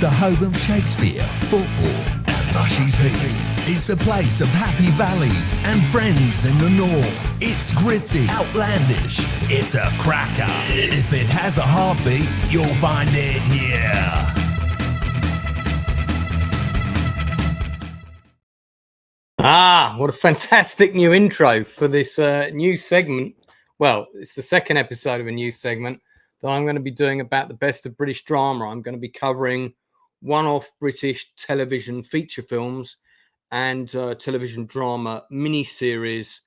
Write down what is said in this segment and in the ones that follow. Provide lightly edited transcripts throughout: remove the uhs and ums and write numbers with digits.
the home of Shakespeare, football, and mushy peas. It's a place of happy valleys and friends in the north. It's gritty, outlandish, it's a cracker. If it has a heartbeat, you'll find it here. What a fantastic new intro for this new segment. Well, it's the second episode of a new segment that I'm going to be doing about the best of British drama. I'm going to be covering one-off British television feature films and television drama mini-series,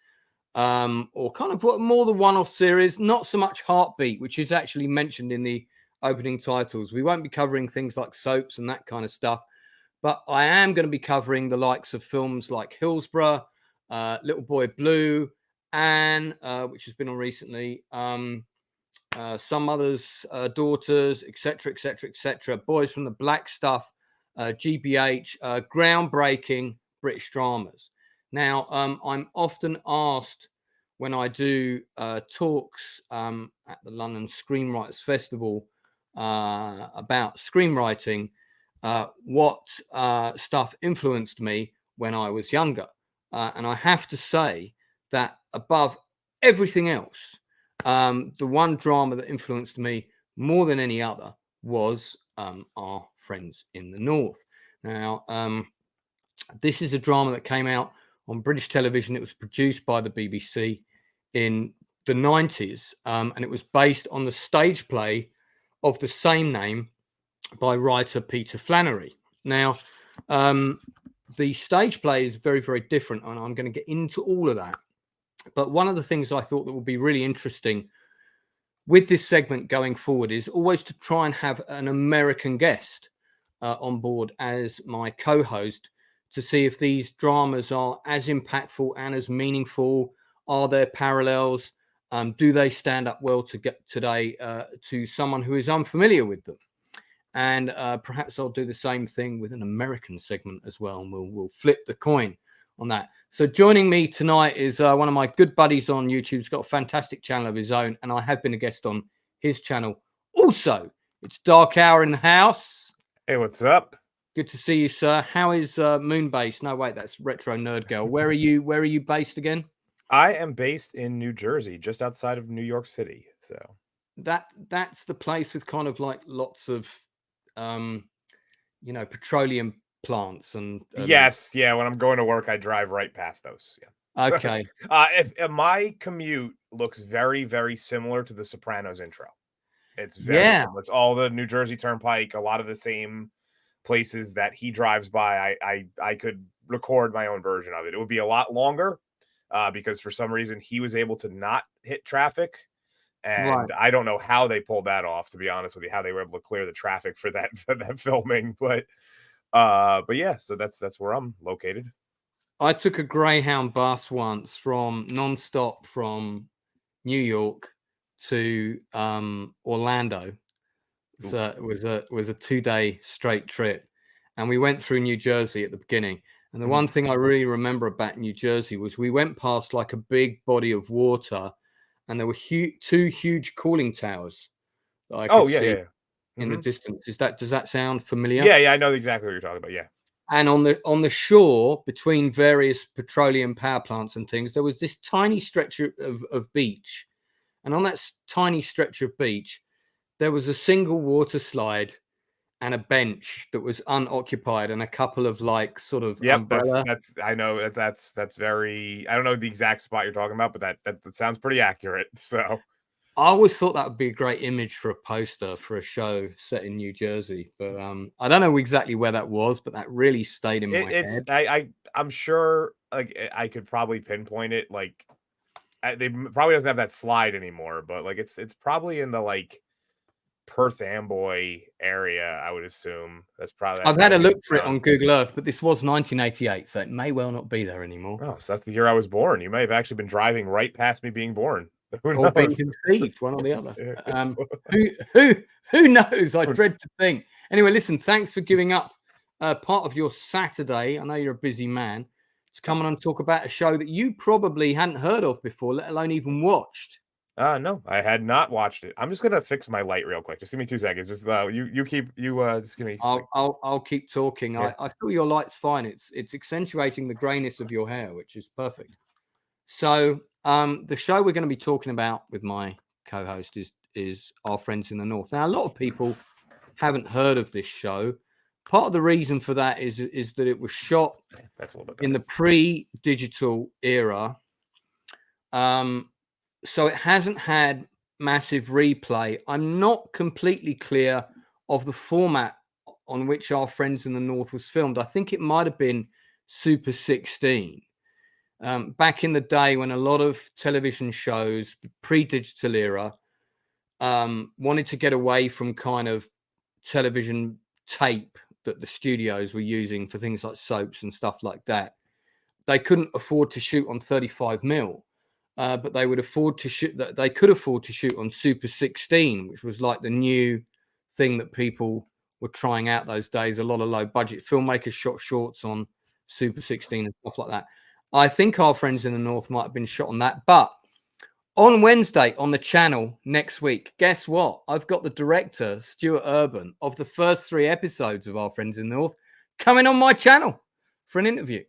or kind of more the one-off series, not so much Heartbeat, which is actually mentioned in the opening titles. We won't be covering things like soaps and that kind of stuff, but I am going to be covering the likes of films like Hillsborough, Little Boy Blue, Anne, which has been on recently, Some Others' Daughters, etc., etc., etc. Boys from the Black Stuff, GBH, groundbreaking British dramas. Now, I'm often asked when I do talks at the London Screenwriters Festival about screenwriting, what stuff influenced me when I was younger. And I have to say that above everything else, the one drama that influenced me more than any other was Our Friends in the North. Now, this is a drama that came out on British television. It was produced by the BBC in the 90s, and it was based on the stage play of the same name by writer Peter Flannery. Now, the stage play is very, very different, and I'm going to get into all of that. But one of the things I thought that would be really interesting with this segment going forward is always to try and have an American guest on board as my co-host to see if these dramas are as impactful and as meaningful. Are there parallels? Do they stand up well to get today to someone who is unfamiliar with them? And perhaps I'll do the same thing with an American segment as well, and we'll flip the coin on that. So joining me tonight is one of my good buddies on YouTube. He's got a fantastic channel of his own, and I have been a guest on his channel also. It's Dark Hour in the house. Hey, what's up? Good to see you, sir. How is Moonbase? No, wait, that's Retro Nerd Girl. Where are you based again? I am based in New Jersey, just outside of New York City. So that's the place with kind of like lots of petroleum plants and yes, yeah. When I'm going to work, I drive right past those. Yeah. Okay. If my commute looks very, very similar to the Sopranos intro. It's very similar. It's all the New Jersey Turnpike, a lot of the same places that he drives by. I could record my own version of it. It would be a lot longer because for some reason he was able to not hit traffic. And right. I don't know how they pulled that off, to be honest with you, how they were able to clear the traffic for that filming. But yeah, so that's where I'm located. I took a Greyhound bus once nonstop from New York to Orlando. So it was a 2-day straight trip, and we went through New Jersey at the beginning. And the one thing I really remember about New Jersey was we went past like a big body of water. And there were two huge cooling towers that I could see in the distance. Does that sound familiar? Yeah, I know exactly what you're talking about. Yeah. And on the shore between various petroleum power plants and things, there was this tiny stretch of beach. And on that tiny stretch of beach, there was a single water slide and a bench that was unoccupied and a couple of like sort of umbrella. That's very, I don't know the exact spot you're talking about, but that sounds pretty accurate. So I always thought that would be a great image for a poster for a show set in New Jersey, but I don't know exactly where that was, but that really stayed in my head. I'm sure like I could probably pinpoint it. Like they probably doesn't have that slide anymore, but like it's probably in the like Perth Amboy area, I would assume. I've had a look for it on Google Earth, but this was 1988, so it may well not be there anymore. Oh, so that's the year I was born. You may have actually been driving right past me being born. Or being conceived, one or the other. Who knows? I dread to think. Anyway, listen, thanks for giving up part of your Saturday. I know you're a busy man. To come on and talk about a show that you probably hadn't heard of before, let alone even watched. No, I had not watched it. I'm just gonna fix my light real quick. Just give me 2 seconds. Just you keep just give me. I'll keep talking. Yeah. I feel your light's fine. It's accentuating the grayness of your hair, which is perfect. So the show we're going to be talking about with my co-host is Our Friends in the North. Now, a lot of people haven't heard of this show. Part of the reason for that is that it was shot That's a little bit better. in the pre-digital era. So it hasn't had massive replay. I'm not completely clear of the format on which Our Friends in the North was filmed. I think it might have been Super 16. Back in the day when a lot of television shows, pre-digital era, wanted to get away from kind of television tape that the studios were using for things like soaps and stuff like that. They couldn't afford to shoot on 35mm. But they would afford to shoot that. They could afford to shoot on Super 16, which was like the new thing that people were trying out those days. A lot of low budget filmmakers shot shorts on Super 16 and stuff like that. I think Our Friends in the North might have been shot on that. But on Wednesday on the channel next week, guess what? I've got the director, Stuart Urban, of the first 3 episodes of Our Friends in the North coming on my channel for an interview.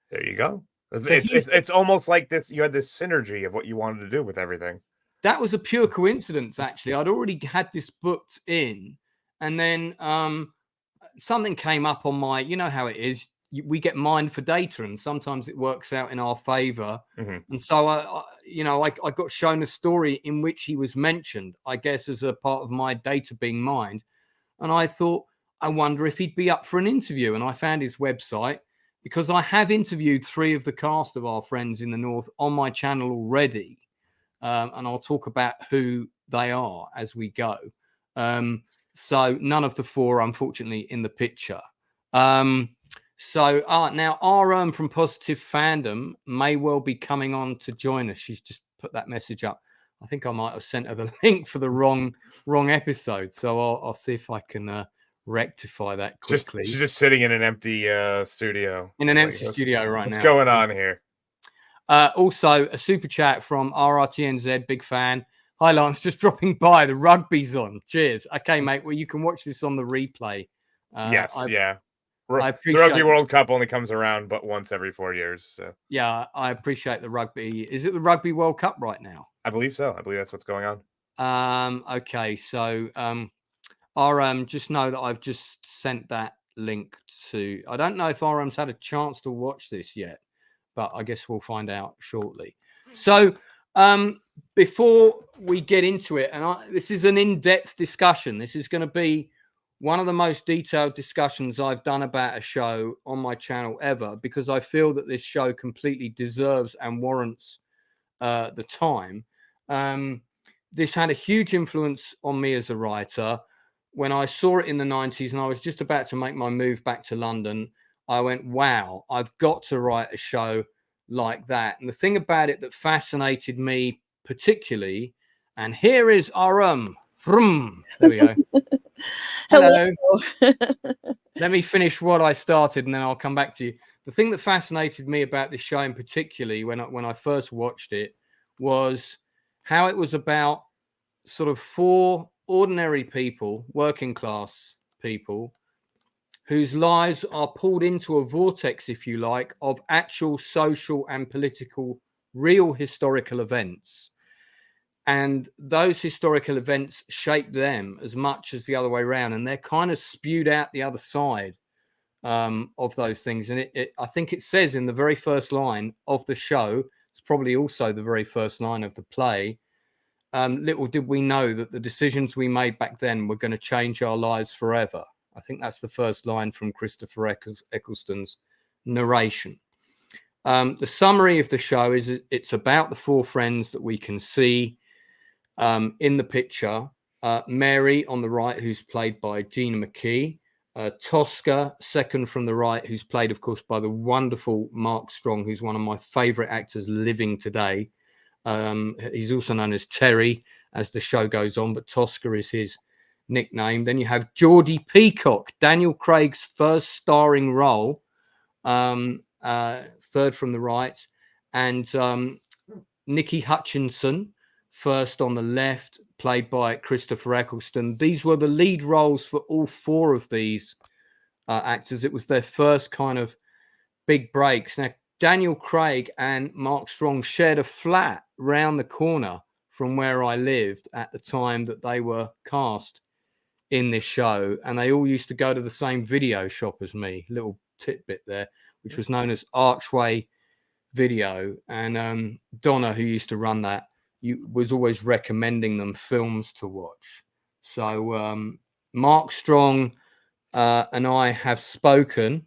There you go. It's almost like this. You had this synergy of what you wanted to do with everything. That was a pure coincidence, actually. I'd already had this booked in, and then something came up on my. You know how it is. We get mined for data, and sometimes it works out in our favor. Mm-hmm. And so I got shown a story in which he was mentioned, I guess, as a part of my data being mined. And I thought, I wonder if he'd be up for an interview. And I found his website, because I have interviewed 3 of the cast of Our Friends in the North on my channel already. And I'll talk about who they are as we go. So none of the 4 are unfortunately in the picture. So now RM from Positive Fandom may well be coming on to join us. She's just put that message up. I think I might have sent her the link for the wrong episode. So I'll see if I can rectify that quickly. She's just sitting in an empty studio. In an empty studio right now. What's going on here? Also, a super chat from RRTNZ, big fan. Hi, Lance, just dropping by. The rugby's on. Cheers. Okay, mate. Well, you can watch this on the replay. Yes, yeah. I appreciate the Rugby World Cup only comes around but once every 4 years. So yeah, I appreciate the rugby. Is it the Rugby World Cup right now? I believe so. I believe that's what's going on. Okay, so RM, just know that I've just sent that link to. I don't know if RM's had a chance to watch this yet, but I guess we'll find out shortly. So before we get into it, and this is an in-depth discussion. This is going to be one of the most detailed discussions I've done about a show on my channel ever, because I feel that this show completely deserves and warrants the time. This had a huge influence on me as a writer. When I saw it in the 90s and I was just about to make my move back to London, I went, wow, I've got to write a show like that. And the thing about it that fascinated me particularly, and here is RM. There we go. Hello. Let me finish what I started and then I'll come back to you. The thing that fascinated me about this show in particularly when I first watched it was how it was about sort of 4 ordinary people, working class people, whose lives are pulled into a vortex, if you like, of actual social and political, real historical events. And those historical events shape them as much as the other way around. And they're kind of spewed out the other side of those things. And I think it says in the very first line of the show, it's probably also the very first line of the play, little did we know that the decisions we made back then were going to change our lives forever. I think that's the first line from Christopher Eccleston's narration. The summary of the show is it's about the 4 friends that we can see in the picture. Mary on the right, who's played by GINA MCKEE. Tosca, second from the right, who's played, of course, by the wonderful Mark Strong, who's one of my favorite actors living today. He's also known as Terry as the show goes on, but Tosca is his nickname. Then you have Geordie Peacock, Daniel Craig's first starring role, third from the right, and Nikki Hutchinson, first on the left, played by Christopher Eccleston. These were the lead roles for all four of these actors. It was their first kind of big breaks. Now, Daniel Craig and Mark Strong shared a flat round the corner from where I lived at the time that they were cast in this show, and they all used to go to the same video shop as me. Little tidbit there, which was known as Archway Video. And Donna, who used to run that, was always recommending them films to watch. So Mark Strong and I have spoken.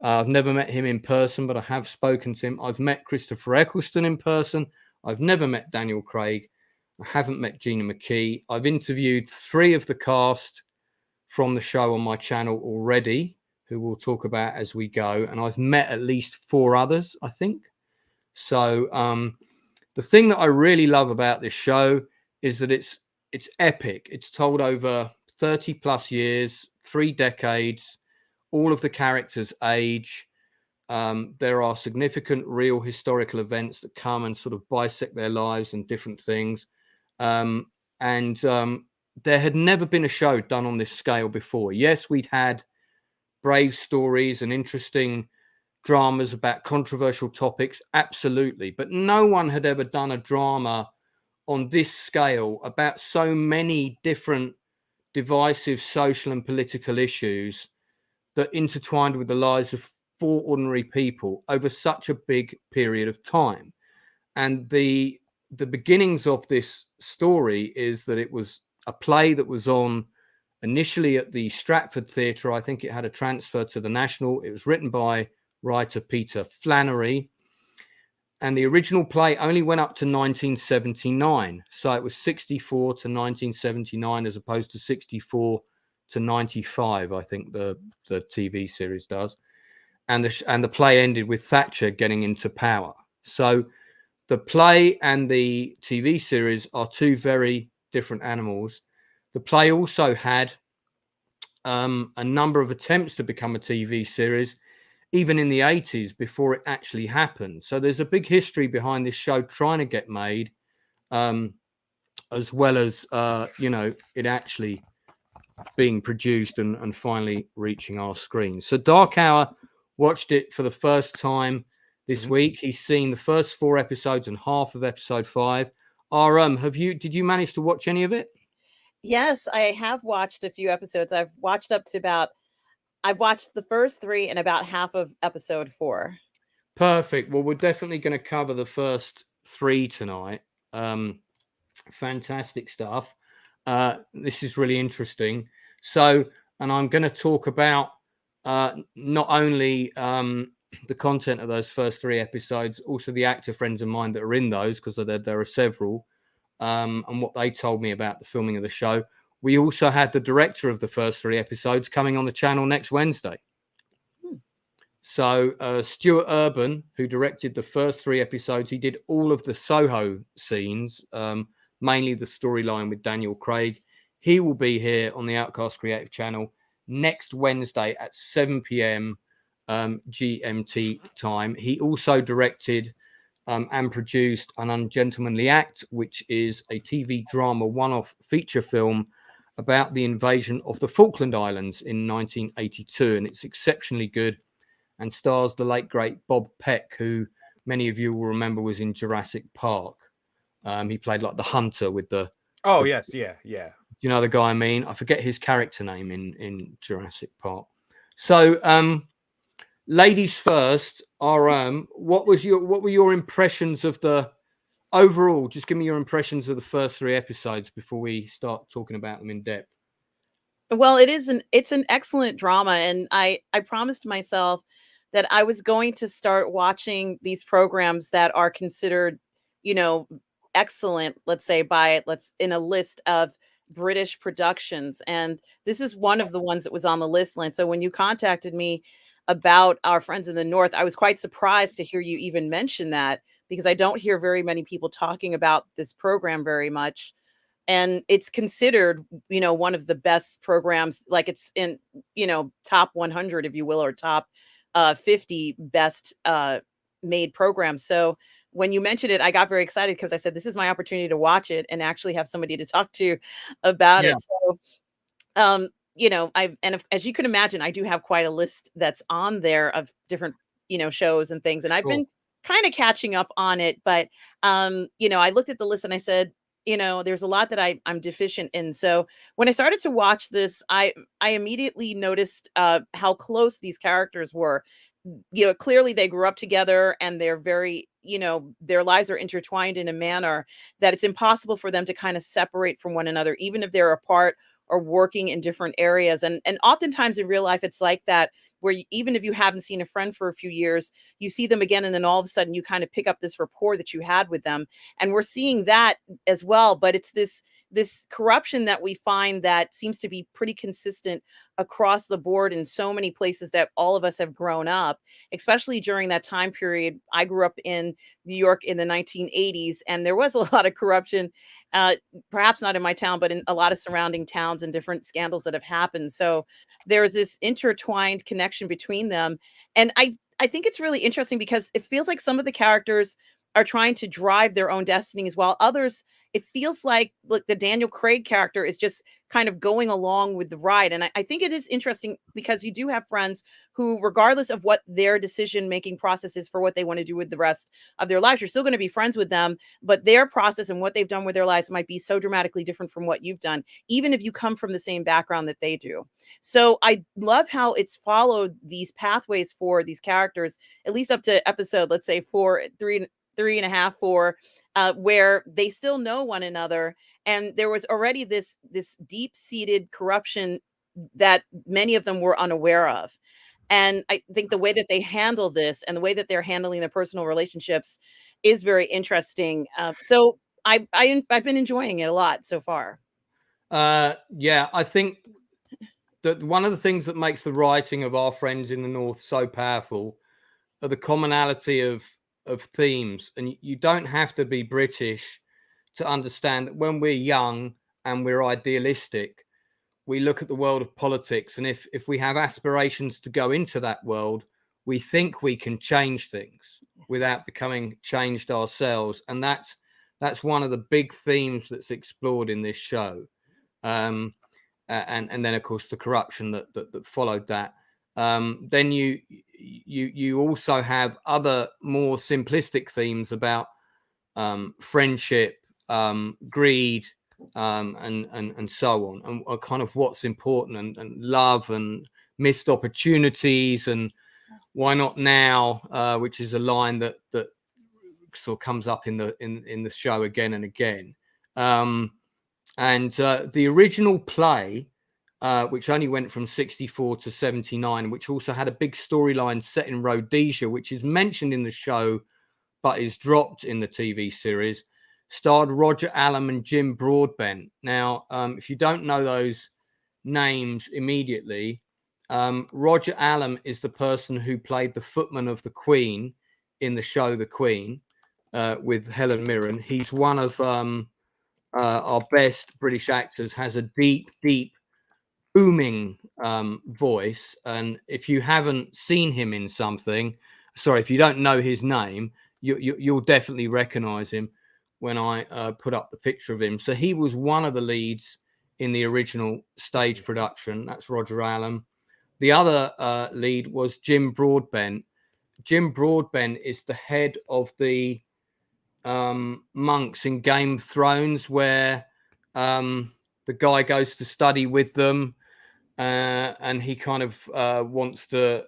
I've never met him in person, but I have spoken to him. I've met Christopher Eccleston in person. I've never met Daniel Craig. I haven't met Gina McKee. I've interviewed 3 of the cast from the show on my channel already, who we'll talk about as we go. And I've met at least 4 others, I think. So the thing that I really love about this show is that it's epic. It's told over 30 plus years, 3 decades. All of the characters age. There are significant real historical events that come and sort of bisect their lives and different things. There had never been a show done on this scale before. Yes, we'd had brave stories and interesting dramas about controversial topics, absolutely. But no one had ever done a drama on this scale about so many different divisive social and political issues that intertwined with the lives of 4 ordinary people over such a big period of time. And the beginnings of this story is that it was a play that was on initially at the Stratford Theatre. I think it had a transfer to the National. It was written by writer Peter Flannery. And the original play only went up to 1979. So it was 64 to 1979 as opposed to 64 to 95, I think the TV series does. And the play ended with Thatcher getting into power. So the play and the TV series are 2 very different animals. The play also had a number of attempts to become a TV series, even in the 80s, before it actually happened. So there's a big history behind this show trying to get made, as well as, it actually being produced and finally reaching our screens. So Dark Hour watched it for the first time this week. He's seen the first 4 episodes and half of episode 5. Did you manage to watch any of it? Yes, I have watched a few episodes. I've watched the first 3 and about half of episode 4. Perfect. Well, we're definitely going to cover the first 3 tonight. Fantastic stuff. This is really interesting. So, and I'm going to talk about not only the content of those first 3 episodes, also the actor friends of mine that are in those, because there are several, and what they told me about the filming of the show. We also had the director of the first 3 episodes coming on the channel next Wednesday. So Stuart Urban, who directed the first 3 episodes, he did all of the Soho scenes, mainly the storyline with Daniel Craig. He will be here on the Outcast Creative channel next Wednesday at 7 p.m. GMT time. He also directed and produced An Ungentlemanly Act, which is a TV drama one-off feature film about the invasion of the Falkland Islands in 1982. And it's exceptionally good and stars the late, great Bob Peck, who many of you will remember was in Jurassic Park. He played like the hunter with the... Yes. Yeah. You know the guy I mean? I forget his character name in Jurassic Park. So, ladies first, what were your impressions of the overall? Just give me your impressions of the first 3 episodes before we start talking about them in depth. Well, it's an excellent drama, and I promised myself that I was going to start watching these programs that are considered, excellent, let's say in a list of British productions, and this is one of the ones that was on the list, Lynn. So when you contacted me about Our Friends in the North, I was quite surprised to hear you even mention that, because I don't hear very many people talking about this program very much. And it's considered, one of the best programs, like it's in, top 100, if you will, or top 50 best made programs. So when you mentioned it, I got very excited because I said, this is my opportunity to watch it and actually have somebody to talk to about it. So, as you can imagine, I do have quite a list that's on there of different, shows and things. And I've been kind of catching up on it. But, I looked at the list and I said, there's a lot that I'm deficient in. So when I started to watch this, I immediately noticed how close these characters were. Clearly they grew up together and they're very, their lives are intertwined in a manner that it's impossible for them to kind of separate from one another, even if they're apart or working in different areas. And oftentimes in real life, it's like that, where even if you haven't seen a friend for a few years, you see them again, and then all of a sudden you kind of pick up this rapport that you had with them. And we're seeing that as well. But it's this corruption that we find that seems to be pretty consistent across the board in so many places that all of us have grown up, especially during that time period. I grew up in New York in the 1980s, and there was a lot of corruption, perhaps not in my town, but in a lot of surrounding towns and different scandals that have happened. So there's this intertwined connection between them. And I think it's really interesting because it feels like some of the characters are trying to drive their own destinies, while others, it feels like the Daniel Craig character is just kind of going along with the ride. And I think it is interesting because you do have friends who, regardless of what their decision-making process is for what they want to do with the rest of their lives, you're still going to be friends with them, but their process and what they've done with their lives might be so dramatically different from what you've done, even if you come from the same background that they do. So I love how it's followed these pathways for these characters, at least up to episode, let's say 3.5, 4, where they still know one another. And there was already this deep-seated corruption that many of them were unaware of. And I think the way that they handle this and the way that they're handling their personal relationships is very interesting. So I've been enjoying it a lot so far. Yeah, I think that one of the things that makes the writing of Our Friends in the North so powerful are the commonality of themes. And you don't have to be British to understand that when we're young and we're idealistic, we look at the world of politics, and if we have aspirations to go into that world, we think we can change things without becoming changed ourselves. And that's one of the big themes that's explored in this show. And then of course the corruption that followed that. Then you also have other more simplistic themes about friendship, greed, and so on, and kind of what's important, and love, and missed opportunities, and why not now, which is a line that sort of comes up in the show again and again. And the original play, which only went from 64 to 79, which also had a big storyline set in Rhodesia, which is mentioned in the show but is dropped in the TV series, starred Roger Allam and Jim Broadbent. Now, if you don't know those names immediately, Roger Allam is the person who played the footman of the Queen in the show The Queen, with Helen Mirren. He's one of our best British actors, has a deep, booming voice. And if you haven't seen him in something, if you don't know his name, you'll definitely recognize him when I put up the picture of him. So he was one of the leads in the original stage production. That's Roger Allam. The other lead was Jim Broadbent. Jim Broadbent is the head of the monks in Game of Thrones, where the guy goes to study with them, and he kind of wants to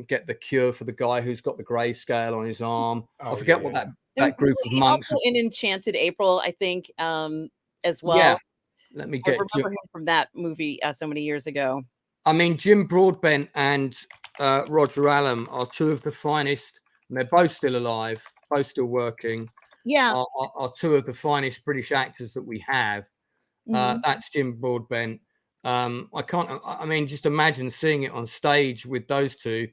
get the cure for the guy who's got the grayscale on his arm. I forget what that group of monks. Also in Enchanted April, I think, as well. Yeah, let me get. I remember him from that movie so many years ago. I mean, Jim Broadbent and Roger Allam are two of the finest, and they're both still alive, both still working. Yeah, are two of the finest British actors that we have. That's Jim Broadbent. I mean, just imagine seeing it on stage with those two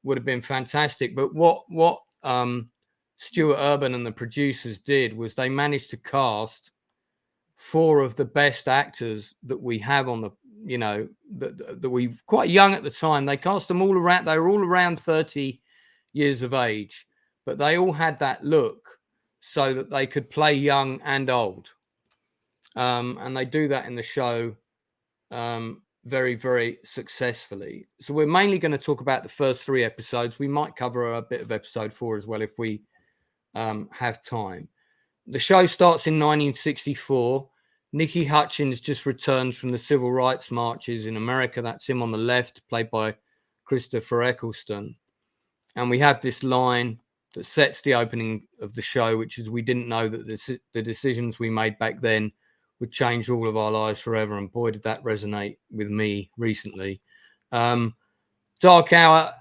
would have been fantastic. But what Stuart Urban and the producers did was they managed to cast 4 of the best actors that we have on the, that we quite young at the time. They cast them all around. They were all around 30 years of age, but they all had that look so that they could play young and old. And they do that in the show very, very successfully. So we're mainly going to talk about the first 3 episodes. We might cover a bit of episode 4 as well if we have time. The show starts in 1964. Nicky Hutchins just returns from the civil rights marches in America. That's him on the left, played by Christopher Eccleston. And we have this line that sets the opening of the show, which is, we didn't know that the decisions we made back then would change all of our lives forever. And boy, did that resonate with me recently. Dark Hour,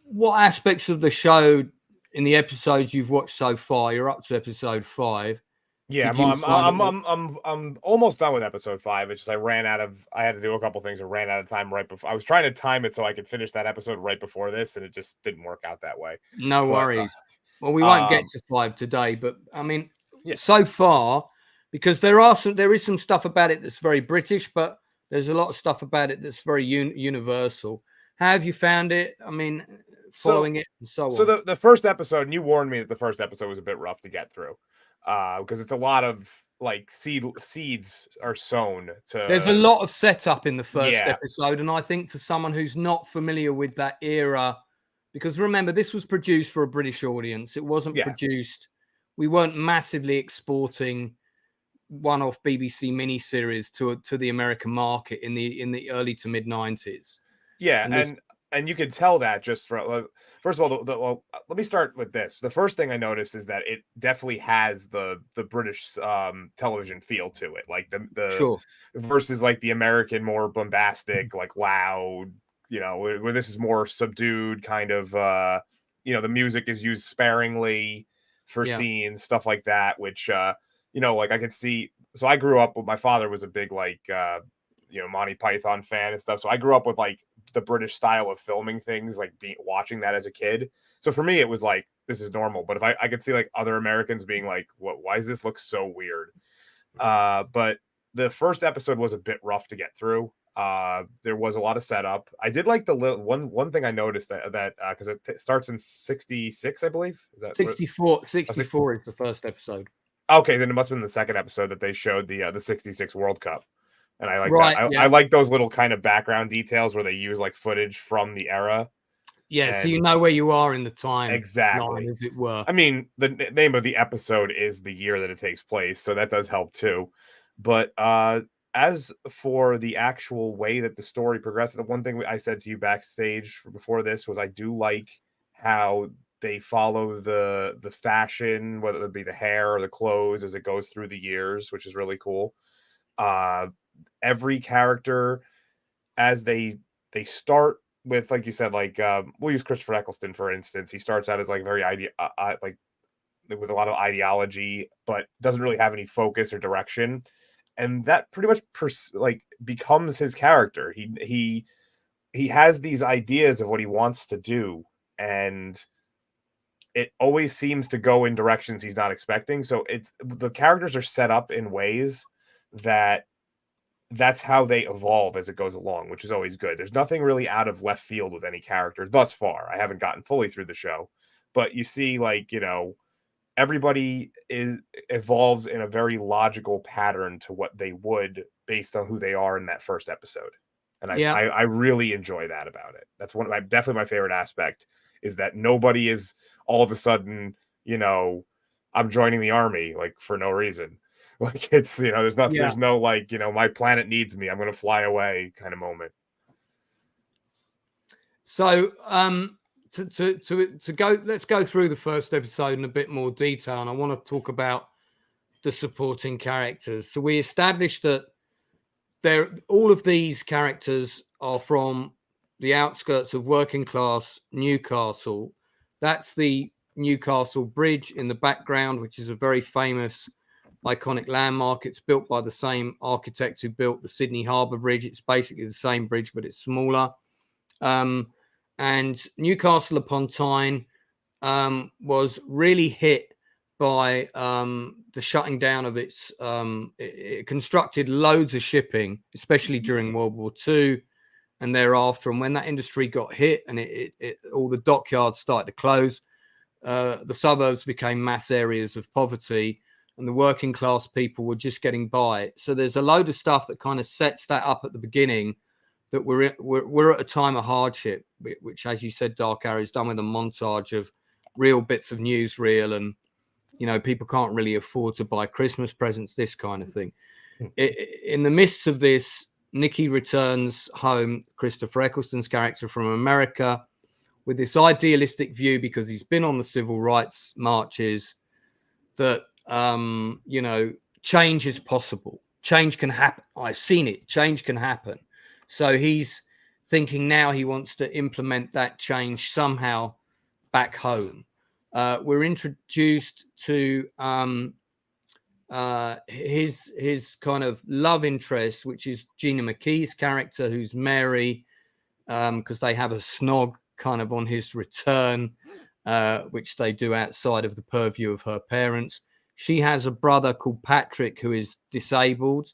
what aspects of the show in the episodes you've watched so far, you're up to episode 5. Yeah, I'm almost done with episode 5. It's just I had to do a couple things and ran out of time right before. I was trying to time it so I could finish that episode right before this, and it just didn't work out that way. No worries. Well, we won't get to 5 today, but I mean, so far, because there is some stuff about it that's very British, but there's a lot of stuff about it that's very universal. How have you found it? I mean, following it and so on. So the first episode, and you warned me that the first episode was a bit rough to get through. Because it's a lot of like seeds are sown to. There's a lot of setup in the first episode, and I think for someone who's not familiar with that era, because remember, this was produced for a British audience. It wasn't produced. We weren't massively exporting one-off BBC miniseries to the American market in the early to mid 90s. Yeah, and you can tell that just from, first of all, let me start with this. The first thing I noticed is that it definitely has the British television feel to it, like the versus like the American more bombastic, like loud, where this is more subdued kind of, the music is used sparingly for scenes, stuff like that, which, like I could see. So I grew up with, my father was a big like, Monty Python fan and stuff. So I grew up with like the British style of filming things, like watching that as a kid. So for me, it was like, this is normal. But if I could see like other Americans being like, why does this look so weird? But the first episode was a bit rough to get through. There was a lot of setup. I did like the one thing I noticed that because it starts in 66, I believe. Is that 64? 64 is the first episode. Okay, then it must have been the second episode that they showed the 66 World Cup. And I like that. I like those little kind of background details where they use like footage from the era. Yeah, so you know where you are in the time. Exactly. As it were. I mean, the name of the episode is the year that it takes place, so that does help too. But as for the actual way that the story progresses, the one thing I said to you backstage before this was I do like how they follow the fashion, whether it be the hair or the clothes, as it goes through the years, which is really cool. Every character, as they start with, like you said, like we'll use Christopher Eccleston for instance. He starts out as like very like with a lot of ideology, but doesn't really have any focus or direction, and that pretty much becomes his character. He has these ideas of what he wants to do, and it always seems to go in directions he's not expecting. So the characters are set up in ways that's how they evolve as it goes along, which is always good. There's nothing really out of left field with any character thus far. I haven't gotten fully through the show, but you see, like, everybody evolves in a very logical pattern to what they would based on who they are in that first episode. And I really enjoy that about it. That's definitely my favorite aspect, is that nobody is all of a sudden, I'm joining the army, like, for no reason. Like, it's, there's nothing, there's no like, my planet needs me, I'm going to fly away kind of moment. So, to go, let's go through the first episode in a bit more detail. And I want to talk about the supporting characters. So we established that all of these characters are from the outskirts of working class Newcastle. That's the Newcastle Bridge in the background, which is a very famous iconic landmark. It's built by the same architect who built the Sydney Harbour Bridge. It's basically the same bridge, but it's smaller. And Newcastle upon Tyne was really hit by the shutting down of its. It constructed loads of shipping, especially during World War II and thereafter. And when that industry got hit and all the dockyards started to close, the suburbs became mass areas of poverty, and the working class people were just getting by. So there's a load of stuff that kind of sets that up at the beginning, that we're at a time of hardship, which, as you said, Dark Hour is done with a montage of real bits of newsreel, and people can't really afford to buy Christmas presents, this kind of thing. In the midst of this, Nicky returns home, Christopher Eccleston's character, from America, with this idealistic view, because he's been on the civil rights marches, that change is possible, change can happen. I've seen it, change can happen. So he's thinking now he wants to implement that change somehow back home. We're introduced to his kind of love interest, which is Gina McKee's character, who's Mary, because they have a snog kind of on his return, which they do outside of the purview of her parents. She has a brother called Patrick who is disabled,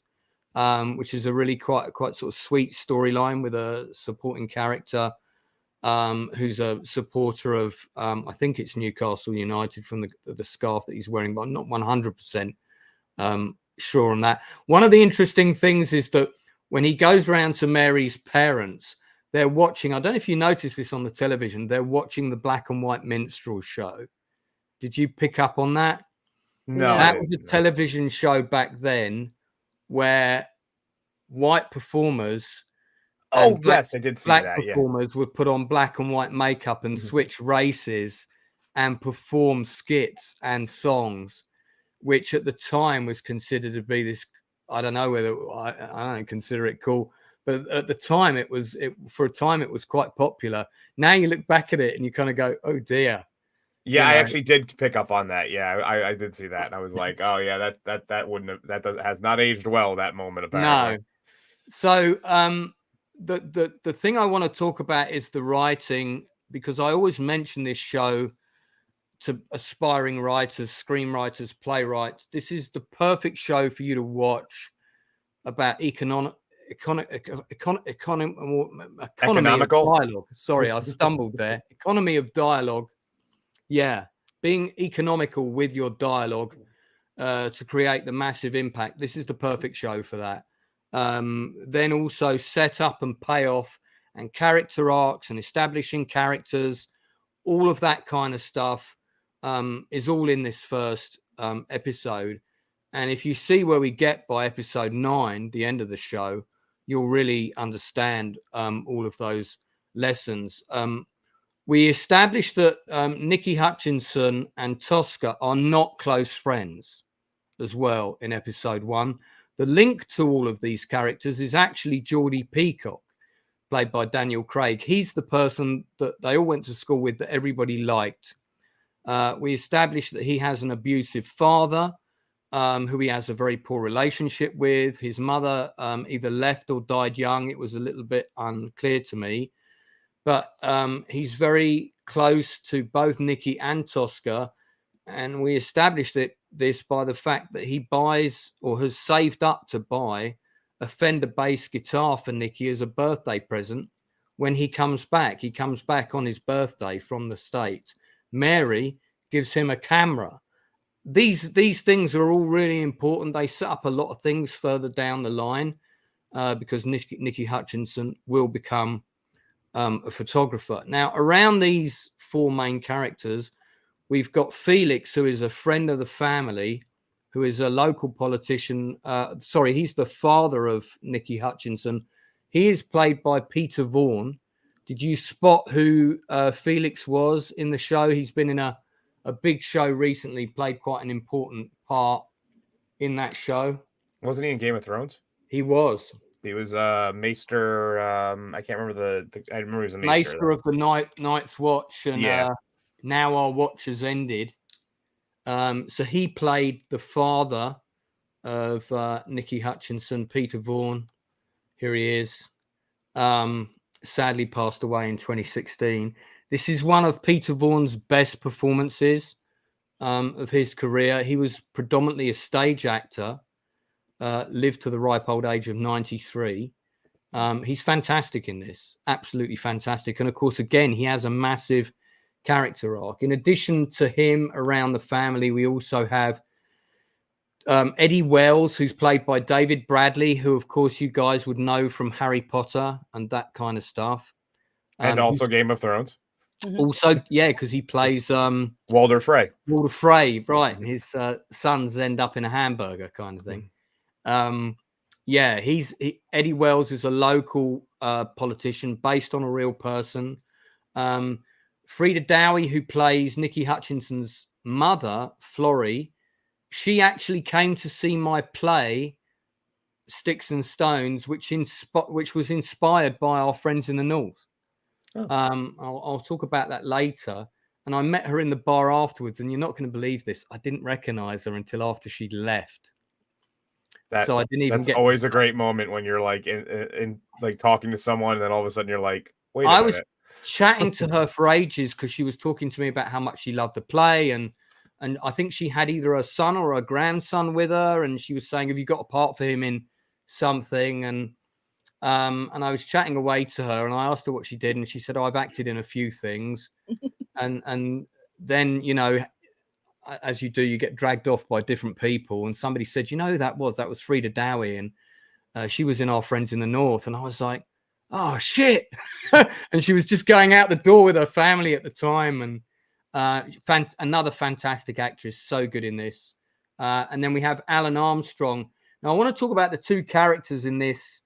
which is a really quite sort of sweet storyline with a supporting character who's a supporter of, I think it's Newcastle United, from the scarf that he's wearing, but I'm not 100% sure on that. One of the interesting things is that when he goes around to Mary's parents, they're watching, I don't know if you noticed this on the television, they're watching the black and white minstrel show. Did you pick up on that? No. That was a television show back then where white performers yes, I did see black that. performers would put on black and white makeup and switch races and perform skits and songs, which at the time was considered to be this, I don't know whether I don't consider it cool, but at the time it was quite popular. Now you look back at it and you kind of go, oh dear. Yeah, I actually did pick up on that. Yeah, I did see that, and I was like, oh yeah, that has not aged well, that moment, apparently. No. So the thing I want to talk about is the writing, because I always mention this show to aspiring writers, screenwriters, playwrights. This is the perfect show for you to watch about economy of dialogue. Sorry, I stumbled there. Economy of dialogue. Yeah, being economical with your dialogue to create the massive impact. This is the perfect show for that. Then also set up and payoff and character arcs and establishing characters, all of that kind of stuff is all in this first episode. And if you see where we get by episode 9, the end of the show, you'll really understand all of those lessons. We established that Nicky Hutchinson and Tosca are not close friends as well in episode 1. The link to all of these characters is actually Geordie Peacock, played by Daniel Craig. He's the person that they all went to school with, that everybody liked. We established that he has an abusive father who he has a very poor relationship with. His mother either left or died young. It was a little bit unclear to me. But he's very close to both Nicky and Tosca. And we established this by the fact that he buys, or has saved up to buy, a Fender bass guitar for Nicky as a birthday present when he comes back. He comes back on his birthday from the States. Mary gives him a camera. These things are all really important. They set up a lot of things further down the line because Nicky Hutchinson will become a photographer. Now, around these 4 main characters, we've got Felix, who is a friend of the family, who is a local politician. He's the father of Nicky Hutchinson. He is played by Peter Vaughan. Did you spot who Felix was in the show? He's been in a big show recently, played quite an important part in that show. Wasn't he in Game of Thrones? He was. He was Maester. I can't remember I remember he was a Maester of the Night's Watch, and Now Our Watch Has Ended. So he played the father of Nicky Hutchinson, Peter Vaughan. Here he is. Sadly passed away in 2016. This is one of Peter Vaughan's best performances of his career. He was predominantly a stage actor, lived to the ripe old age of 93. He's fantastic in this, absolutely fantastic. And of course, again, he has a massive character arc. In addition to him around the family, we also have Eddie Wells, who's played by David Bradley, who, of course, you guys would know from Harry Potter and that kind of stuff. And also Game of Thrones. Also, yeah, because he plays Walder Frey. Walder Frey, right. And his sons end up in a hamburger kind of thing. Yeah, Eddie Wells is a local politician based on a real person. Frida Dowie, who plays Nikki Hutchinson's mother, Florrie, she actually came to see my play, Sticks and Stones, which was inspired by our friends in the North. I'll talk about that later. And I met her in the bar afterwards, and you're not going to believe this. I didn't recognize her until after she'd left. So I didn't even. That's always a great moment when you're like in like talking to someone, and then all of a sudden you're like, wait a minute. I was chatting to her for ages because she was talking to me about how much she loved the play, and I think she had either a son or a grandson with her, and she was saying, "Have you got a part for him in something?" And I was chatting away to her, and I asked her what she did, and she said, "Oh, I've acted in a few things," and then, you know, as you do, you get dragged off by different people, and somebody said, "You know who that was Frida Dowie, and she was in Our Friends in the North," and I was like, "Oh shit!" And she was just going out the door with her family at the time, and another fantastic actress, so good in this. And then we have Alan Armstrong. Now I want to talk about the two characters in this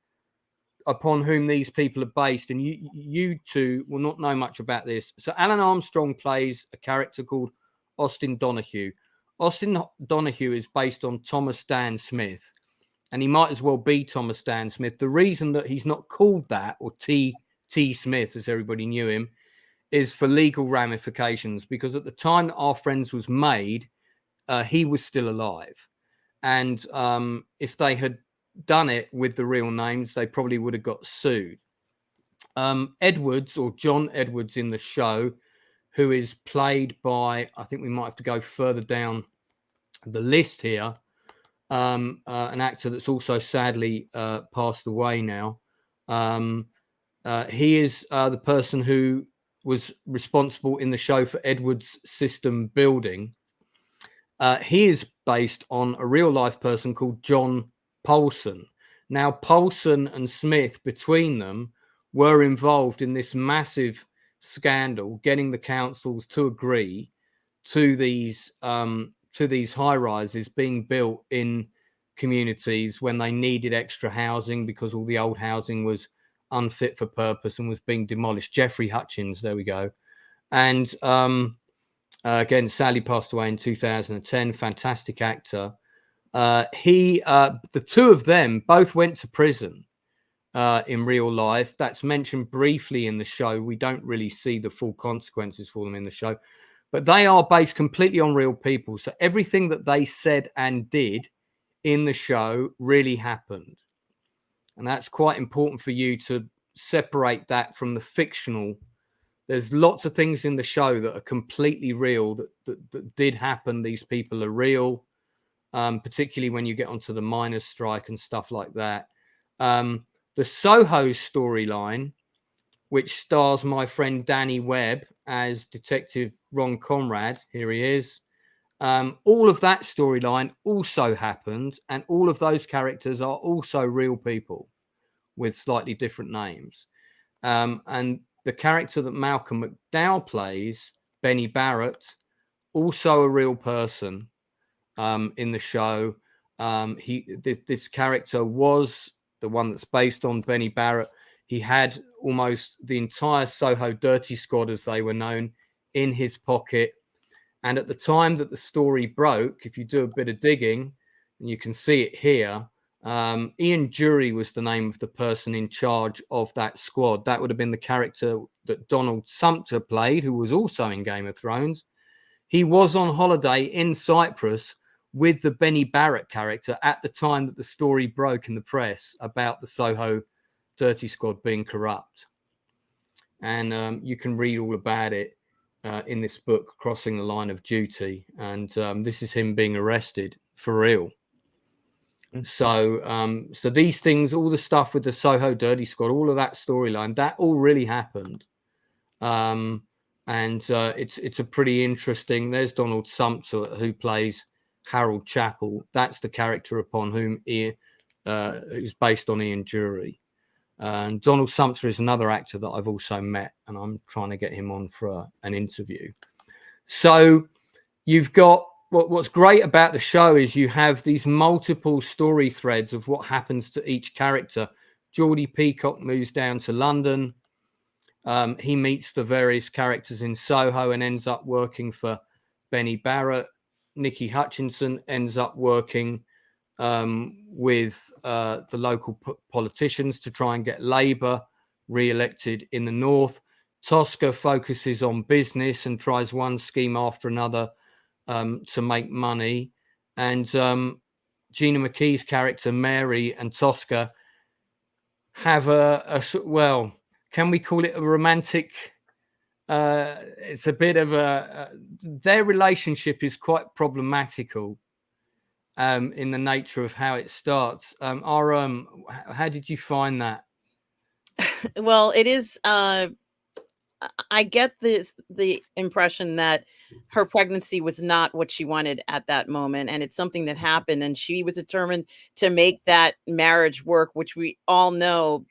upon whom these people are based, and you two will not know much about this. So Alan Armstrong plays a character called Austin Donahue. Austin Donahue is based on Thomas Dan Smith, and he might as well be Thomas Dan Smith. The reason that he's not called that, or T. Smith, as everybody knew him, is for legal ramifications, because at the time that Our Friends was made, he was still alive. And if they had done it with the real names, they probably would have got sued. Edwards, or John Edwards in the show, who is played by, I think we might have to go further down the list here, an actor that's also sadly passed away now. He is the person who was responsible in the show for Edwards' system building. He is based on a real life person called John Paulson. Now, Paulson and Smith, between them, were involved in this massive scandal, getting the councils to agree to these high rises being built in communities when they needed extra housing because all the old housing was unfit for purpose and was being demolished. Jeffrey Hutchins, there we go. And again, sadly passed away in 2010. Fantastic actor. The two of them both went to prison in real life. That's mentioned briefly in the show. We don't really see the full consequences for them in the show, but they are based completely on real people. So everything that they said and did in the show really happened. And that's quite important for you to separate that from the fictional. There's lots of things in the show that are completely real, that did happen. These people are real, particularly when you get onto the miners' strike and stuff like that. The Soho storyline, which stars my friend Danny Webb as Detective Ron Conrad, here he is. All of that storyline also happened, and all of those characters are also real people with slightly different names. And the character that Malcolm McDowell plays, Benny Barrett, also a real person in the show. This character was the one that's based on Benny Barrett. He had almost the entire Soho Dirty Squad, as they were known, in his pocket. And at the time that the story broke, if you do a bit of digging, and you can see it here, Ian Jury was the name of the person in charge of that squad. That would have been the character that Donald Sumter played, who was also in Game of Thrones. He was on holiday in Cyprus with the Benny Barrett character at the time that the story broke in the press about the Soho Dirty Squad being corrupt. And you can read all about it in this book, Crossing the Line of Duty. And this is him being arrested for real. So these things, all the stuff with the Soho Dirty Squad, all of that storyline, that all really happened. and it's a pretty interesting. There's Donald Sumter, who plays Harold Chappell. That's the character upon whom who's based on Ian Jury. And Donald Sumter is another actor that I've also met, and I'm trying to get him on for an interview. So you've got what's great about the show is you have these multiple story threads of what happens to each character. Geordie Peacock moves down to London. He meets the various characters in Soho and ends up working for Benny Barrett. Nikki Hutchinson ends up working with the local politicians to try and get Labour re-elected in the north. Tosca focuses on business and tries one scheme after another to make money. And Gina McKee's character, Mary, and Tosca have well, can we call it a romantic? It's a bit of their relationship is quite problematical in the nature of how it starts. How did you find that? Well, it is. I get the impression that her pregnancy was not what she wanted at that moment, and it's something that happened, and she was determined to make that marriage work, which we all know,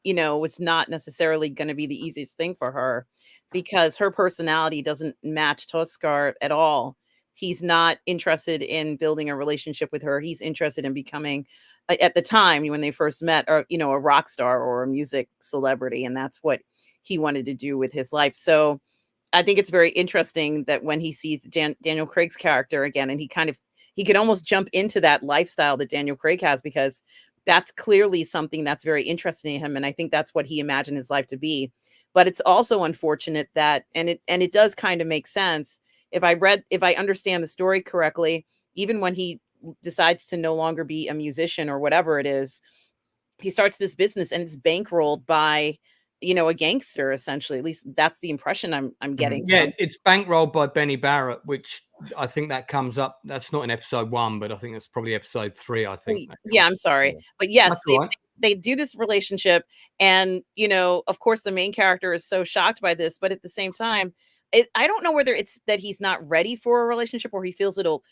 was not necessarily going to be the easiest thing for her, because her personality doesn't match Toscar at all. He's not interested in building a relationship with her. He's interested in becoming, at the time when they first met, or a rock star or a music celebrity, and that's what he wanted to do with his life. So I think it's very interesting that when he sees Daniel Craig's character again, and he could almost jump into that lifestyle that Daniel Craig has, because that's clearly something that's very interesting to him. And I think that's what he imagined his life to be. But it's also unfortunate that, and it does kind of make sense. If I understand the story correctly, even when he decides to no longer be a musician or whatever it is, he starts this business and it's bankrolled by a gangster, essentially. At least that's the impression I'm getting. Yeah, it's bankrolled by Benny Barrett, which I think that comes up. That's not in episode 1, but I think that's probably episode 3. I think. Yeah, I'm sorry, but yes, they do this relationship, and of course, the main character is so shocked by this, but at the same time, I don't know whether it's that he's not ready for a relationship or he feels it'll,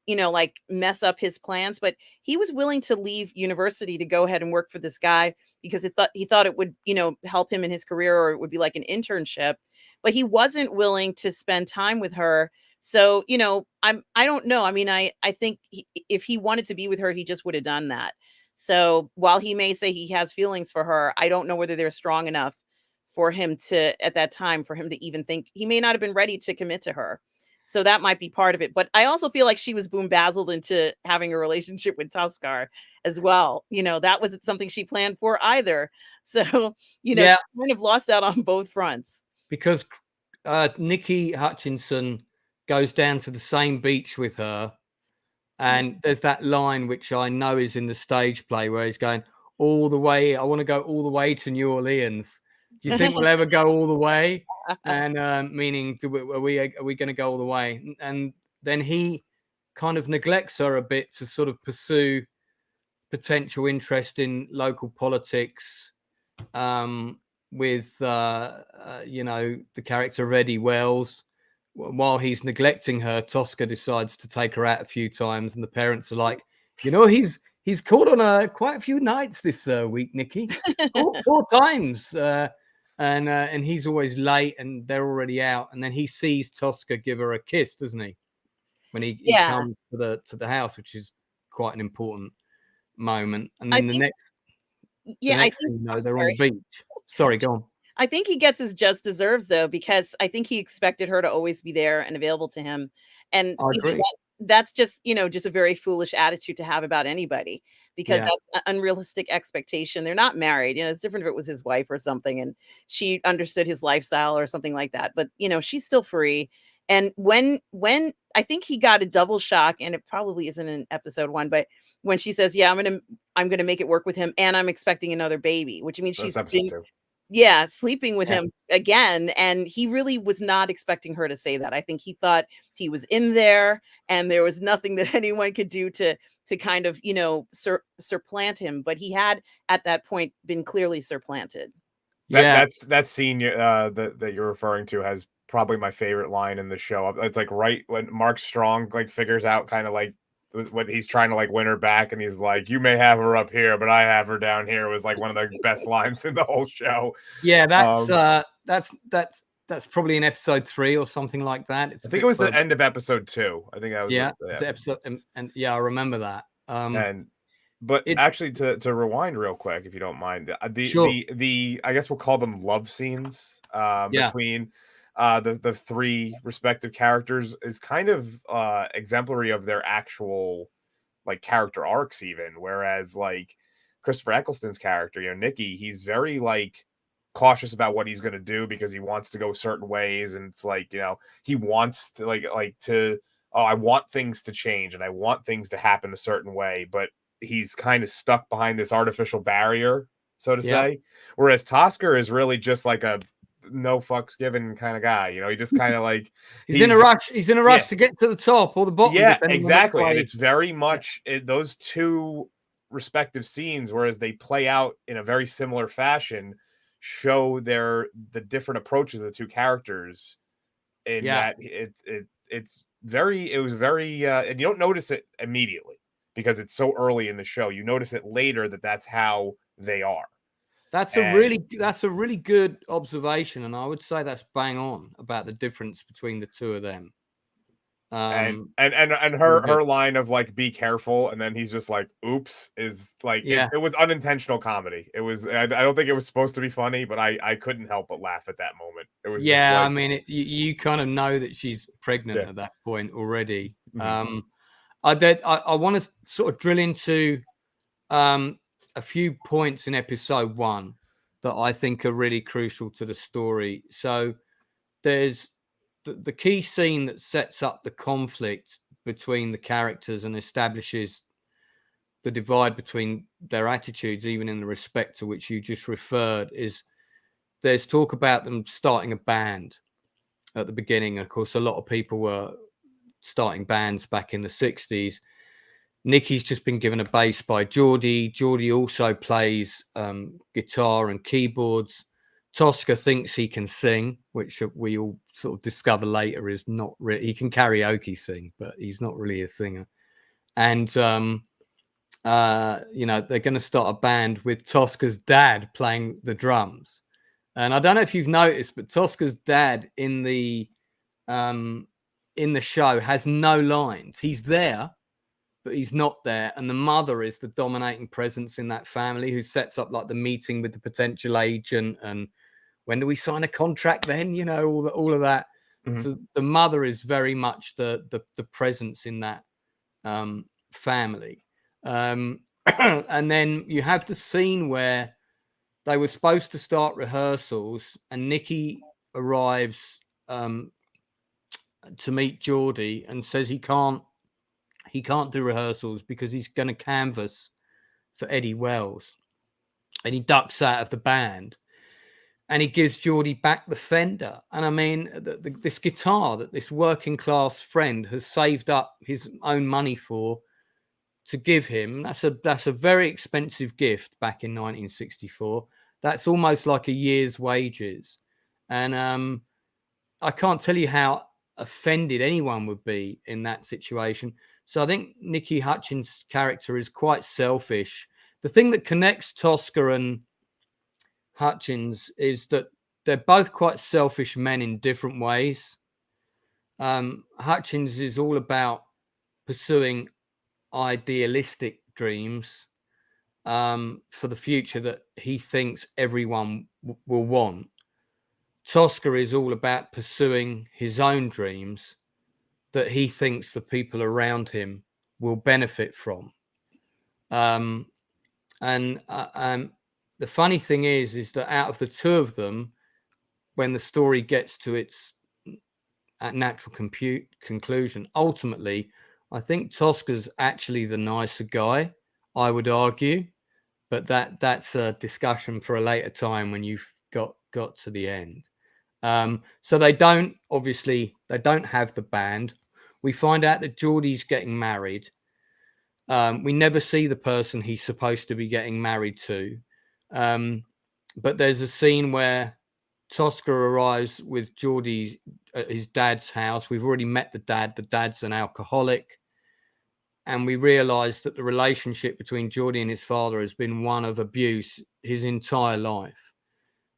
like mess up his plans. But he was willing to leave university to go ahead and work for this guy because he thought it would, help him in his career, or it would be like an internship. But he wasn't willing to spend time with her. So, I don't know. I mean, I think if he wanted to be with her, he just would have done that. So while he may say he has feelings for her, I don't know whether they're strong enough for him to, at that time, for him to even think. He may not have been ready to commit to her. So that might be part of it. But I also feel like she was boom-bazzled into having a relationship with Toscar as well. That wasn't something she planned for either. So, she kind of lost out on both fronts. Because Nikki Hutchinson goes down to the same beach with her. And there's that line, which I know is in the stage play, where he's going all the way. I want to go all the way to New Orleans. Do you think we'll ever go all the way? And meaning, are we going to go all the way? And then he kind of neglects her a bit to sort of pursue potential interest in local politics with, the character of Eddie Wells. While he's neglecting her, Tosca decides to take her out a few times, and the parents are like, he's caught on quite a few nights this week, Nikki, four times. And he's always late, and they're already out. And then he sees Tosca give her a kiss, doesn't he? When he comes to the house, which is quite an important moment. And then the next thing they're on the beach. Sorry, go on. I think he gets his just deserves, though, because I think he expected her to always be there and available to him. And I agree. That's just, just a very foolish attitude to have about anybody, because that's an unrealistic expectation. They're not married. It's different if it was his wife or something and she understood his lifestyle or something like that. But, she's still free. And when I think he got a double shock, and it probably isn't in episode 1, but when she says, I'm going to make it work with him, and I'm expecting another baby, which means she's sleeping with him again. And he really was not expecting her to say that. I think he thought he was in there and there was nothing that anyone could do to kind of, supplant him. But he had at that point been clearly supplanted. That scene that you're referring to has probably my favorite line in the show. It's like right when Mark Strong like figures out kind of like when he's trying to like win her back, and he's like, "You may have her up here, but I have her down here." Was like one of the best lines in the whole show. Yeah, that's probably in episode 3 or something like that. I think it was the end of episode 2. I think that was it's episode, and yeah, I remember that. But actually, to rewind real quick, if you don't mind, the I guess we'll call them love scenes between the 3 respective characters is kind of exemplary of their actual like character arcs, even. Whereas like Christopher Eccleston's character, Nicky, he's very like cautious about what he's going to do because he wants to go certain ways, and it's like he wants to like to I want things to change and I want things to happen a certain way, but he's kind of stuck behind this artificial barrier, so to say. Whereas Tosker is really just like a no fucks given kind of guy. He just kind of like he's in a rush. He's in a rush to get to the top or the bottom. Yeah, exactly. And it's very much those 2 respective scenes, whereas they play out in a very similar fashion, show the different approaches of the 2 characters. In that it was very and you don't notice it immediately because it's so early in the show. You notice it later that's how they are. That's a really good observation, and I would say that's bang on about the difference between the 2 of them. And her line of like "be careful," and then he's just like "oops" is like it was unintentional comedy. It was I don't think it was supposed to be funny, but I couldn't help but laugh at that moment. It was just like, I mean you kind of know that she's pregnant at that point already. Mm-hmm. I want to sort of drill into a few points in episode 1 that I think are really crucial to the story. So there's the key scene that sets up the conflict between the characters and establishes the divide between their attitudes, even in the respect to which you just referred, is there's talk about them starting a band at the beginning. Of course, a lot of people were starting bands back in the 60s. Nicky's just been given a bass by Geordie. Geordie also plays guitar and keyboards. Tosca thinks he can sing, which we all sort of discover later is not really. He can karaoke sing, but he's not really a singer. And they're going to start a band with Tosca's dad playing the drums. And I don't know if you've noticed, but Tosca's dad in the show has no lines. He's there, but he's not there. And the mother is the dominating presence in that family, who sets up like the meeting with the potential agent and when do we sign a contract then, all of that. Mm-hmm. So the mother is very much the presence in that family. And then you have the scene where they were supposed to start rehearsals and Nicky arrives to meet Geordie and says he can't do rehearsals because he's going to canvass for Eddie Wells, and he ducks out of the band and he gives Geordie back the Fender. And I mean, this guitar that this working class friend has saved up his own money for to give him, that's a very expensive gift back in 1964. That's almost like a year's wages. And I can't tell you how offended anyone would be in that situation. So I think Nicky Hutchins' character is quite selfish. The thing that connects Tosca and Hutchins is that they're both quite selfish men in different ways. Hutchins is all about pursuing idealistic dreams for the future that he thinks everyone will want. Tosca is all about pursuing his own dreams that he thinks the people around him will benefit from. And the funny thing is that out of the 2 of them, when the story gets to its natural conclusion, ultimately, I think Tosca's actually the nicer guy, I would argue. But that's a discussion for a later time when you've got to the end. So they don't have the band. We find out that Geordie's getting married. We never see the person he's supposed to be getting married to. But there's a scene where Tosca arrives with Geordie at his dad's house. We've already met the dad. The dad's an alcoholic. And we realize that the relationship between Geordie and his father has been one of abuse his entire life.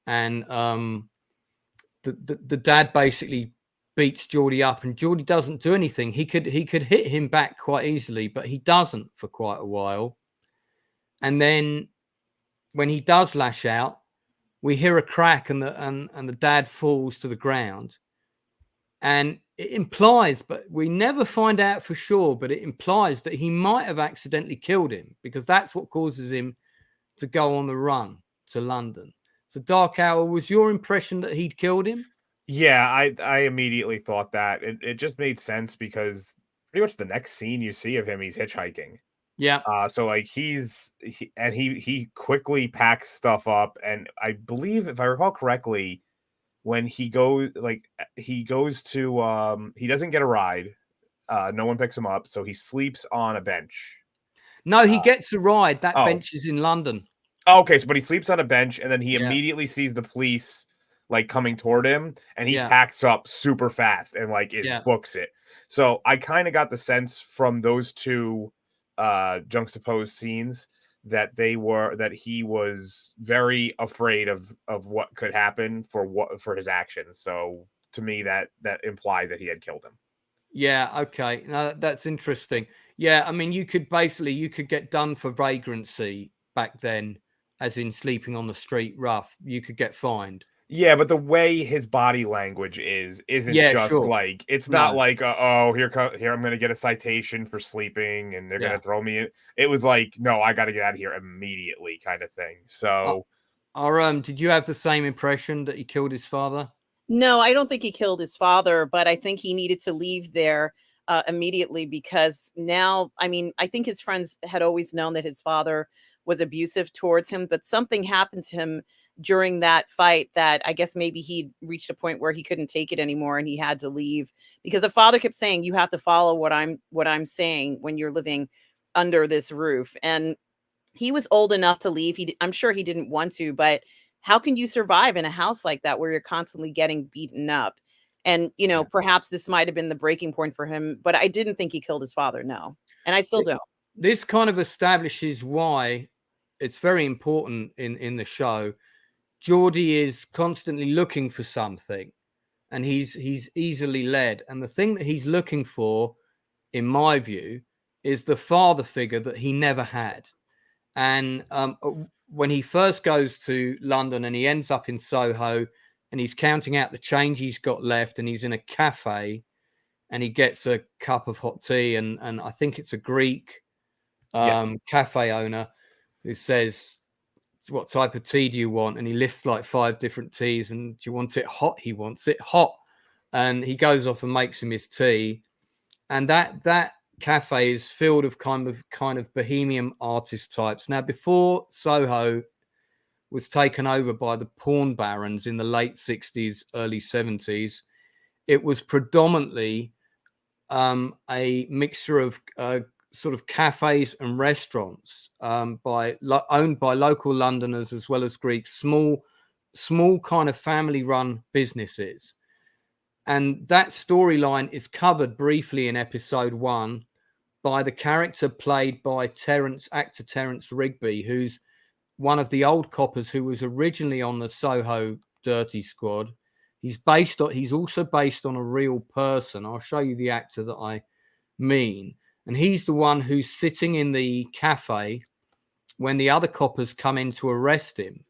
And the dad basically beats Geordie up, and Geordie doesn't do anything. He could hit him back quite easily, but he doesn't for quite a while. And then when he does lash out, we hear a crack, and the dad falls to the ground. And it implies, but we never find out for sure, but it implies that he might have accidentally killed him, because that's what causes him to go on the run to London. So Dark Hour, was your impression that he'd killed him? Yeah, I immediately thought that. It just made sense, because pretty much the next scene you see of him, he's hitchhiking. Yeah. So like he quickly packs stuff up, and I believe, if I recall correctly, when he goes to he doesn't get a ride. No one picks him up, so he sleeps on a bench. No, he gets a ride. That bench is in London. Okay, so but he sleeps on a bench, and then he immediately sees the police like coming toward him, and he packs up super fast and like books it. So I kind of got the sense from those two juxtaposed scenes that he was very afraid of what could happen for his actions. So to me, that implied that he had killed him. Yeah, okay. No, that's interesting. Yeah, I mean, you could get done for vagrancy back then, as in sleeping on the street rough. You could get fined. Yeah, but the way his body language isn't just like, it's not like, here I'm going to get a citation for sleeping and they're going to throw me in. It was like, no, I got to get out of here immediately, kind of thing. So, did you have the same impression that he killed his father? No, I don't think he killed his father, but I think he needed to leave there immediately, because now, I mean, I think his friends had always known that his father was abusive towards him, but something happened to him during that fight that I guess maybe he reached a point where he couldn't take it anymore and he had to leave, because the father kept saying, you have to follow what I'm saying when you're living under this roof. And he was old enough to leave. I'm sure he didn't want to, but how can you survive in a house like that where you're constantly getting beaten up? And, perhaps this might have been the breaking point for him, but I didn't think he killed his father. No. And I still don't. This kind of establishes why it's very important in the show. Geordie is constantly looking for something, and he's easily led. And the thing that he's looking for, in my view, is the father figure that he never had. And when he first goes to London and he ends up in Soho, and he's counting out the change he's got left, and he's in a cafe, and he gets a cup of hot tea, and I think it's a Greek cafe owner who says, what type of tea do you want? And he lists like 5 different teas. And do you want it hot? He wants it hot. And he goes off and makes him his tea. And that cafe is filled of kind of bohemian artist types. Now, before Soho was taken over by the porn barons in the late 60s, early 70s, it was predominantly a mixture of sort of cafes and restaurants owned by local Londoners as well as Greeks, small kind of family-run businesses. And that storyline is covered briefly in episode 1 by the character played by actor Terence Rigby, who's one of the old coppers who was originally on the Soho Dirty Squad. He's also based on a real person. I'll show you the actor that I mean. And he's the one who's sitting in the cafe when the other coppers come in to arrest him.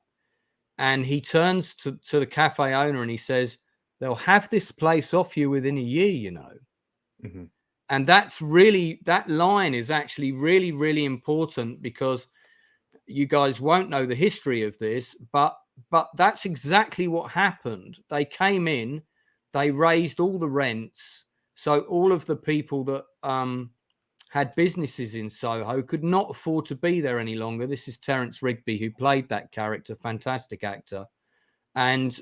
And he turns to the cafe owner and he says, they'll have this place off you within a year, Mm-hmm. And that line is actually really, really important, because you guys won't know the history of this, but that's exactly what happened. They came in, they raised all the rents. So all of the people that had businesses in Soho could not afford to be there any longer. This is Terence Rigby, who played that character, fantastic actor. And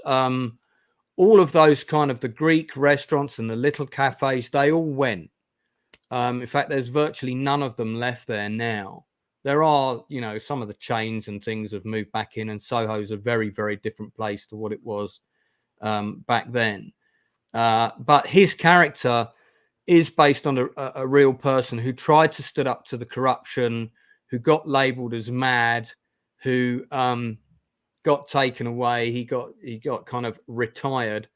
all of those kind of the Greek restaurants and the little cafes, they all went. In fact, there's virtually none of them left there now. There are, some of the chains and things have moved back in, and Soho's a very, very different place to what it was back then. But his character is based on a real person who tried to stood up to the corruption, who got labeled as mad, who got taken away. He got kind of retired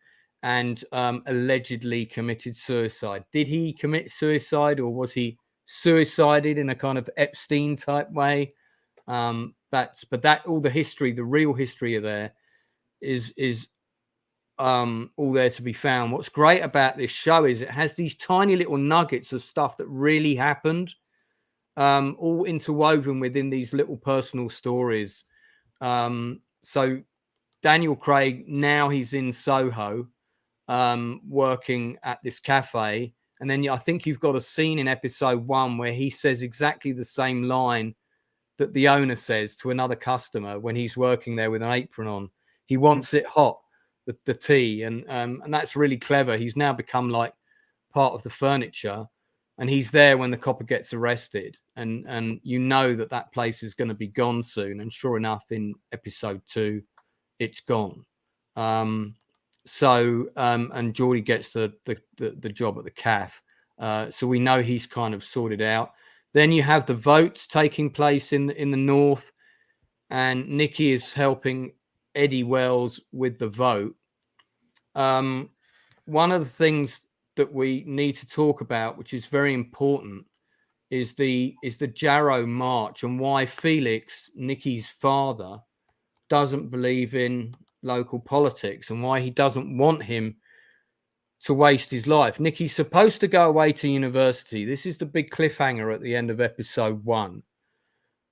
and allegedly committed suicide. Did he commit suicide, or was he suicided in a kind of Epstein type way? But that all the history, the real history of there is all there to be found. What's great about this show is it has these tiny little nuggets of stuff that really happened, all interwoven within these little personal stories. So Daniel Craig, now he's in Soho, working at this cafe. And then I think you've got a scene in episode 1 where he says exactly the same line that the owner says to another customer when he's working there with an apron on. He wants it hot, the tea. And that's really clever. He's now become like part of the furniture, and he's there when the copper gets arrested. And you know that place is going to be gone soon. And sure enough, in episode 2, it's gone. And Geordie gets the job at the CAF. So we know he's kind of sorted out. Then you have the votes taking place in the north, and Nikki is helping Eddie Wells with the vote. One of the things that we need to talk about, which is very important, is the Jarrow March, and why Felix, Nikki's father, doesn't believe in local politics, and why he doesn't want him to waste his life. Nikki's supposed to go away to university. This is the big cliffhanger at the end of episode 1.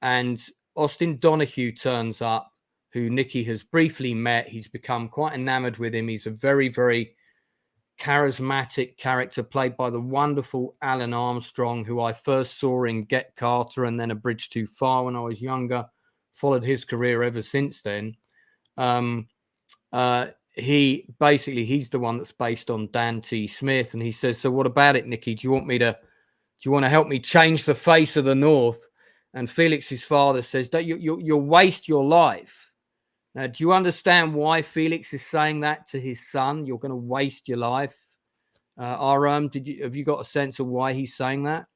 And Austin Donahue turns up, who Nikki has briefly met. He's become quite enamored with him. He's a very, very charismatic character played by the wonderful Alan Armstrong, who I first saw in Get Carter and then A Bridge Too Far when I was younger. Followed his career ever since then. He's the one that's based on Dan T. Smith, and he says, "So what about it, Nikki? Do you want to help me change the face of the North?" And Felix's father says, "That you'll waste your life." Now, do you understand why Felix is saying that to his son? You're going to waste your life. Have you got a sense of why he's saying that?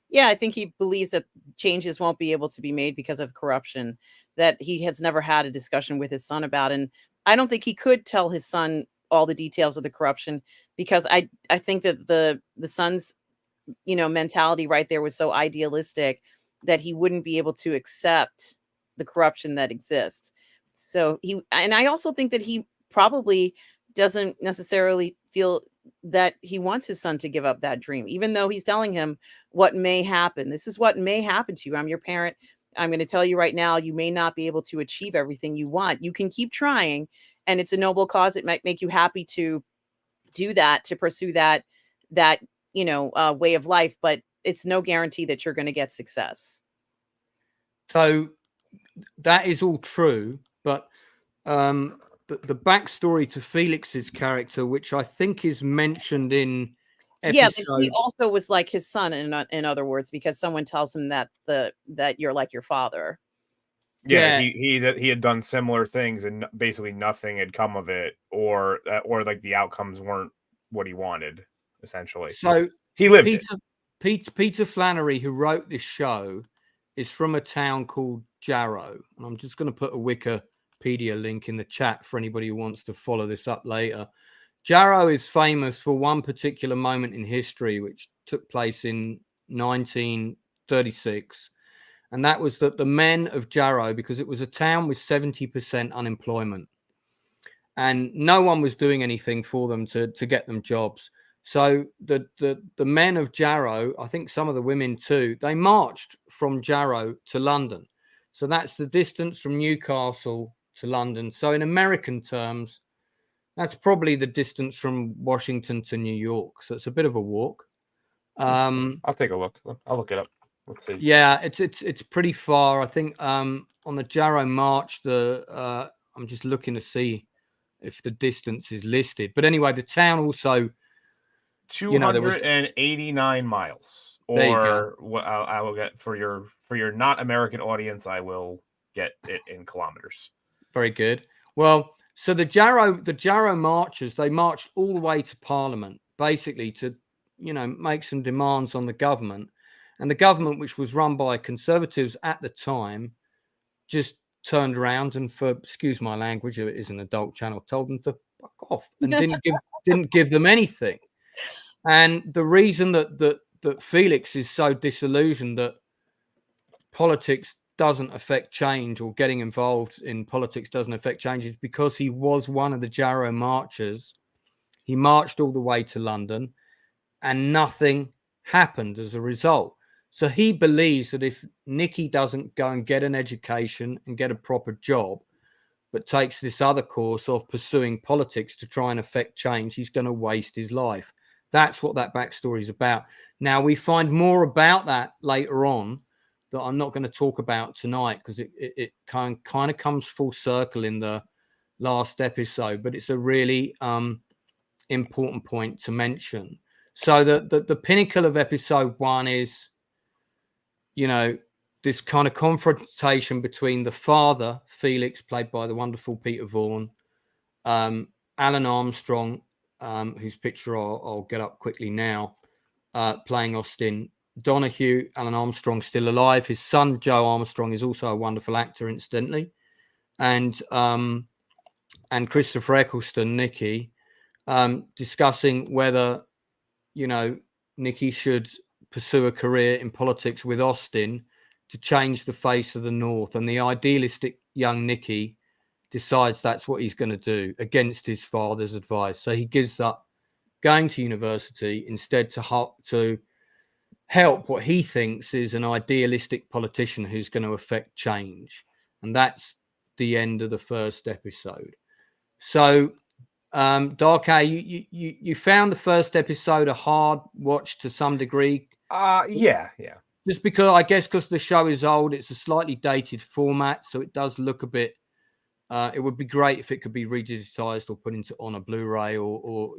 Yeah, I think he believes that changes won't be able to be made because of corruption, that he has never had a discussion with his son about. And I don't think he could tell his son all the details of the corruption, because I think that the son's, mentality right there was so idealistic that he wouldn't be able to accept the corruption that exists. So I also think that he probably doesn't necessarily feel that he wants his son to give up that dream, even though he's telling him what may happen. This is what may happen to you. I'm your parent. I'm going to tell you right now, you may not be able to achieve everything you want. You can keep trying, and it's a noble cause. It might make you happy to do that, to pursue that way of life, but it's no guarantee that you're going to get success. So that is all true, but the backstory to Felix's character, which I think is mentioned in episode... he also was like his son, in other words, because someone tells him that you're like your father. Yeah, he had done similar things, and basically nothing had come of it, or like the outcomes weren't what he wanted, essentially. So he lived Peter Flannery, who wrote this show, is from a town called Jarrow, and I'm just going to put a Wikipedia link in the chat for anybody who wants to follow this up later. Jarrow is famous for one particular moment in history, which took place in 1936. And that was that the men of Jarrow, because it was a town with 70% unemployment, and no one was doing anything for them to get them jobs. So the men of Jarrow, I think some of the women too, they marched from Jarrow to London. So that's the distance from Newcastle to London. So in American terms, that's probably the distance from Washington to New York. So it's a bit of a walk. I'll take a look. I'll look it up. Let's see. Yeah, it's pretty far. I think on the Jarrow March, I'm just looking to see if the distance is listed. But anyway, the town also 289 miles. Or what I will get for your not American audience, I will get it in kilometers. Very good. Well, So the Jarrow marchers, they marched all the way to Parliament, basically to, make some demands on the government. And the government, which was run by Conservatives at the time, just turned around and, for, excuse my language, it is an adult channel, told them to fuck off and didn't give them anything. And the reason that Felix is so disillusioned that politics doesn't affect change, or getting involved in politics doesn't affect change, is because he was one of the Jarrow marchers. He marched all the way to London and nothing happened as a result. So he believes that if Nicky doesn't go and get an education and get a proper job, but takes this other course of pursuing politics to try and affect change, he's going to waste his life. That's what that backstory is about. Now, we find more about that later on that I'm not going to talk about tonight, because it kind of comes full circle in the last episode, but it's a really important point to mention. So the pinnacle of episode 1 is, this kind of confrontation between the father, Felix, played by the wonderful Peter Vaughan, Alan Armstrong, whose picture I'll get up quickly now, playing Austin Donahue. Alan Armstrong still alive. His son, Joe Armstrong, is also a wonderful actor, incidentally. And Christopher Eccleston, Nicky, discussing whether, Nicky should pursue a career in politics with Austin to change the face of the North. And the idealistic young Nicky decides that's what he's going to do against his father's advice. So he gives up going to university instead to help what he thinks is an idealistic politician who's going to affect change. And that's the end of the first episode. So, Dark Hour, you found the first episode a hard watch to some degree. Yeah. Just because the show is old, it's a slightly dated format, so it does look a bit. It would be great if it could be redigitized or put on a Blu-ray or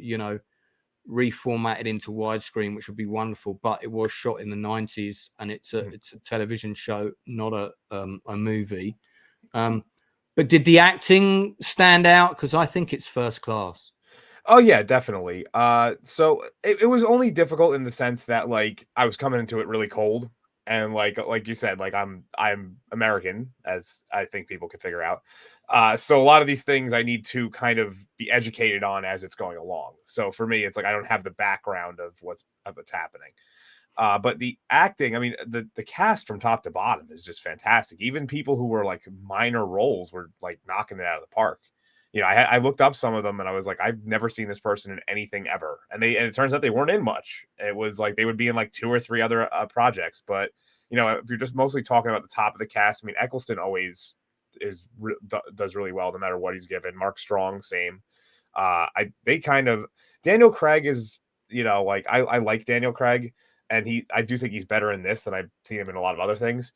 reformatted into widescreen, which would be wonderful. But it was shot in the 90s, and it's a television show, not a movie. But did the acting stand out? Because I think it's first class. Oh yeah, definitely. So it was only difficult in the sense that, like, I was coming into it really cold, and like you said, like I'm American, as I think people can figure out. So a lot of these things I need to kind of be educated on as it's going along. So for me, it's like I don't have the background of what's happening. But the acting, I mean, the cast from top to bottom is just fantastic. Even people who were like minor roles were like knocking it out of the park. I looked up some of them and I was like, I've never seen this person in anything ever. And it turns out they weren't in much. It was like they would be in like 2 or 3 other projects. But, if you're just mostly talking about the top of the cast, I mean, Eccleston always does really well no matter what he's given. Mark Strong, same. Daniel Craig is, I like Daniel Craig, and I do think he's better in this than I've seen him in a lot of other things.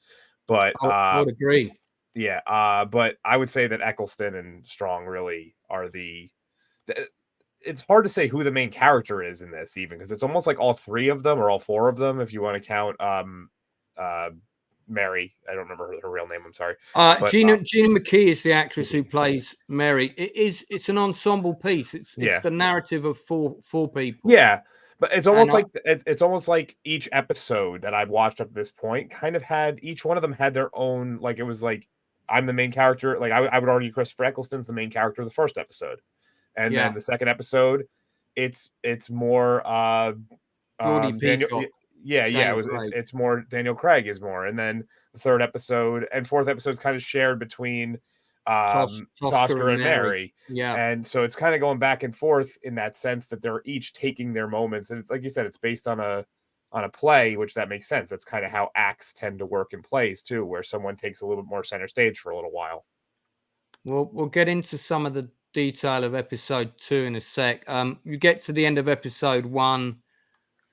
But I would agree. Yeah, but I would say that Eccleston and Strong really are it's hard to say who the main character is in this, even, because it's almost like all 3 of them or all 4 of them, if you want to count Mary. I don't remember her real name. I'm sorry. Gina McKee is the actress who plays Mary. It's an ensemble piece. It's the narrative of four people. Yeah. But it's almost like each episode that I've watched up to this point kind of had, each one of them had their own, like, it was like, I'm the main character. Like I would argue Christopher Eccleston's the main character of the first episode. And then the second episode, it's more Daniel. It's more Daniel Craig is more. And then the third episode and fourth episode is kind of shared between Tosca and Mary. Yeah. And so it's kind of going back and forth in that sense that they're each taking their moments. And it's, like you said, it's based on a play, which that makes sense. That's kind of how acts tend to work in plays too, where someone takes a little bit more center stage for a little while. We'll get into some of the detail of episode 2 in a sec. You get to the end of episode 1.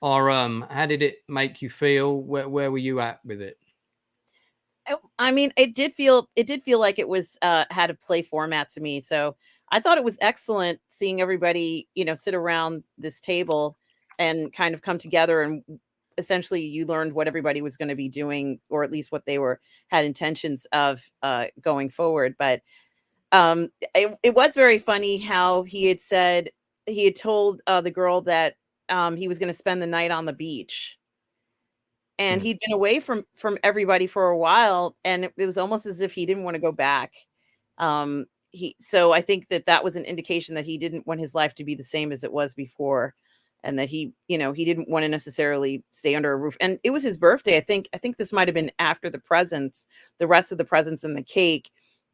How did it make you feel? Where were you at with it? I mean, it did feel like it was had a play format to me. So I thought it was excellent seeing everybody, sit around this table and kind of come together, and essentially you learned what everybody was going to be doing, or at least what they had intentions of going forward. But it was very funny how he had told the girl that he was going to spend the night on the beach, and he'd been away from everybody for a while, and it was almost as if he didn't want to go back. So I think that was an indication that he didn't want his life to be the same as it was before, and that he didn't want to necessarily stay under a roof. And it was his birthday. I think this might have been after the rest of the presents and the cake.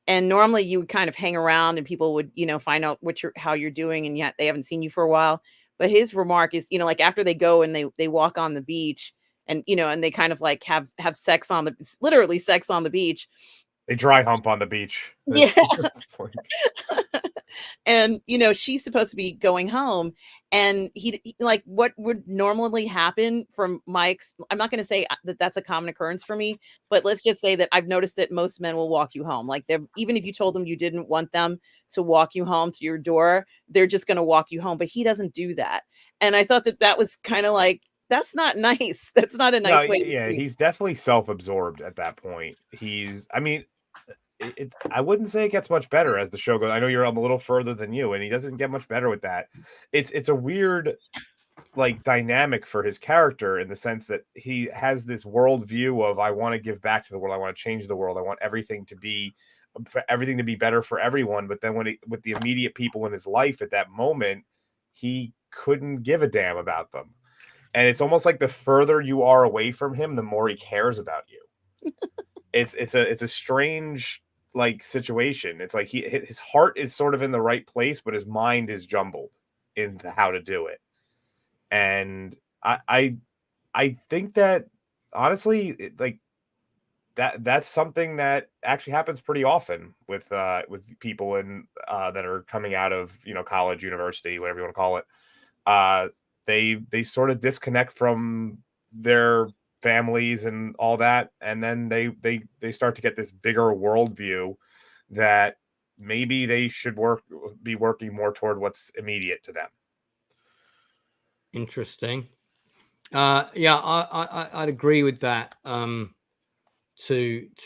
And normally you would kind of hang around and people would, find out how you're doing, and yet they haven't seen you for a while. But his remark is, like after they go and they walk on the beach, and and they kind of like have sex literally sex on the beach. They dry hump on the beach. Yeah. And she's supposed to be going home, and he like what would normally happen from I'm not going to say that that's a common occurrence for me, but let's just say that I've noticed that most men will walk you home. Like, even if you told them you didn't want them to walk you home to your door, they're just going to walk you home. But he doesn't do that. And I thought that was kind of like, that's not nice. That's not a nice way. Yeah, he's definitely self-absorbed at that point. I wouldn't say it gets much better as the show goes. I know you're a little further than you, and he doesn't get much better with that. It's a weird like dynamic for his character, in the sense that he has this worldview of, I want to give back to the world, I want to change the world, I want everything to be better for everyone. But then with the immediate people in his life at that moment, he couldn't give a damn about them. And it's almost like the further you are away from him, the more he cares about you. It's a strange like situation. It's like his heart is sort of in the right place, but his mind is jumbled into how to do it. And I think that honestly, that's something that actually happens pretty often with people that are coming out of college, university, whatever you want to call it. They sort of disconnect from their families and all that, and then they start to get this bigger worldview that maybe they should be working more toward what's immediate to them. Interesting. Yeah, I'd agree with that to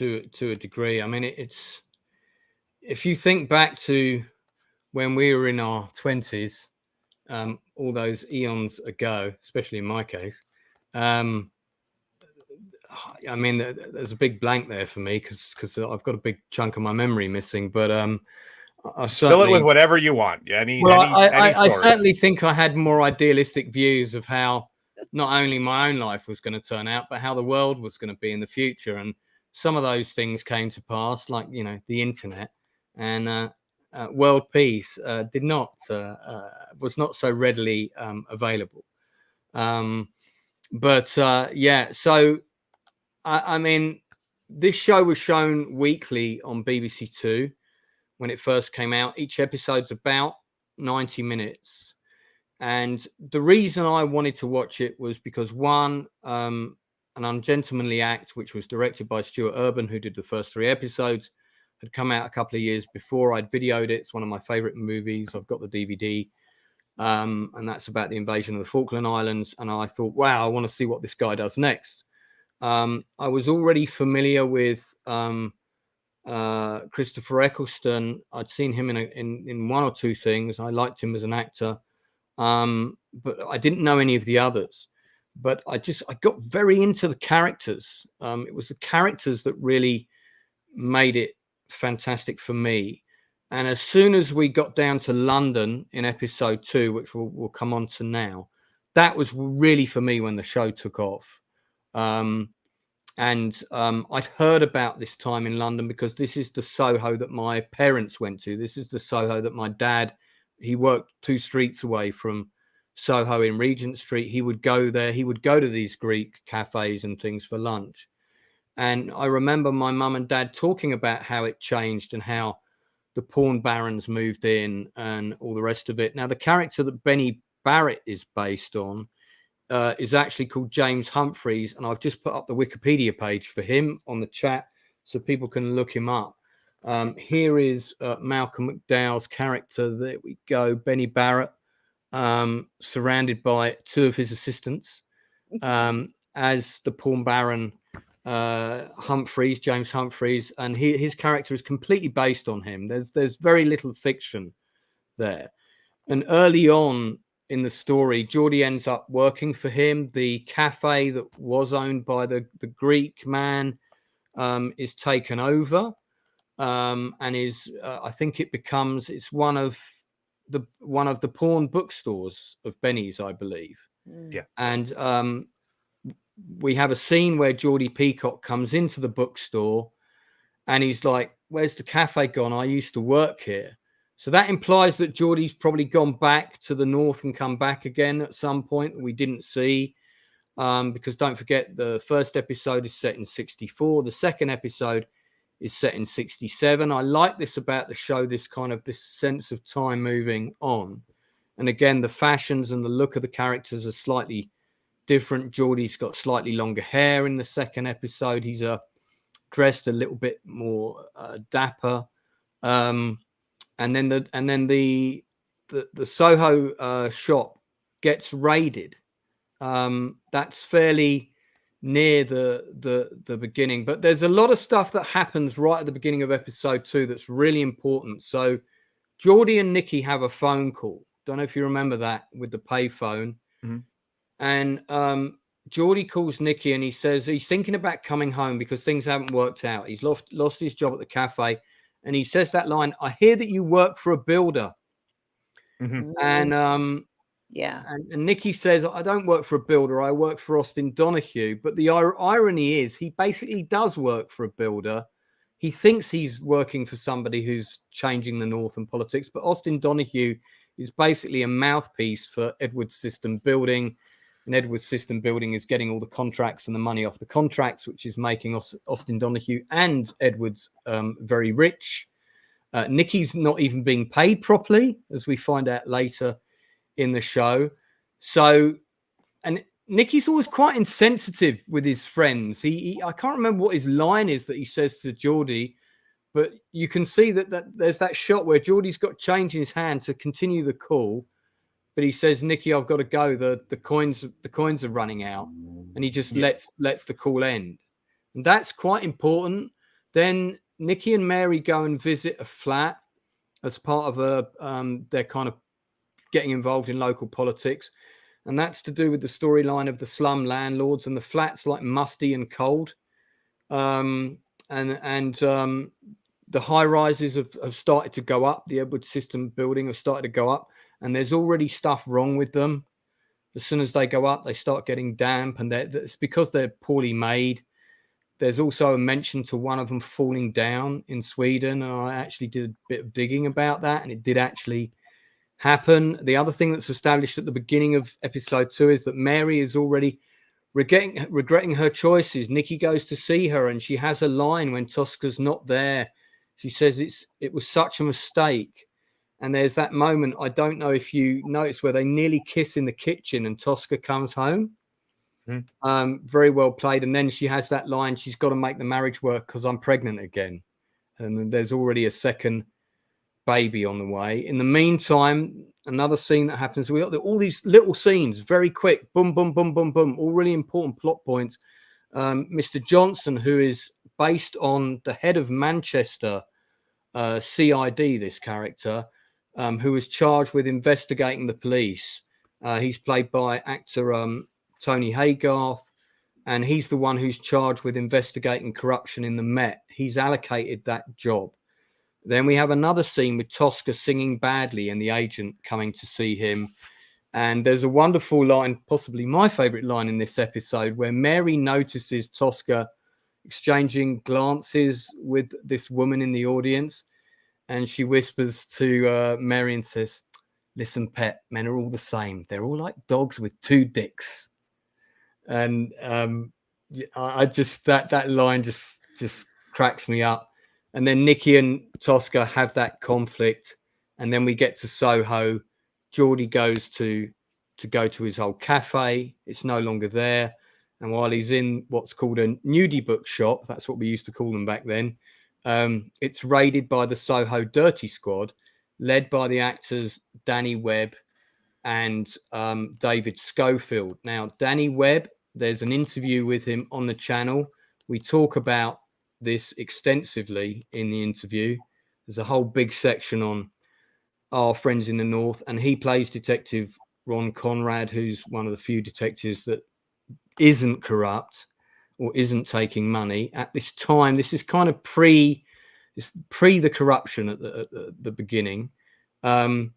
a degree. I mean, it's if you think back to when we were in our 20s, all those eons ago, especially in my case, I mean, there's a big blank there for me because I've got a big chunk of my memory missing. But I fill it with whatever you want. Yeah, I certainly think I had more idealistic views of how not only my own life was going to turn out, but how the world was going to be in the future. And some of those things came to pass, like the internet and world peace was not so readily available. Yeah, so. I mean, this show was shown weekly on BBC Two when it first came out. Each episode's about 90 minutes. And the reason I wanted to watch it was because, one, An Ungentlemanly Act, which was directed by Stuart Urban, who did the first 3 episodes, had come out a couple of years before. I'd videoed it. It's one of my favorite movies. I've got the DVD. And that's about the invasion of the Falkland Islands. And I thought, wow, I want to see what this guy does next. I was already familiar with Christopher Eccleston. I'd seen him in 1 or 2 things. I liked him as an actor, but I didn't know any of the others. But I got very into the characters. It was the characters that really made it fantastic for me. And as soon as we got down to London in episode 2, which we'll come on to now, that was really for me when the show took off. I'd heard about this time in London because this is the Soho that my parents went to. This is the Soho that my dad, he worked 2 streets away from Soho in Regent Street. He would go there. He would go to these Greek cafes and things for lunch. And I remember my mum and dad talking about how it changed and how the porn barons moved in and all the rest of it. Now, the character that Benny Barrett is based on is actually called James Humphreys, and I've just put up the Wikipedia page for him on the chat so people can look him up. Here is Malcolm McDowell's character. There we go. Benny Barrett, surrounded by 2 of his assistants as the porn baron Humphreys, James Humphreys, and his character is completely based on him. There's very little fiction there. And early on in the story, Geordie ends up working for him. The cafe that was owned by the Greek man is taken over, and is I think it's one of the pawn bookstores of Benny's, I believe. Yeah. And we have a scene where Geordie Peacock comes into the bookstore and he's like, "Where's the cafe gone? I used to work here." So that implies that Geordie's probably gone back to the north and come back again at some point that we didn't see. Because don't forget, the first episode is set in 64. The second episode is set in 67. I like this about the show, this sense of time moving on. And again, the fashions and the look of the characters are slightly different. Geordie's got slightly longer hair in the second episode. He's dressed a little bit more dapper. And then the Soho shop gets raided. That's fairly near the beginning, but there's a lot of stuff that happens right at the beginning of episode 2 that's really important. So Geordie and Nikki have a phone call. Don't know if you remember that, with the payphone. Mm-hmm. And Geordie calls Nikki and he says he's thinking about coming home because things haven't worked out. He's lost his job at the cafe. And he says that line, "I hear that you work for a builder." Mm-hmm. And yeah. And Nikki says, "I don't work for a builder. I work for Austin Donahue." But the irony is he basically does work for a builder. He thinks he's working for somebody who's changing the North and politics. But Austin Donahue is basically a mouthpiece for Edwards System Building. And Edwards System Building is getting all the contracts and the money off the contracts, which is making Austin Donahue and Edwards very rich. Nikki's not even being paid properly, as we find out later in the show. So, and Nikki's always quite insensitive with his friends. I can't remember what his line is that he says to Geordie, but you can see that there's that shot where Geordie's got change in his hand to continue the call, but he says, "Nikki, I've got to go. The coins are running out," and he just lets the call end, and that's quite important. Then Nikki and Mary go and visit a flat as part of their kind of getting involved in local politics, and that's to do with the storyline of the slum landlords, and the flats like musty and cold, and the high rises have started to go up. The Edwards System Building have started to go up, and there's already stuff wrong with them. As soon as they go up, they start getting damp, and it's because they're poorly made. There's also a mention to one of them falling down in Sweden, and I actually did a bit of digging about that, and it did actually happen. The other thing that's established at the beginning of episode 2 is that Mary is already regretting her choices. Nikki goes to see her, and she has a line when Tosca's not there. She says it was such a mistake. And there's that moment, I don't know if you notice, where they nearly kiss in the kitchen and Tosca comes home. Very well played. And then she has that line, she's got to make the marriage work because I'm pregnant again. And there's already a second baby on the way. In the meantime, another scene that happens, we got all these little scenes, very quick, boom, boom, boom, boom, boom, all really important plot points. Mr. Johnson, who is based on the head of Manchester CID, this character, who was charged with investigating the police. He's played by actor Tony Haygarth, and he's the one who's charged with investigating corruption in the Met. He's allocated that job. Then we have another scene with Tosca singing badly and the agent coming to see him. And there's a wonderful line, possibly my favorite line in this episode, where Mary notices Tosca exchanging glances with this woman in the audience. And she whispers to Mary and says, "Listen, pet, men are all the same. They're all like dogs with two dicks." And I just, that line just cracks me up. And then Nikki and Tosca have that conflict. And then we get to Soho. Geordie goes to go to his old cafe. It's no longer there. And while he's in what's called a nudie book shop, that's what we used to call them back then, it's raided by the Soho Dirty Squad, led by the actors Danny Webb and David Schofield. Now, Danny Webb, there's an interview with him on the channel We talk about this extensively in the interview. There's a whole big section on our friends in the North, and he plays Detective Ron Conrad, who's one of the few detectives that isn't corrupt or isn't taking money at this time. This is kind of pre the corruption at the beginning. So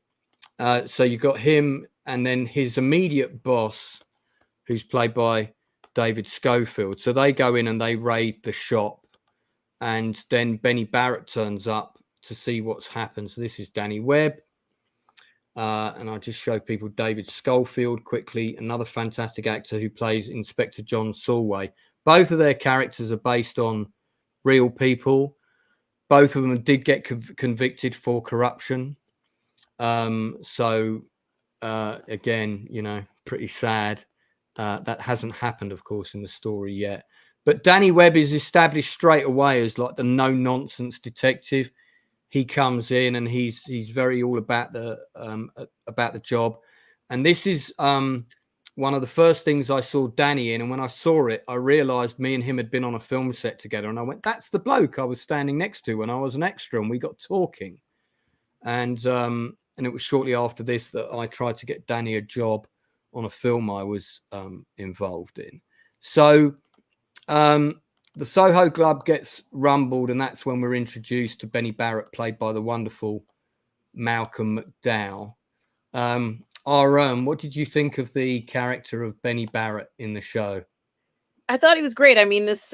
you've got him, and then his immediate boss, who's played by David Schofield. So they go in and they raid the shop, and then Benny Barrett turns up to see what's happened. So this is Danny Webb. And I'll just show people David Schofield quickly, another fantastic actor who plays Inspector John Solway. Both of their characters are based on real people. Both of them did get convicted for corruption. So again, you know, pretty sad. That hasn't happened, of course, in the story yet. But Danny Webb is established straight away as like the no-nonsense detective. He comes in and he's very all about the job. And this is one of the first things I saw Danny in. And when I saw it, I realized me and him had been on a film set together. And I went, that's the bloke I was standing next to when I was an extra. And we got talking. And it was shortly after this that I tried to get Danny a job on a film I was involved in. So the Soho Club gets rumbled, and that's when we're introduced to Benny Barrett, played by the wonderful Malcolm McDowell. What did you think of the character of Benny Barrett in the show? I thought he was great. I mean, this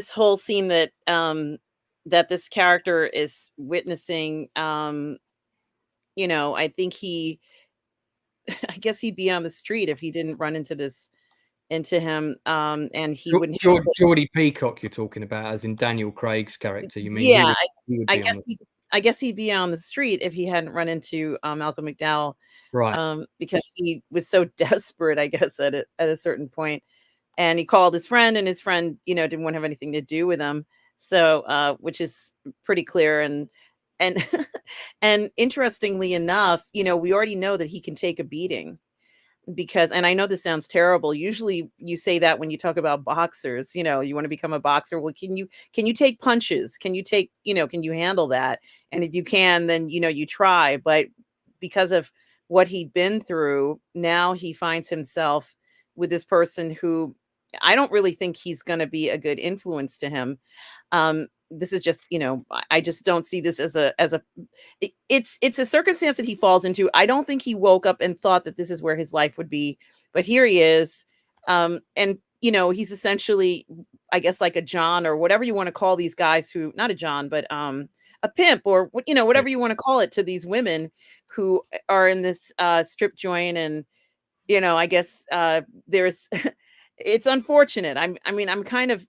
whole scene that that this character is witnessing, you know, I think I guess he'd be on the street if he didn't run into him, and he wouldn't. Geordie Peacock, you're talking about, as in Daniel Craig's character. You mean? Yeah, I guess he'd be on the street if he hadn't run into Malcolm McDowell, right? Because he was so desperate, I guess, at a certain point, and he called his friend, and his friend, you know, didn't want to have anything to do with him. So, which is pretty clear, and and interestingly enough, you know, we already know that he can take a beating. Because, and I know this sounds terrible, usually you say that when you talk about boxers, you know, you want to become a boxer. Well, can you take punches? Can you take, you know, can you handle that? And if you can, then, you know, you try. But because of what he'd been through, now he finds himself with this person who I don't really think he's going to be a good influence to him. This is just, you know, I just don't see this as it's a circumstance that he falls into. I don't think he woke up and thought that this is where his life would be, but here he is. And, you know, he's essentially, I guess, like a John or whatever you want to call these guys who, not a John, but a pimp or, you know, whatever you want to call it to these women who are in this strip joint. And, you know, I guess there's, it's unfortunate. I'm kind of,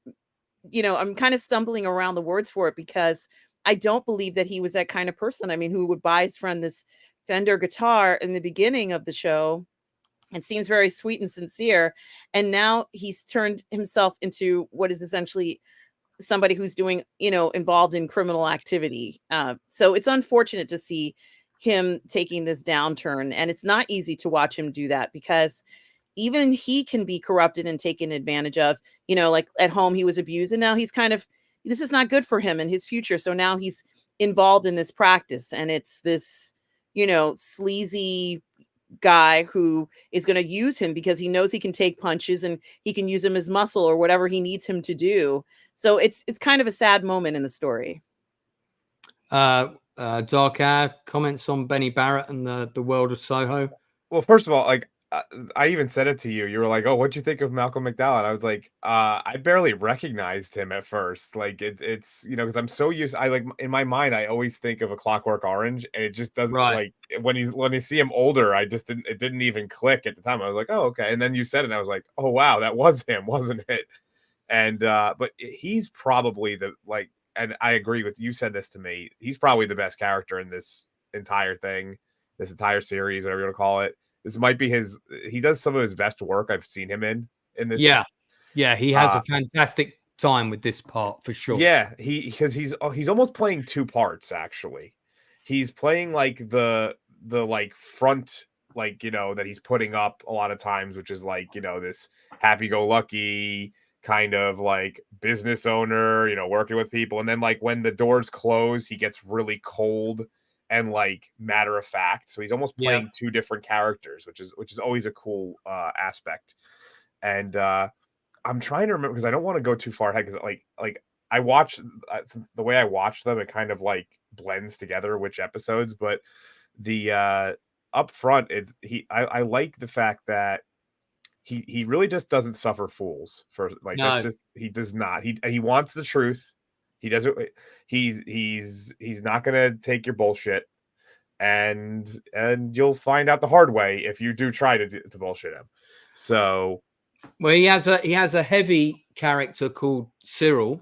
you know, I'm kind of stumbling around the words for it because I don't believe that he was that kind of person. I mean, who would buy his friend this Fender guitar in the beginning of the show. It seems very sweet and sincere. And now he's turned himself into what is essentially somebody who's doing, you know, involved in criminal activity. So it's unfortunate to see him taking this downturn. And it's not easy to watch him do that because even he can be corrupted and taken advantage of. You know, like at home he was abused, and now he's kind of, this is not good for him and his future. So now he's involved in this practice, and it's this, you know, sleazy guy who is going to use him because he knows he can take punches and he can use him as muscle or whatever he needs him to do. So it's kind of a sad moment in the story. Dark Hour, comments on Benny Barrett and the world of Soho? Well, first of all, like I even said it to you. You were like, "Oh, what'd you think of Malcolm McDowell?" And I was like, I barely recognized him at first. Like it's you know, because I'm so used. I like in my mind, I always think of A Clockwork Orange, and it just doesn't like when you see him older. I just didn't. It didn't even click at the time. I was like, "Oh, okay." And then you said it, and I was like, "Oh, wow, that was him, wasn't it?" And but he's probably the like, and I agree with you. Said this to me. He's probably the best character in this entire thing, this entire series, whatever you want to call it. This might be he does some of his best work I've seen him in this. Yeah. He has a fantastic time with this part for sure. Yeah, because he's almost playing two parts actually. He's playing like the like front, like, you know, that he's putting up a lot of times, which is like, you know, this happy-go-lucky kind of like business owner, you know, working with people. And then like when the doors close, he gets really cold and like matter of fact. So he's almost playing two different characters, which is always a cool aspect. And I'm trying to remember because I don't want to go too far ahead because like I watch the way I watch them, it kind of like blends together which episodes, but the up front I like the fact that he really just doesn't suffer fools for like that's just he does not. He wants the truth. He doesn't he's not gonna take your bullshit, and you'll find out the hard way if you do try to bullshit him. So well, he has a heavy character called Cyril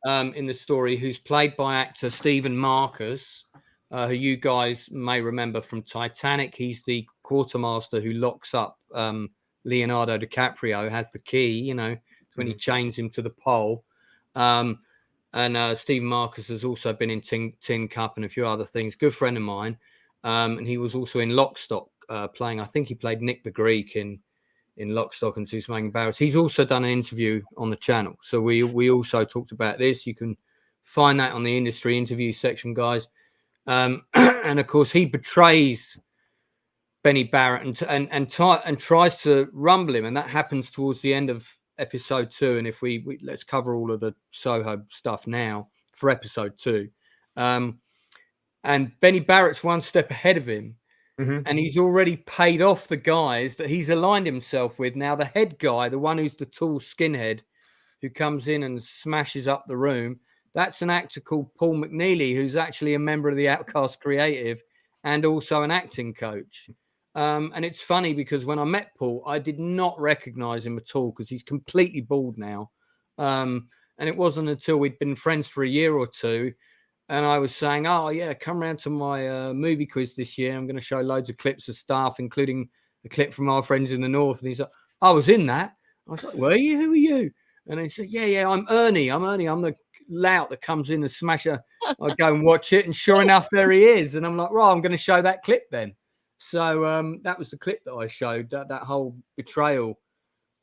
in the story, who's played by actor Stephen Marcus, who you guys may remember from Titanic. He's the quartermaster who locks up Leonardo DiCaprio, has the key, you know, when he chains him to the pole. And Stephen Marcus has also been in Tin Cup and a few other things. Good friend of mine. And he was also in Lock, Stock, playing, I think he played Nick the Greek in Lock, Stock and Two Smoking Barrels. He's also done an interview on the channel. So we also talked about this. You can find that on the industry interview section, guys. And of course, he betrays Benny Barrett and tries to rumble him, and that happens towards the end of episode 2. And if we let's cover all of the Soho stuff now for episode 2. And Benny Barrett's one step ahead of him, and he's already paid off the guys that he's aligned himself with. Now the head guy, the one who's the tall skinhead who comes in and smashes up the room, that's an actor called Paul McNeely, who's actually a member of the Outcast Creative and also an acting coach. And it's funny because when I met Paul, I did not recognize him at all because he's completely bald now. And it wasn't until we'd been friends for a year or two and I was saying, oh, yeah, come round to my movie quiz this year. I'm going to show loads of clips of stuff, including a clip from Our Friends in the North. And he's like, I was in that. I was like, were you? Who are you? And he said, yeah, I'm Ernie. I'm the lout that comes in and smasher. I go and watch it. And sure enough, there he is. And I'm like, right, I'm going to show that clip then. So that was the clip that I showed, that whole betrayal.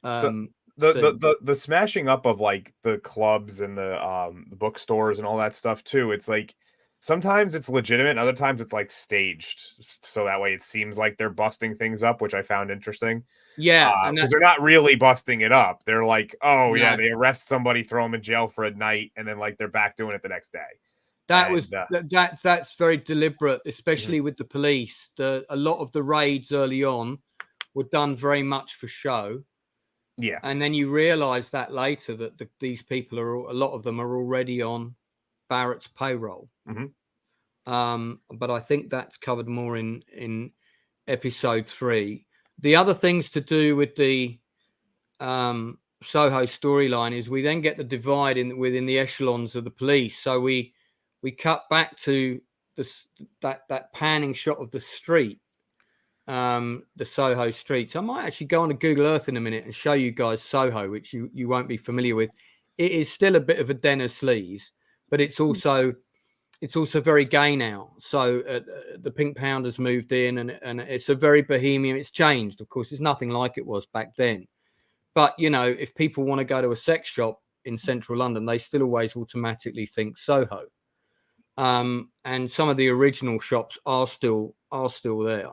So the smashing up of like the clubs and the bookstores and all that stuff too. It's like sometimes it's legitimate, and other times it's like staged, so that way it seems like they're busting things up, which I found interesting. Yeah, because they're not really busting it up. They're like, oh yeah, they arrest somebody, throw them in jail for a night, and then like they're back doing it the next day. That's very deliberate, especially with the police. A lot of the raids early on were done very much for show. Yeah, and then you realise that later that these people a lot of them are already on Barrett's payroll. But I think that's covered more in episode 3. The other things to do with the Soho storyline is we then get the divide within the echelons of the police. So we cut back to that panning shot of the street, the Soho streets. I might actually go on to Google Earth in a minute and show you guys Soho, which you won't be familiar with. It is still a bit of a den of sleaze, but it's also very gay now. So the Pink Pounders moved in, and it's a very bohemian. It's changed, of course. It's nothing like it was back then. But you know, if people want to go to a sex shop in central London, they still always automatically think Soho. And some of the original shops are still there,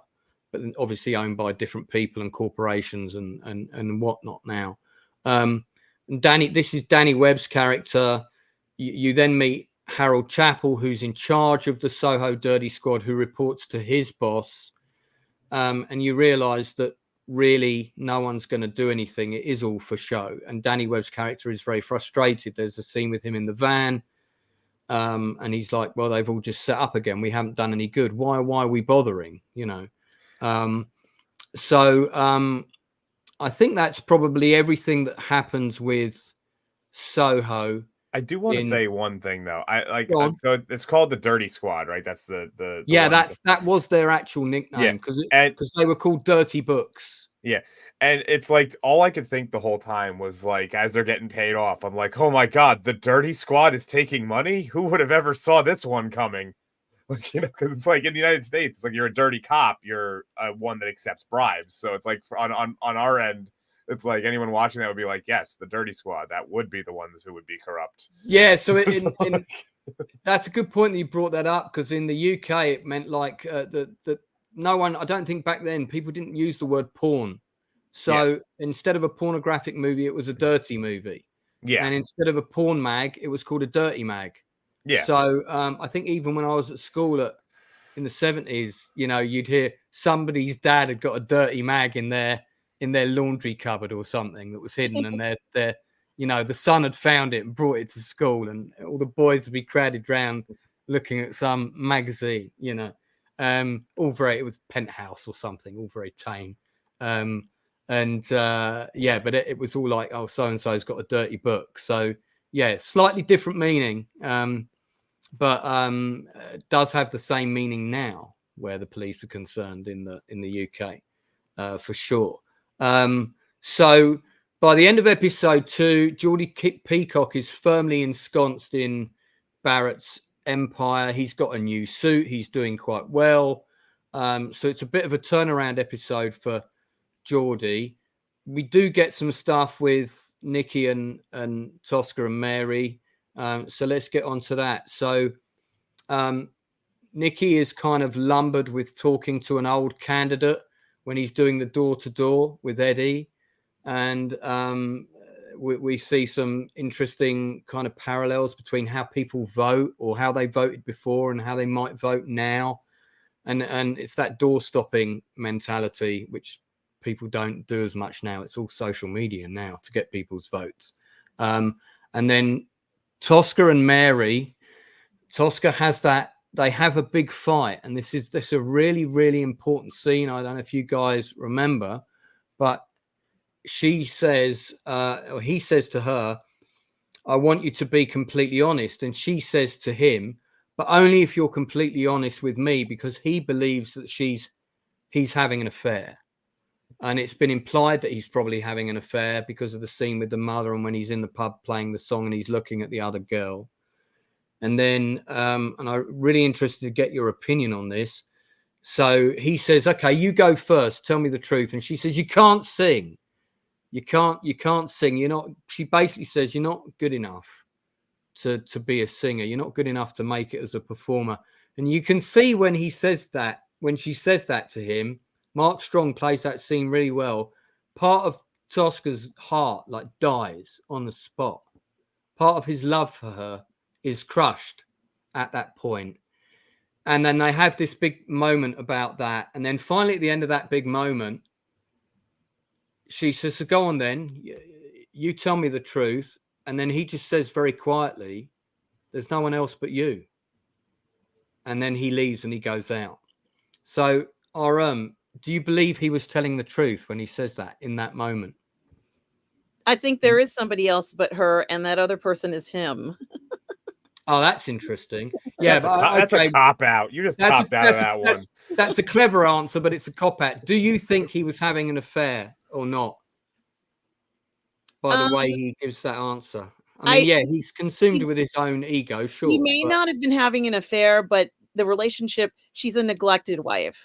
but obviously owned by different people and corporations and whatnot now. And this is Danny Webb's character. You then meet Harold Chappell, who's in charge of the Soho Dirty Squad, who reports to his boss. And you realize that really no one's going to do anything. It is all for show. And Danny Webb's character is very frustrated. There's a scene with him in the van. And he's like, well, they've all just set up again. We haven't done any good. Why are we bothering? You know? I think that's probably everything that happens with Soho. I do want to say one thing though. So it's called the Dirty Squad, right? That's the that was their actual nickname because they were called Dirty Books. Yeah. And it's like all I could think the whole time was like, as they're getting paid off, I'm like, oh my God, the Dirty Squad is taking money. Who would have ever saw this one coming? Like, you know, because it's like in the United States, it's like you're a dirty cop, you're one that accepts bribes. So it's like on our end, it's like anyone watching that would be like, yes, the dirty squad. That would be the ones who would be corrupt. Yeah, so that's a good point that you brought that up, because in the UK it meant like that no one, I don't think back then people didn't use the word porn. So instead of a pornographic movie, it was a dirty movie. Yeah. And instead of a porn mag, it was called a dirty mag. Yeah. So I think even when I was at school in the 70s, you know, you'd hear somebody's dad had got a dirty mag in their laundry cupboard or something that was hidden, and their you know, the son had found it and brought it to school, and all the boys would be crowded round looking at some magazine, you know, it was Penthouse or something, all very tame. Yeah, but it was all like, oh, so and so's got a dirty book. So yeah, slightly different meaning, but it does have the same meaning now where the police are concerned in the UK, for sure. So by the end of episode 2, Geordie Peacock is firmly ensconced in Barrett's empire. He's got a new suit. He's doing quite well. So it's a bit of a turnaround episode for Geordie. We do get some stuff with Nikki and Tosca and Mary. So let's get on to that. So Nikki is kind of lumbered with talking to an old candidate when he's doing the door-to-door with Eddie. And we see some interesting kind of parallels between how people vote, or how they voted before and how they might vote now. And it's that door-stopping mentality, which people don't do as much now. It's all social media now to get people's votes. And then Tosca and Mary, Tosca has that, they have a big fight. And this is a really, really important scene. I don't know if you guys remember, but she says, or he says to her, I want you to be completely honest. And she says to him, but only if you're completely honest with me, because he believes that he's having an affair. And it's been implied that he's probably having an affair because of the scene with the mother and when he's in the pub playing the song and he's looking at the other girl. And then, and I'm really interested to get your opinion on this. So he says, okay, you go first. Tell me the truth. And she says, you can't sing. You can't sing. She basically says, you're not good enough to be a singer. You're not good enough to make it as a performer. And you can see when he says that, when she says that to him, Mark Strong plays that scene really well. Part of Tosca's heart like dies on the spot. Part of his love for her is crushed at that point. And then they have this big moment about that. And then finally at the end of that big moment, she says, so go on then, you tell me the truth. And then he just says very quietly, there's no one else but you. And then he leaves and he goes out. So, do you believe he was telling the truth when he says that in that moment? I think there is somebody else but her, and that other person is him. Oh, that's interesting. Yeah, that's a cop out. You just popped out of that one. That's a clever answer, but it's a cop out. Do you think he was having an affair or not? By the way he gives that answer. I mean, he's consumed with his own ego, sure. He may not have been having an affair, but the relationship, she's a neglected wife.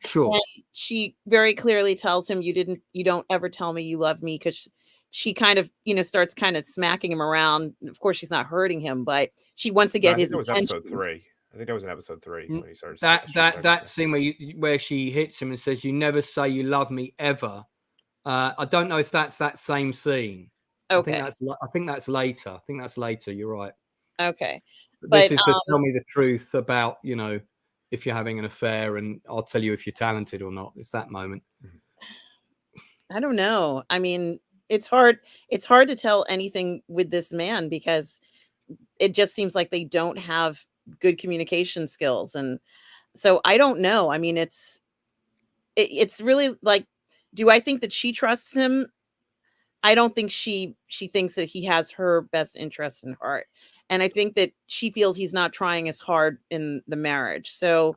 Sure. And she very clearly tells him, you don't ever tell me you love me, because she kind of, starts kind of smacking him around. Of course, she's not hurting him, but she wants to get his attention. Episode 3. I think that was in episode 3 when he started. That scene where she hits him and says, "You never say you love me ever." I don't know if that's that same scene. Okay. I think that's later. I think that's later. You're right. Okay. This is to tell me the truth about, if you're having an affair, and I'll tell you if you're talented or not. It's that moment. I don't know. I mean, it's hard to tell anything with this man, because it just seems like they don't have good communication skills. And so I don't know. I mean, it's really like, do I think that she trusts him? I don't think she thinks that he has her best interest in heart. And I think that she feels he's not trying as hard in the marriage. So,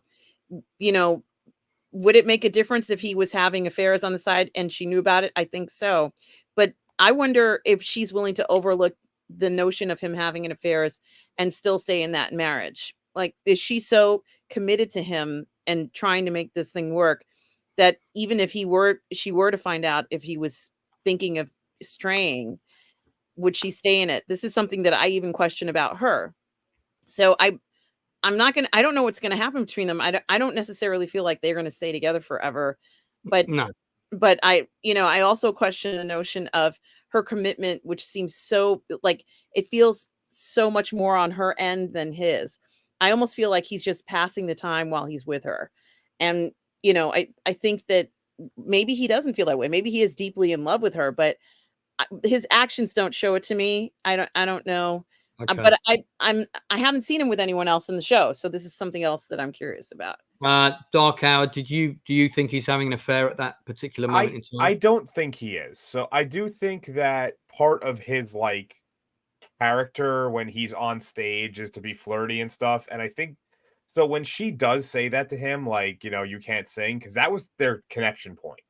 would it make a difference if he was having affairs on the side and she knew about it? I think so. But I wonder if she's willing to overlook the notion of him having an affairs and still stay in that marriage. Like, is she so committed to him and trying to make this thing work that even if she were to find out if he was thinking of straying, would she stay in it? This is something that I even question about her. So I'm not going to, I don't know what's going to happen between them. I don't necessarily feel like they're going to stay together forever, but No. But I also question the notion of her commitment, which seems so like it feels so much more on her end than his. I almost feel like he's just passing the time while he's with her. And, I think that maybe he doesn't feel that way. Maybe he is deeply in love with her, but his actions don't show it to me. I don't know. Okay. But I haven't seen him with anyone else in the show. So this is something else that I'm curious about. Dark Hour, do you think he's having an affair at that particular moment in time? I don't think he is. So I do think that part of his like character when he's on stage is to be flirty and stuff. And I think so when she does say that to him, like, you can't sing, because that was their connection point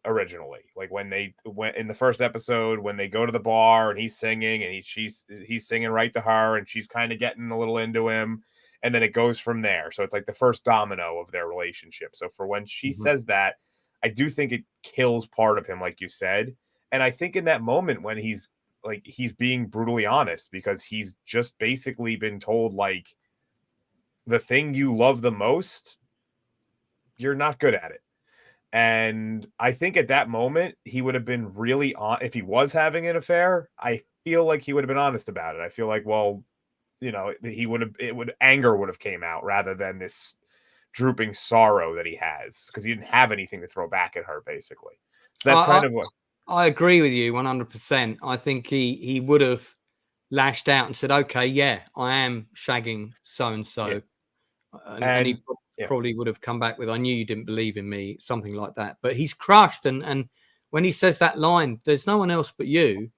originally. Like when they went in the first episode, when they go to the bar and he's singing and he's singing right to her and she's kind of getting a little into him. And then it goes from there. So it's like the first domino of their relationship. So for when she says that, I do think it kills part of him, like you said. And I think in that moment when he's being brutally honest, because he's just basically been told, like, the thing you love the most, you're not good at it. And I think at that moment, he would have been really on. If he was having an affair, I feel like he would have been honest about it. I feel like, well, anger would have came out rather than this drooping sorrow that he has, because he didn't have anything to throw back at her, basically. So that's kind of what I agree with you 100%. I think he would have lashed out and said, okay, yeah, I am shagging so-and-so. And he probably would have come back with, I knew you didn't believe in me, something like that. But he's crushed. And when he says that line, there's no one else but you,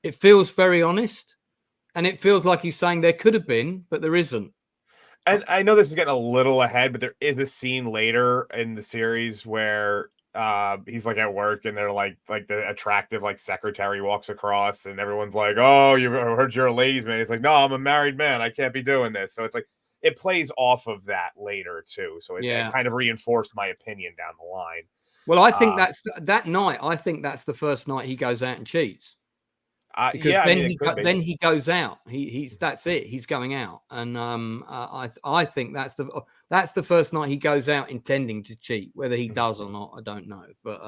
it feels very honest. And it feels like he's saying there could have been, but there isn't. And I know this is getting a little ahead, but there is a scene later in the series where he's like at work and they're like the attractive like secretary walks across and everyone's like, oh, you heard you're a ladies' man. It's like, no, I'm a married man. I can't be doing this. So it's like it plays off of that later too. So it kind of reinforced my opinion down the line. Well, I think that's that night. I think that's the first night he goes out and cheats. Because then he goes out. He's that's it. He's going out, and I think that's the first night he goes out intending to cheat. Whether he does or not, I don't know. But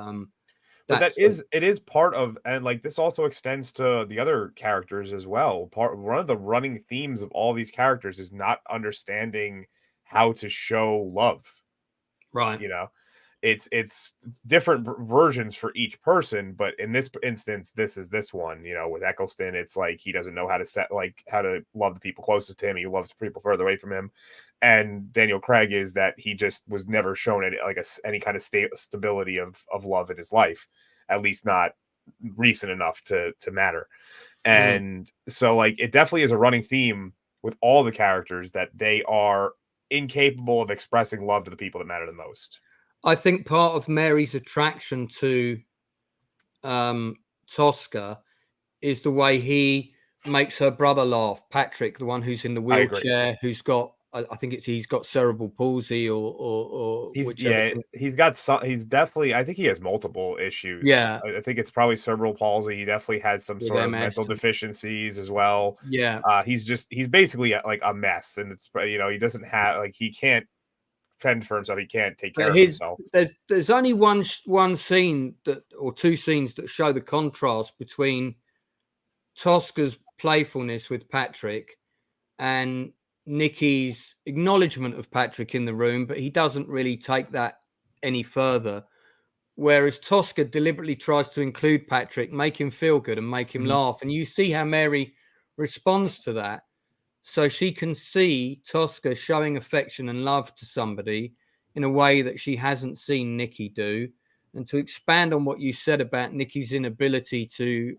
it is part of, and like this also extends to the other characters as well. One of the running themes of all these characters is not understanding how to show love. Right. It's different versions for each person, but in this instance, this is this one. With Eccleston, it's like he doesn't know how to love the people closest to him. He loves people further away from him. And Daniel Craig is that he just was never shown any kind of stability of love in his life, at least not recent enough to matter. And so, like, it definitely is a running theme with all the characters that they are incapable of expressing love to the people that matter the most. I think part of Mary's attraction to Tosca is the way he makes her brother laugh, Patrick, the one who's in the wheelchair, who's got, I think he's got cerebral palsy or whichever. He's definitely, I think he has multiple issues. Yeah. I think it's probably cerebral palsy. He definitely has some sort of mental deficiencies as well. Yeah. He's basically like a mess, and it's, he doesn't have, like, he can't fend for himself. He can't take care of himself. There's only one scene or two scenes that show the contrast between Tosca's playfulness with Patrick and Nikki's acknowledgement of Patrick in the room, but he doesn't really take that any further. Whereas Tosca deliberately tries to include Patrick, make him feel good and make him laugh. And you see how Mary responds to that. So she can see Tosca showing affection and love to somebody in a way that she hasn't seen Nikki do. And to expand on what you said about Nikki's inability to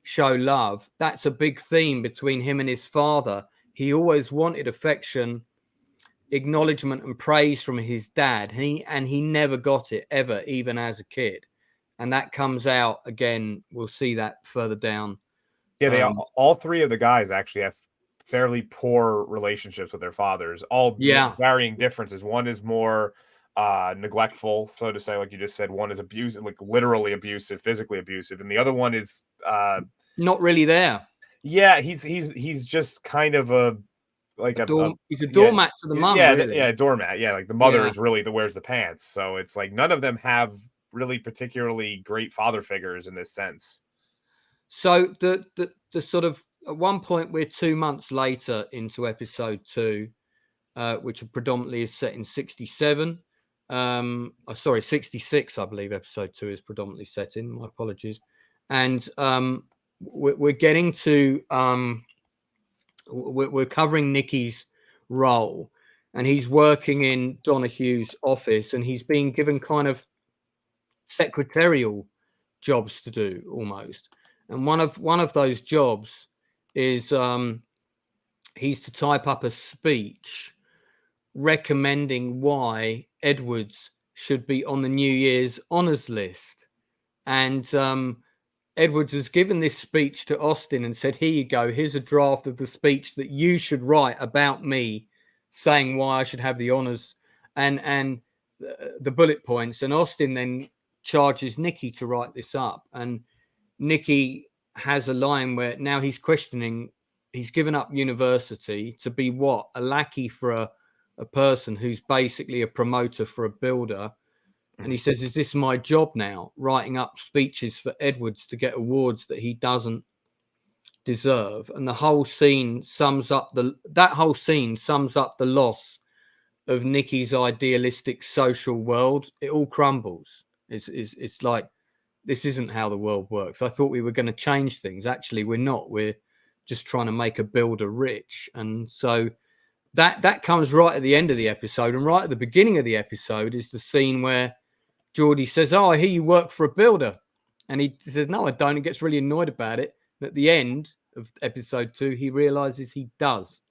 show love, that's a big theme between him and his father. He always wanted affection, acknowledgement and praise from his dad. And he never got it ever, even as a kid. And that comes out again. We'll see that further down. Yeah, all three of the guys actually have fairly poor relationships with their fathers, all varying differences. One is more neglectful, so to say, like you just said. One is abusive, like literally abusive, physically abusive, and the other one is not really there. Yeah, he's just kind of he's a doormat to the mum. Yeah, doormat. Yeah, like the mother is really the wears the pants. So it's like none of them have really particularly great father figures in this sense. So the sort of, at one point we're 2 months later into episode 2, which predominantly is set in 67. Sorry, 66, I believe episode 2 is predominantly set in. My apologies. And we're getting to we're covering Nicky's role, and he's working in Donahue's office, and he's being given kind of secretarial jobs to do almost. And one of those jobs is he's to type up a speech recommending why Edwards should be on the New Year's honours list. And Edwards has given this speech to Austin and said, here you go, here's a draft of the speech that you should write about me, saying why I should have the honours and the bullet points. And Austin then charges Nicky to write this up. And Nicky has a line where now he's questioning, he's given up university to be what? A lackey for a person who's basically a promoter for a builder. And he says, is this my job now, writing up speeches for Edwards to get awards that he doesn't deserve? And the whole scene sums up the loss of Nicky's idealistic social world. It all crumbles. It's like, this isn't how the world works. I thought we were going to change things. Actually, we're not. We're just trying to make a builder rich. And so that comes right at the end of the episode. And right at the beginning of the episode is the scene where Geordie says, oh, I hear you work for a builder. And he says, no, I don't. And gets really annoyed about it. And at the end of episode 2, he realizes he does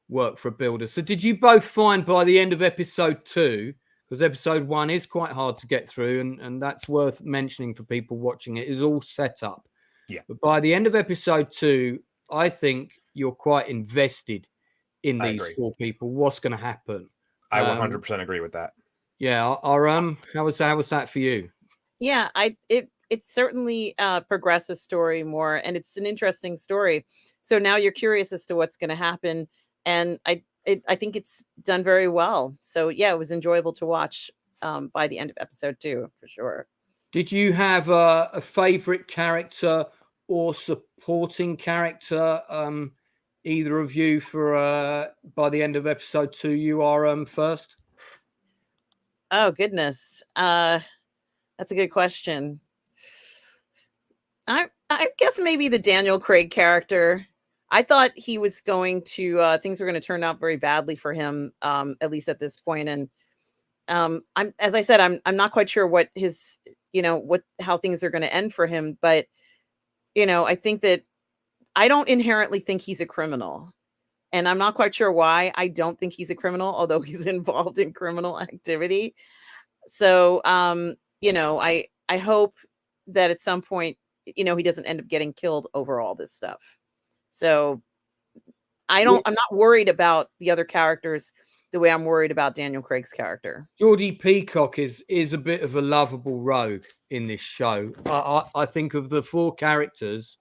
work for a builder. So did you both find by the end of episode 2, because episode 1 is quite hard to get through, and that's worth mentioning for people watching it, is all set up. Yeah. But by the end of episode 2, I think you're quite invested in these 4 people. What's going to happen? I 100% agree with that. Yeah, how was that for you? Yeah, it certainly progresses the story more, and it's an interesting story. So now you're curious as to what's going to happen, and I think it's done very well. So yeah, it was enjoyable to watch by the end of episode 2 for sure. Did you have a favorite character or supporting character? Either of you for by the end of episode 2? You are first. Oh, goodness. That's a good question. I guess maybe the Daniel Craig character. I thought he was going to, things were going to turn out very badly for him, at least at this point. And as I said, I'm not quite sure what his, how things are going to end for him. But, I think that I don't inherently think he's a criminal. And I'm not quite sure why I don't think he's a criminal, although he's involved in criminal activity. So, I hope that at some point, he doesn't end up getting killed over all this stuff. So I'm not worried about the other characters the way I'm worried about Daniel Craig's character. Geordie Peacock is a bit of a lovable rogue in this show. I think of the 4 characters,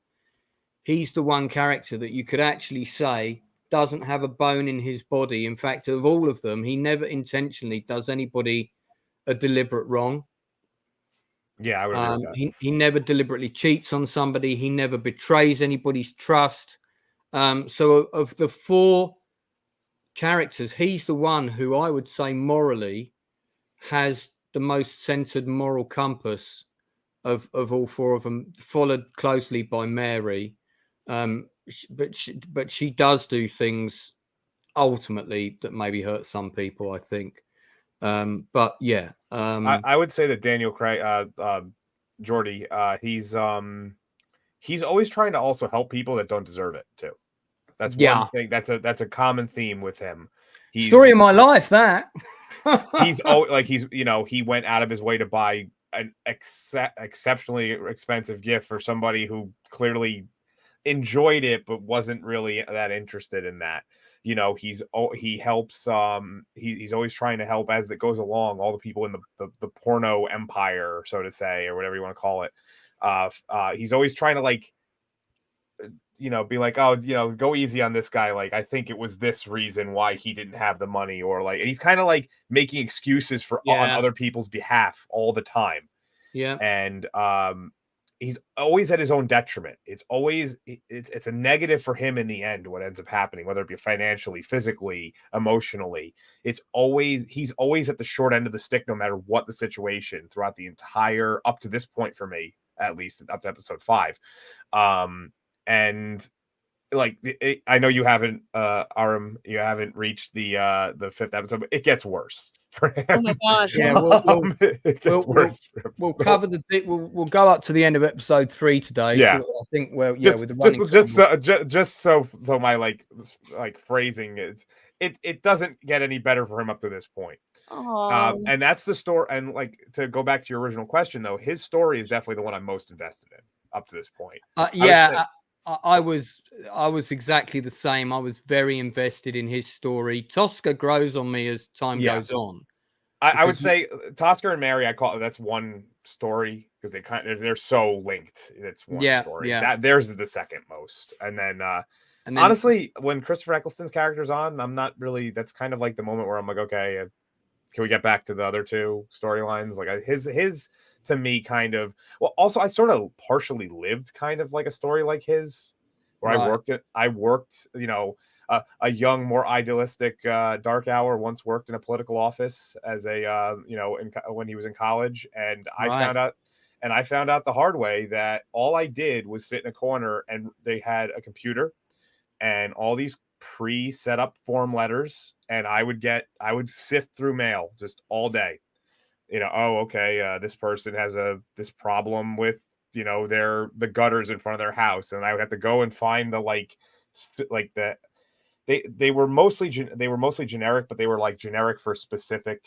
he's the one character that you could actually say doesn't have a bone in his body. In fact, of all of them, he never intentionally does anybody a deliberate wrong. Yeah, I would agree with that. He never deliberately cheats on somebody. He never betrays anybody's trust. So of the 4 characters, he's the one who I would say morally has the most centered moral compass of all 4 of them, followed closely by Mary. But she does do things ultimately that maybe hurt some people, I think. But yeah, I would say that Daniel Craig, Geordie, he's always trying to also help people that don't deserve it too. That's one thing. That's a common theme with him. Story of my life. That he's he went out of his way to buy an exceptionally expensive gift for somebody who clearly enjoyed it but wasn't really that interested in that. he helps he's always trying to help as it goes along all the people in the porno empire, so to say, or whatever you want to call it. He's always trying to like be like, oh, go easy on this guy, like I think it was this reason why he didn't have the money, or like, and he's kind of like making excuses on other people's behalf all the time. And he's always at his own detriment. It's always it's a negative for him in the end what ends up happening, whether it be financially, physically, emotionally. He's always at the short end of the stick no matter what the situation throughout the entire, up to this point for me, at least up to episode 5. And like, I know you haven't Aram, you haven't reached the 5th episode, but it gets worse for him. Oh my gosh. Yeah, it gets worse. We'll cover we'll go up to the end of episode 3 today. Yeah. So I think with the running just so my like phrasing is, it doesn't get any better for him up to this point. And that's the story. And like, to go back to your original question though, his story is definitely the one I'm most invested in up to this point. I was exactly the same. I was very invested in his story. Tosca grows on me as time goes on. I would say Tosca and Mary, I call it, that's one story because they're so linked. It's one story. That there's the second most. And then honestly, when Christopher Eccleston's character's on, I'm not really, that's kind of like the moment where I'm like, okay, can we get back to the other two storylines? Like his to me kind of, well, also I sort of partially lived kind of like a story like his, where I worked, a young, more idealistic Dark Hour once worked in a political office as a when he was in college, and I found out the hard way that all I did was sit in a corner, and they had a computer and all these pre-set up form letters, and I would sift through mail just all day. This person has this problem with the gutters in front of their house, and I would have to go and find they were mostly generic, but they were like generic for specific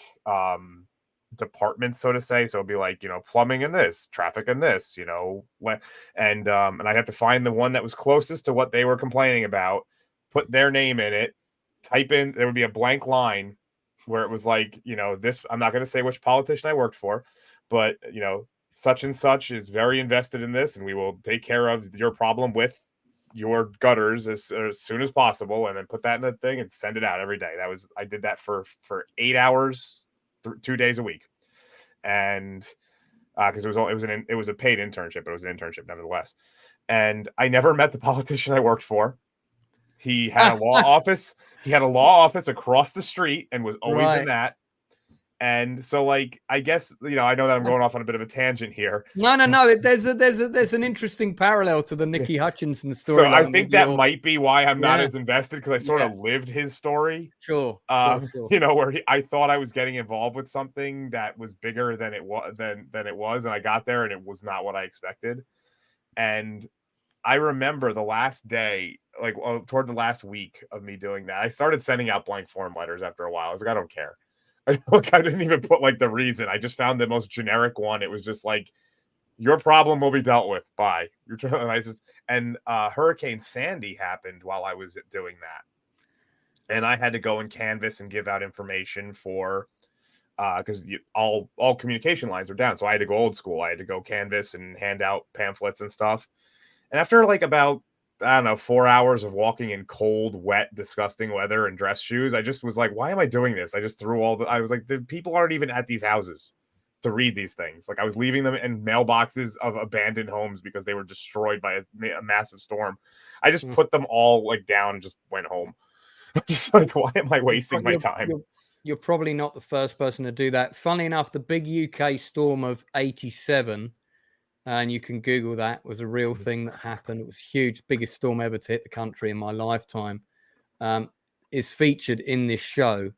departments, so to say. So it'd be like, plumbing in this, traffic in this, and I'd have to find the one that was closest to what they were complaining about, put their name in it, type in, there would be a blank line where it was like, this, I'm not going to say which politician I worked for, but such and such is very invested in this, and we will take care of your problem with your gutters as soon as possible, and then put that in a thing and send it out every day. I did that for 8 hours, 2 days a week. And because it was a paid internship, but it was an internship nevertheless. And I never met the politician I worked for. He had a law office. He had a law office across the street and was always in that. And so, like, I guess, I know that I'm going off on a bit of a tangent here. No. There's an interesting parallel to the Nikki Hutchinson story. So I think that might be why I'm not as invested, because I sort of lived his story. Sure. Where I thought I was getting involved with something that was bigger than it was, and I got there and it was not what I expected. And I remember the last day, like toward the last week of me doing that, I started sending out blank form letters after a while. I was like, I don't care. I didn't even put like the reason. I just found the most generic one. It was just like, your problem will be dealt with. Bye. And Hurricane Sandy happened while I was doing that, and I had to go and canvas and give out information for because all communication lines are down. So I had to go old school. I had to go canvas and hand out pamphlets and stuff. And after like about 4 hours of walking in cold, wet, disgusting weather and dress shoes, I just was like, why am I doing this? I just threw I was like, the people aren't even at these houses to read these things. Like, I was leaving them in mailboxes of abandoned homes because they were destroyed by a massive storm. I just put them all like down and just went home. Just like, why am I wasting my time? You're probably not the first person to do that. Funny enough, the big UK storm of 87, and you can Google that, was a real thing that happened. It was huge, biggest storm ever to hit the country in my lifetime. Is featured in this show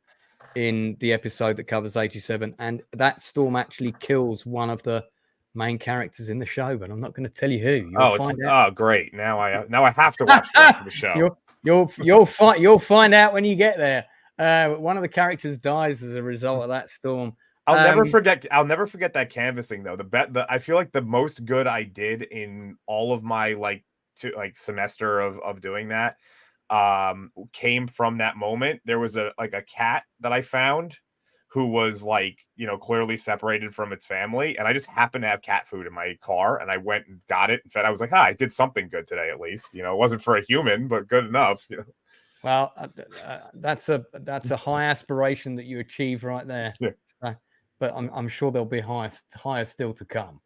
in the episode that covers 87. And that storm actually kills one of the main characters in the show, but I'm not going to tell you who. Oh, great. Now I have to watch the rest of the show. You'll find out when you get there. One of the characters dies as a result of that storm. I'll never forget that canvassing though. I feel like the most good I did in all of my semester of doing that came from that moment. There was a cat that I found who was like, clearly separated from its family. And I just happened to have cat food in my car, and I went and got it and fed. I was like, I did something good today, at least. It wasn't for a human, but good enough. Well, that's a high aspiration that you achieve right there. Yeah. But I'm sure there'll be higher still to come.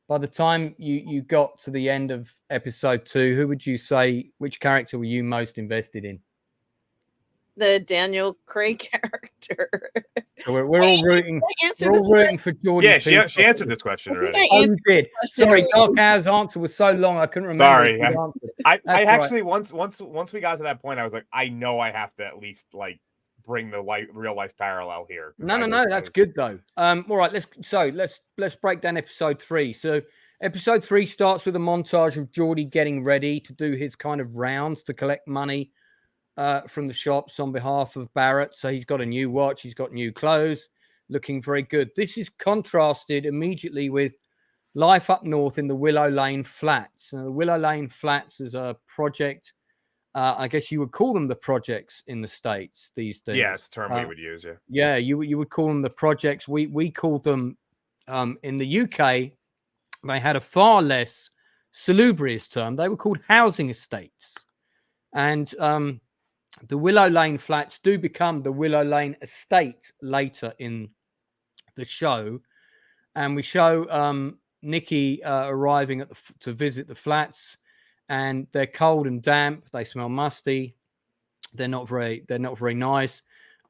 By the time you got to the end of episode 2, who would you say, which character were you most invested in? The Daniel Craig character. So we're all rooting. We're all rooting for Jordan. Yeah, she answered this question already. Oh, you did. Sorry, Dark Hour's answer was so long I couldn't remember. Sorry, I actually once we got to that point, I was like, I know I have to at least like bring the real life parallel here. No, that's good though. All right, let's break down episode 3. So episode 3 starts with a montage of Geordie getting ready to do his kind of rounds to collect money from the shops on behalf of Barrett. So he's got a new watch, he's got new clothes, looking very good. This is contrasted immediately with life up north in the Willow Lane Flats. The Willow Lane Flats is a project. I guess you would call them the projects in the States these days. Yeah, it's a term we would use. Yeah, you would call them the projects. We call them in the UK. They had a far less salubrious term. They were called housing estates, and the Willow Lane Flats do become the Willow Lane Estate later in the show, and we show Nikki arriving to visit the flats. And they're cold and damp. They smell musty. They're not very nice.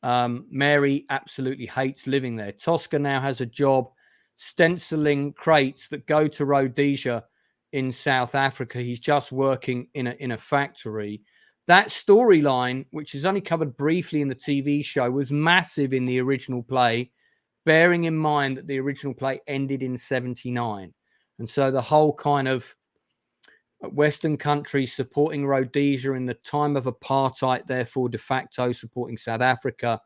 Mary absolutely hates living there. Tosca now has a job stenciling crates that go to Rhodesia in South Africa. He's just working in a factory. That storyline, which is only covered briefly in the TV show, was massive in the original play, bearing in mind that the original play ended in 1979. And so the whole kind of Western countries supporting Rhodesia in the time of apartheid, therefore de facto supporting South Africa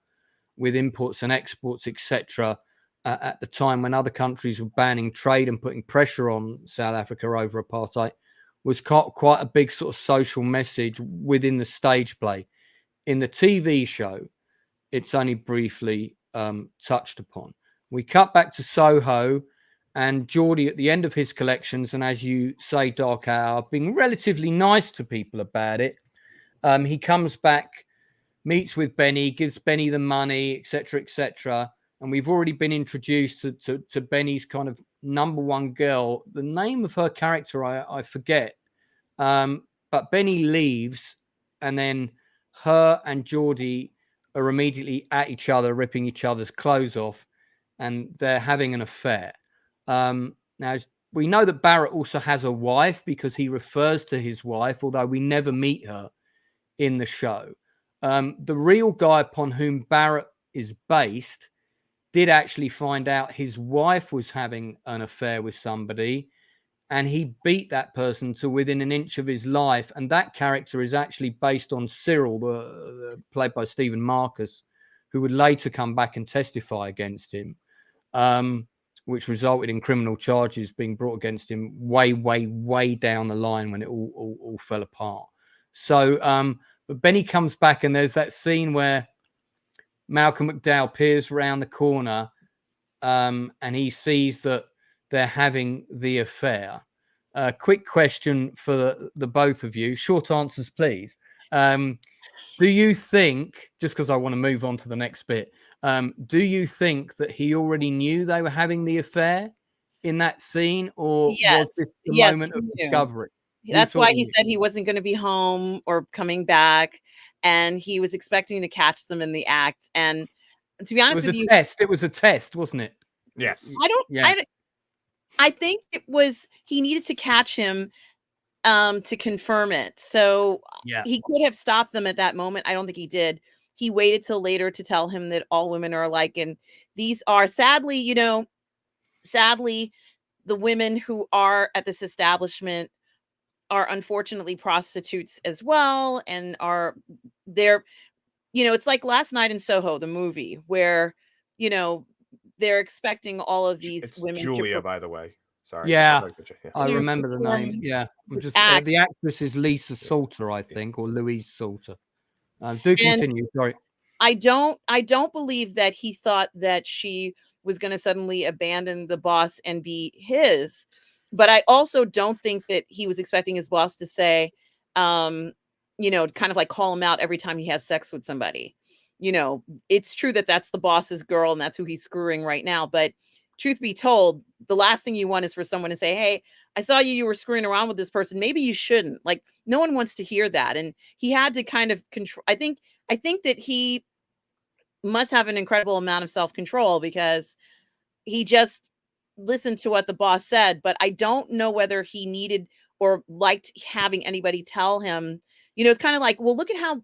with imports and exports, etc. At the time when other countries were banning trade and putting pressure on South Africa over apartheid, was quite a big sort of social message within the stage play. In the TV show, it's only briefly touched upon. We cut back to Soho, and Geordie at the end of his collections, and as you say, Dark Hour, being relatively nice to people about it, he comes back, meets with Benny, gives Benny the money, etc., etc. And we've already been introduced to Benny's kind of number one girl. The name of her character, I forget. But Benny leaves, and then her and Geordie are immediately at each other, ripping each other's clothes off, and they're having an affair. Now, we know that Barrett also has a wife because he refers to his wife, although we never meet her in the show. The real guy upon whom Barrett is based did actually find out his wife was having an affair with somebody, and he beat that person to within an inch of his life. And that character is actually based on Cyril, played by Stephen Marcus, who would later come back and testify against him. Which resulted in criminal charges being brought against him way down the line when it all fell apart. So, but Benny comes back, and there's that scene where Malcolm McDowell peers around the corner, and he sees that they're having the affair. Quick question for the both of you. Short answers, please. Do you think, just because I want to move on to the next bit, do you think that he already knew they were having the affair in that scene, or was this the moment of discovery? That's why he said he wasn't going to be home or coming back, and he was expecting to catch them in the act. And to be honest with you, it was a test, wasn't it? Yes. I think it was, he needed to catch him to confirm it. So he could have stopped them at that moment. I don't think he did. He waited till later to tell him that all women are alike. And these are sadly, the women who are at this establishment are unfortunately prostitutes as well. And it's like Last Night in Soho, the movie, where, they're expecting all of these women. Julia, by the way. Sorry. Yeah, Sorry, Butcher. Yeah. I So you're remember the name. performing Yeah, I'm this just act, the actress is Lisa Salter, I think, or Louise Salter. Do and continue. Sorry. I don't believe that he thought that she was going to suddenly abandon the boss and be his, but I also don't think that he was expecting his boss to say, um kind of like call him out every time he has sex with somebody. It's true that that's the boss's girl and that's who he's screwing right now, but truth be told, the last thing you want is for someone to say, hey, I saw you were screwing around with this person, maybe you shouldn't. Like, no one wants to hear that. And he had to kind of control. I think that he must have an incredible amount of self-control, because he just listened to what the boss said, but I don't know whether he needed or liked having anybody tell him. It's kind of like, well, look at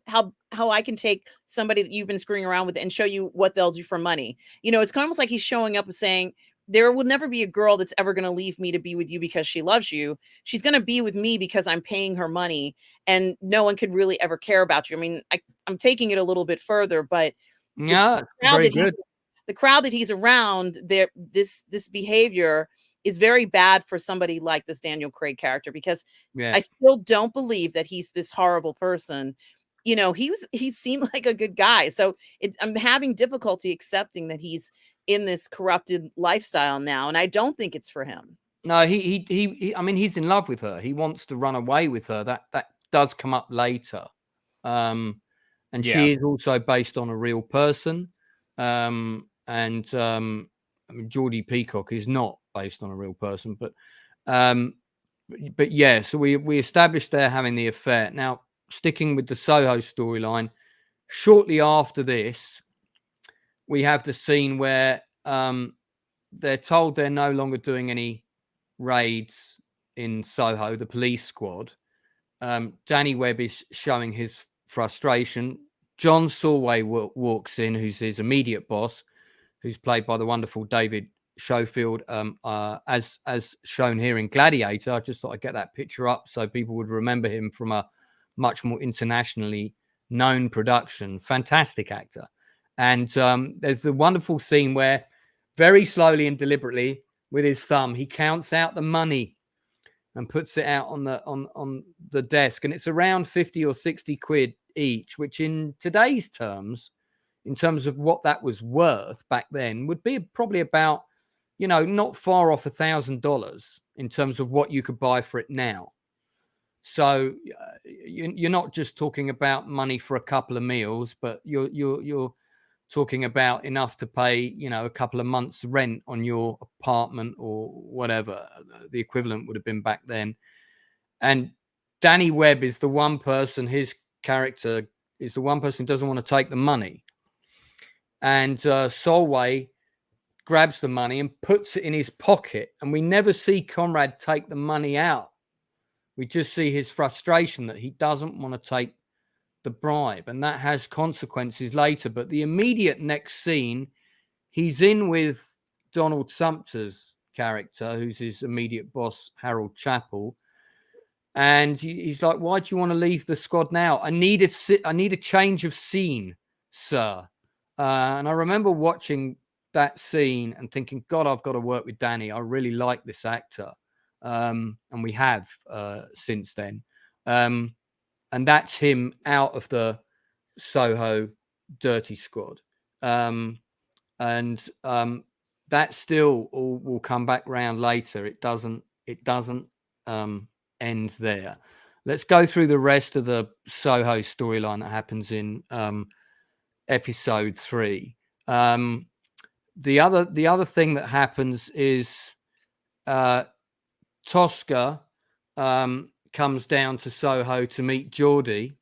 how I can take somebody that you've been screwing around with and show you what they'll do for money. It's kind of almost like he's showing up and saying, there will never be a girl that's ever going to leave me to be with you because she loves you. She's going to be with me because I'm paying her money, and no one could really ever care about you. I mean, I'm taking it a little bit further, but the Yeah, crowd very that good. he's around, this behavior is very bad for somebody like this Daniel Craig character, because Yeah. I still don't believe that he's this horrible person. He seemed like a good guy. So I'm having difficulty accepting that he's in this corrupted lifestyle now, and I don't think it's for him. No, I mean, he's in love with her. He wants to run away with her. That does come up later. And she is also based on a real person. I mean, Geordie Peacock is not based on a real person, but yeah. So we established they're having the affair. Now, sticking with the Soho storyline, shortly after this, we have the scene where they're told they're no longer doing any raids in Soho, the police squad. Danny Webb is showing his frustration. John Solway walks in, who's his immediate boss, who's played by the wonderful David Schofield, as shown here in Gladiator. I just thought I'd get that picture up so people would remember him from a much more internationally known production. Fantastic actor. And there's the wonderful scene where very slowly and deliberately with his thumb, he counts out the money and puts it out on the desk. And it's around 50 or 60 quid each, which in today's terms, in terms of what that was worth back then, would be probably about, not far off $1,000 in terms of what you could buy for it now. So you're not just talking about money for a couple of meals, but you're talking about enough to pay, a couple of months rent on your apartment or whatever the equivalent would have been back then. And Danny Webb is the one person, his character is the one person who doesn't want to take the money. And Solway grabs the money and puts it in his pocket. And we never see Conrad take the money out. We just see his frustration that he doesn't want to take the bribe, and that has consequences later. But the immediate next scene, he's in with Donald Sumter's character, who's his immediate boss, Harold Chappell, and he's like, "Why do you want to leave the squad now? I need a change of scene, sir." And I remember watching that scene and thinking, "God, I've got to work with Danny. I really like this actor," and we have since then. And that's him out of the Soho dirty squad. And that still will come back round later. It doesn't end there. Let's go through the rest of the Soho storyline that happens in episode 3. The other thing that happens is Tosca comes down to Soho to meet Geordie.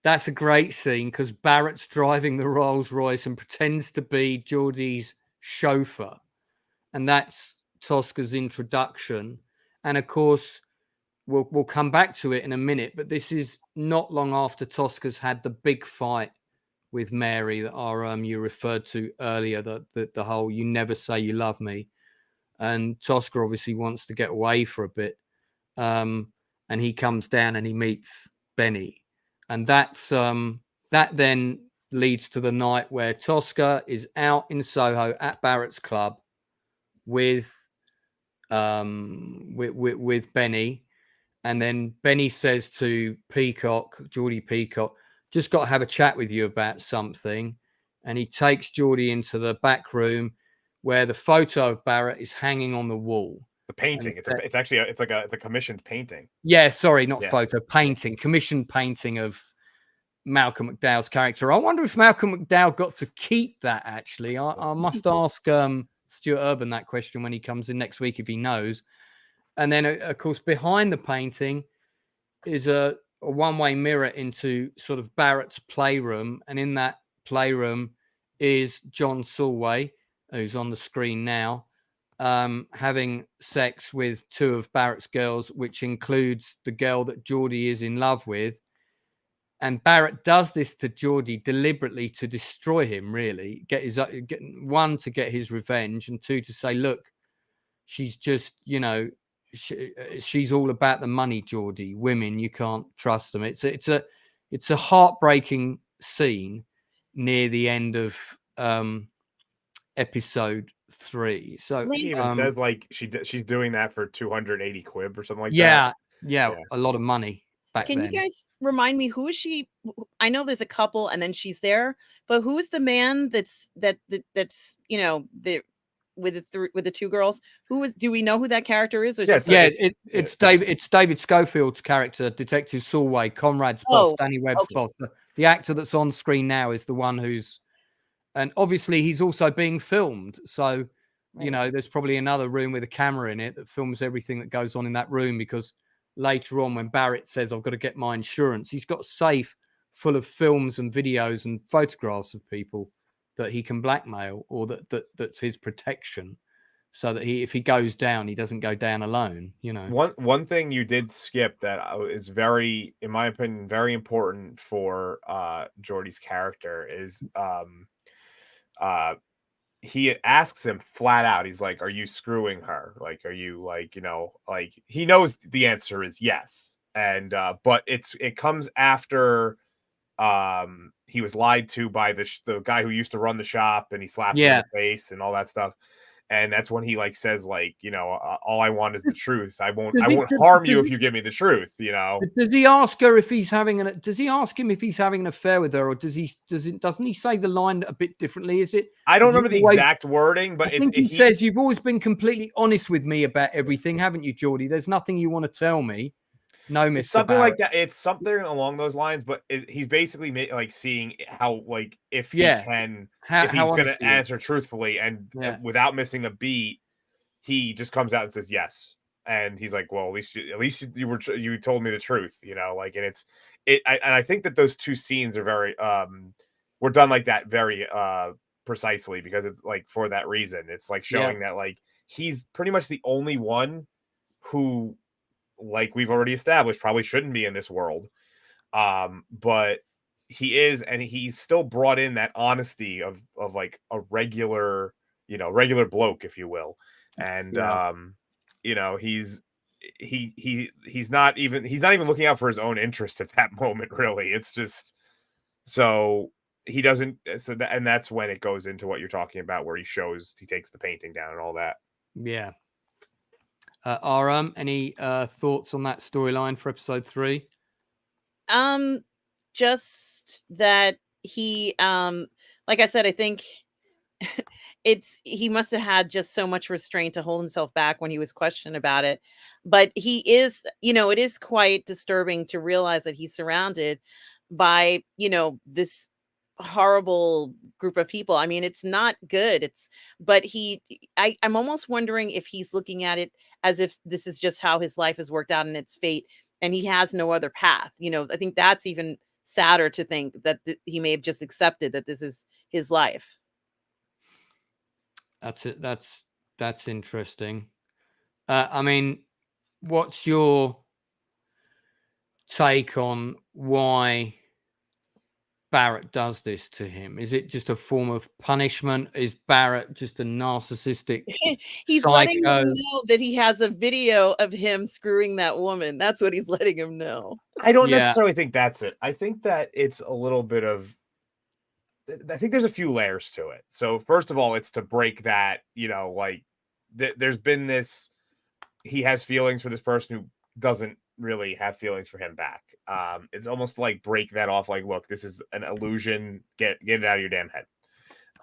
That's a great scene because Barrett's driving the Rolls Royce and pretends to be Geordie's chauffeur. And that's Tosca's introduction. And of course, we'll come back to it in a minute, but this is not long after Tosca's had the big fight with Mary that you referred to earlier, the whole "you never say you love me." And Tosca obviously wants to get away for a bit. And he comes down and he meets Benny. And that's that then leads to the night where Tosca is out in Soho at Barrett's club with with Benny, and then Benny says to Geordie Peacock, just got to have a chat with you about something, and he takes Geordie into the back room where the photo of Barrett is hanging on the wall. The painting. It's actually it's a commissioned painting. Yeah, sorry, not photo, painting, commissioned painting of Malcolm McDowell's character. I wonder if Malcolm McDowell got to keep that. Actually, I must ask Stuart Urban that question when he comes in next week if he knows. And then, of course, behind the painting is a one-way mirror into sort of Barrett's playroom, and in that playroom is John Solway, who's on the screen now, having sex with two of Barrett's girls, which includes the girl that Geordie is in love with. And Barrett does this to Geordie deliberately to destroy him, really. Get one, to get his revenge, and two, to say, look, she's just, she's all about the money, Geordie. Women, you can't trust them. It's a heartbreaking scene near the end of episode 3. So he even says like she's doing that for 280 quib or something like that. Yeah, a lot of money. Can you guys remind me, who is she? I know there's a couple and then she's there, but who is the man that's the with the two girls? Do we know who that character is? Or it's David Schofield's character, Detective Solway, Conrad's boss, Danny Webb's boss. The actor that's on screen now is the one who's, and obviously he's also being filmed. So, there's probably another room with a camera in it that films everything that goes on in that room, because later on, when Barrett says, I've got to get my insurance, he's got a safe full of films and videos and photographs of people that he can blackmail, or that's his protection, so that if he goes down, he doesn't go down alone. One thing you did skip that is very, in my opinion, very important for Geordie's character is he asks him flat out. He's like, "Are you screwing her? Like, are you like, like," he knows the answer is yes, and but it comes after he was lied to by the guy who used to run the shop, and he slaps him in his face and all that stuff. And that's when he says, all I want is the truth. I won't harm you if you give me the truth, Does he ask her if he's does he ask him if he's having an affair with her, or doesn't he say the line a bit differently? Is it? I don't remember the exact wording, but I think he says, you've always been completely honest with me about everything, haven't you, Geordie? There's nothing you want to tell me. No, Mr. It's something Barrett. like that. It's something along those lines, but he's basically seeing how, if he can, if he's going to answer truthfully and without missing a beat, he just comes out and says yes. And he's like, well, at least you told me the truth, and I think that those two scenes are very, were done like that very precisely, because it's for that reason. It's showing that he's pretty much the only one who, we've already established, probably shouldn't be in this world. But he is, and he's still brought in that honesty of a regular, regular bloke, if you will. And he's not even looking out for his own interest at that moment, really. It's just, so he doesn't, and that's when it goes into what you're talking about, where he takes the painting down and all that. Yeah. RM, any thoughts on that storyline for episode 3? Just that he, like I said, I think he must have had just so much restraint to hold himself back when he was questioned about it. But he is, it is quite disturbing to realize that he's surrounded by, this horrible group of people. I mean, it's not good. But I'm almost wondering if he's looking at it as if this is just how his life has worked out and it's fate, and he has no other path. I think that's even sadder to think that he may have just accepted that this is his life. That's it. That's interesting. I mean, what's your take on why Barrett does this to him? Is it just a form of punishment? Is Barrett just a narcissistic he's psycho? letting him know that he has a video of him screwing that woman. That's what he's letting him know. I don't necessarily think that's it. I think that it's a little bit of, I think there's a few layers to it. So first of all, it's to break that, there's been this he has feelings for this person who doesn't really have feelings for him back. It's almost like break that off. Like, look, this is an illusion. Get it out of your damn head.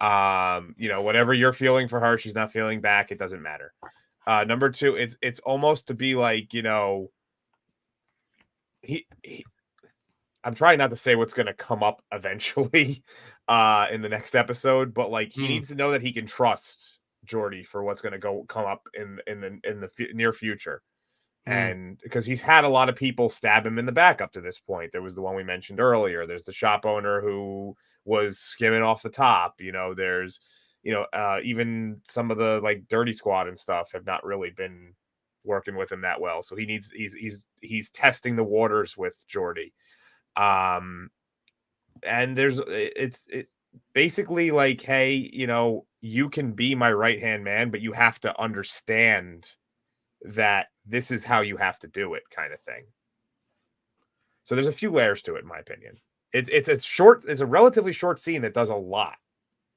Whatever you're feeling for her, she's not feeling back. It doesn't matter. Number two, it's almost to be like, I'm trying not to say what's going to come up eventually in the next episode, but like he needs to know that he can trust Geordi for what's going to come up in the near future. And because he's had a lot of people stab him in the back up to this point. There was the one we mentioned earlier. There's the shop owner who was skimming off the top. There's, even some of the like Dirty Squad and stuff have not really been working with him that well. So he's testing the waters with Geordi. And it's basically like, hey, you can be my right-hand man, but you have to understand that this is how you have to do it, kind of thing. So there's a few layers to it, in my opinion. It's a relatively short scene that does a lot.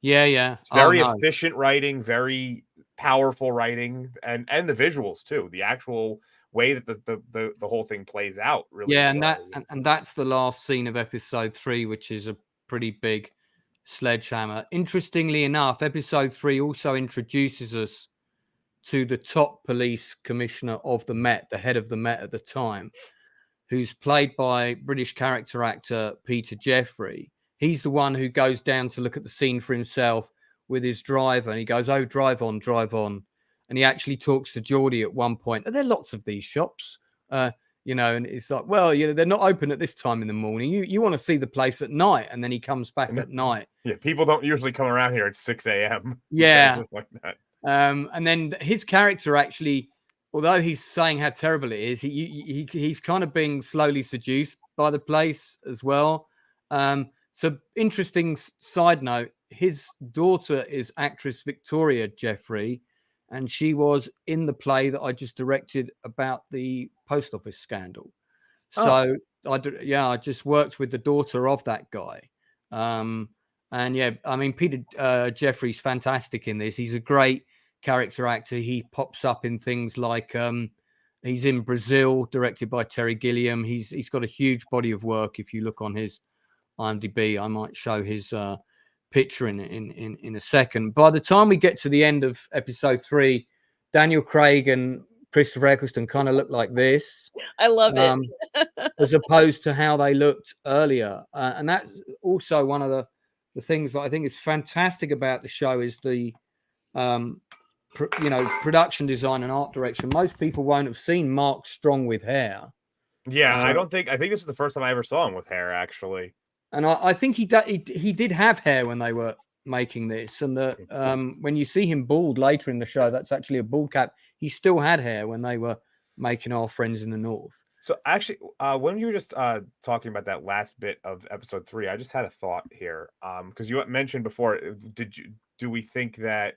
Yeah. It's very efficient writing, very powerful writing, and the visuals too. The actual way that the whole thing plays out really. Yeah, well. and that's the last scene of episode 3, which is a pretty big sledgehammer. Interestingly enough, episode 3 also introduces us to the top police commissioner of the Met, the head of the Met at the time, who's played by British character actor Peter Jeffrey. He's the one who goes down to look at the scene for himself with his driver, and he goes, "Oh, drive on." And he actually talks to Geordi at one point. Are there lots of these shops? And it's like, well, they're not open at this time in the morning. You want to see the place at night. And then he comes back at night. Yeah, people don't usually come around here at 6 a.m. Yeah. Like that. And then his character actually, although he's saying how terrible it is, he's kind of being slowly seduced by the place as well. So interesting side note, his daughter is actress Victoria Jeffrey, and she was in the play that I just directed about the post office scandal. So I just worked with the daughter of that guy. And yeah, I mean, Peter Jeffrey's fantastic in this. He's a great character actor. He pops up in things like he's in Brazil, directed by Terry Gilliam. He's got a huge body of work. If you look on his IMDb, I might show his picture in a second. By the time we get to the end of episode 3, Daniel Craig and Christopher Eccleston kind of look like this. I love it. As opposed to how they looked earlier. And that's also one of the things that I think is fantastic about the show is the production design and art direction. Most people won't have seen Mark Strong with hair. Yeah, I think this is the first time I ever saw him with hair, actually. And I think he did have hair when they were making this, and when you see him bald later in the show, that's actually a bald cap. He still had hair when they were making Our Friends in the North. So actually, when you were just talking about that last bit of episode 3, I just had a thought here. Because you mentioned before, do we think that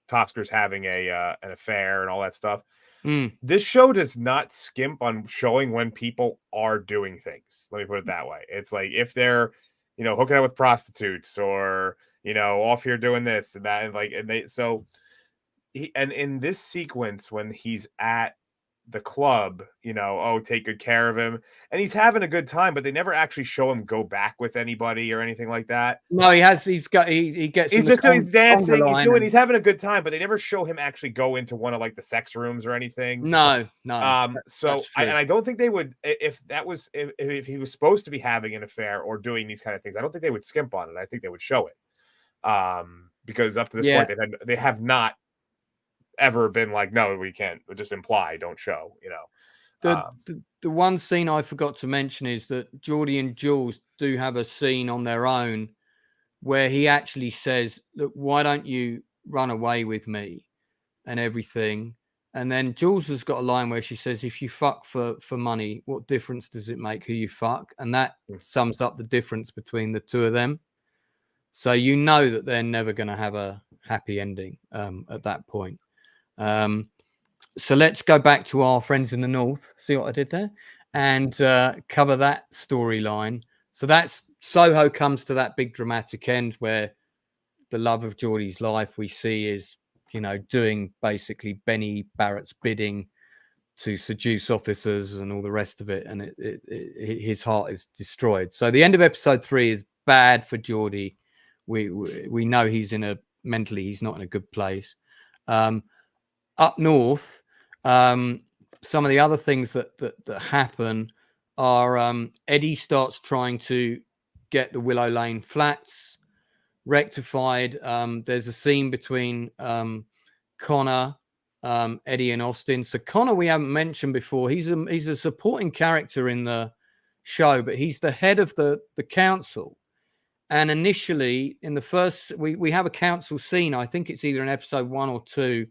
Tosker's having an affair and all that stuff? This show does not skimp on showing when people are doing things. Let me put it that way. It's like if they're, hooking up with prostitutes or, off here doing this and that, and in this sequence when he's at the club, take good care of him, and he's having a good time, but they never actually show him go back with anybody or anything like that. No, he gets he's just doing dancing, he's having a good time, but they never show him actually go into one of like the sex rooms or anything. No. I don't think they would, if he was supposed to be having an affair or doing these kind of things, I don't think they would skimp on it. I think they would show it. Because up to this point they have not ever been like, no, we can't, just imply, don't show. The one scene I forgot to mention is that Geordi and Jules do have a scene on their own where he actually says, look, why don't you run away with me and everything? And then Jules has got a line where she says, if you fuck for money, what difference does it make who you fuck? And that sums up the difference between the two of them. So that they're never going to have a happy ending at that point. So let's go back to Our Friends in the North. See what I did there? And cover that storyline. So that's Soho comes to that big dramatic end where the love of Geordie's life we see is you know, doing basically Benny Barrett's bidding to seduce officers and all the rest of it, and his heart is destroyed. So the end of episode 3 is bad for Geordie. We know he's mentally he's not in a good place. Up north, some of the other things that happen are Eddie starts trying to get the Willow Lane flats rectified. There's a scene between Connor, Eddie, and Austin. So Connor, we haven't mentioned before. He's a supporting character in the show, but he's the head of the council. And initially, in the first, we have a council scene. I think it's either in episode 1 or 2,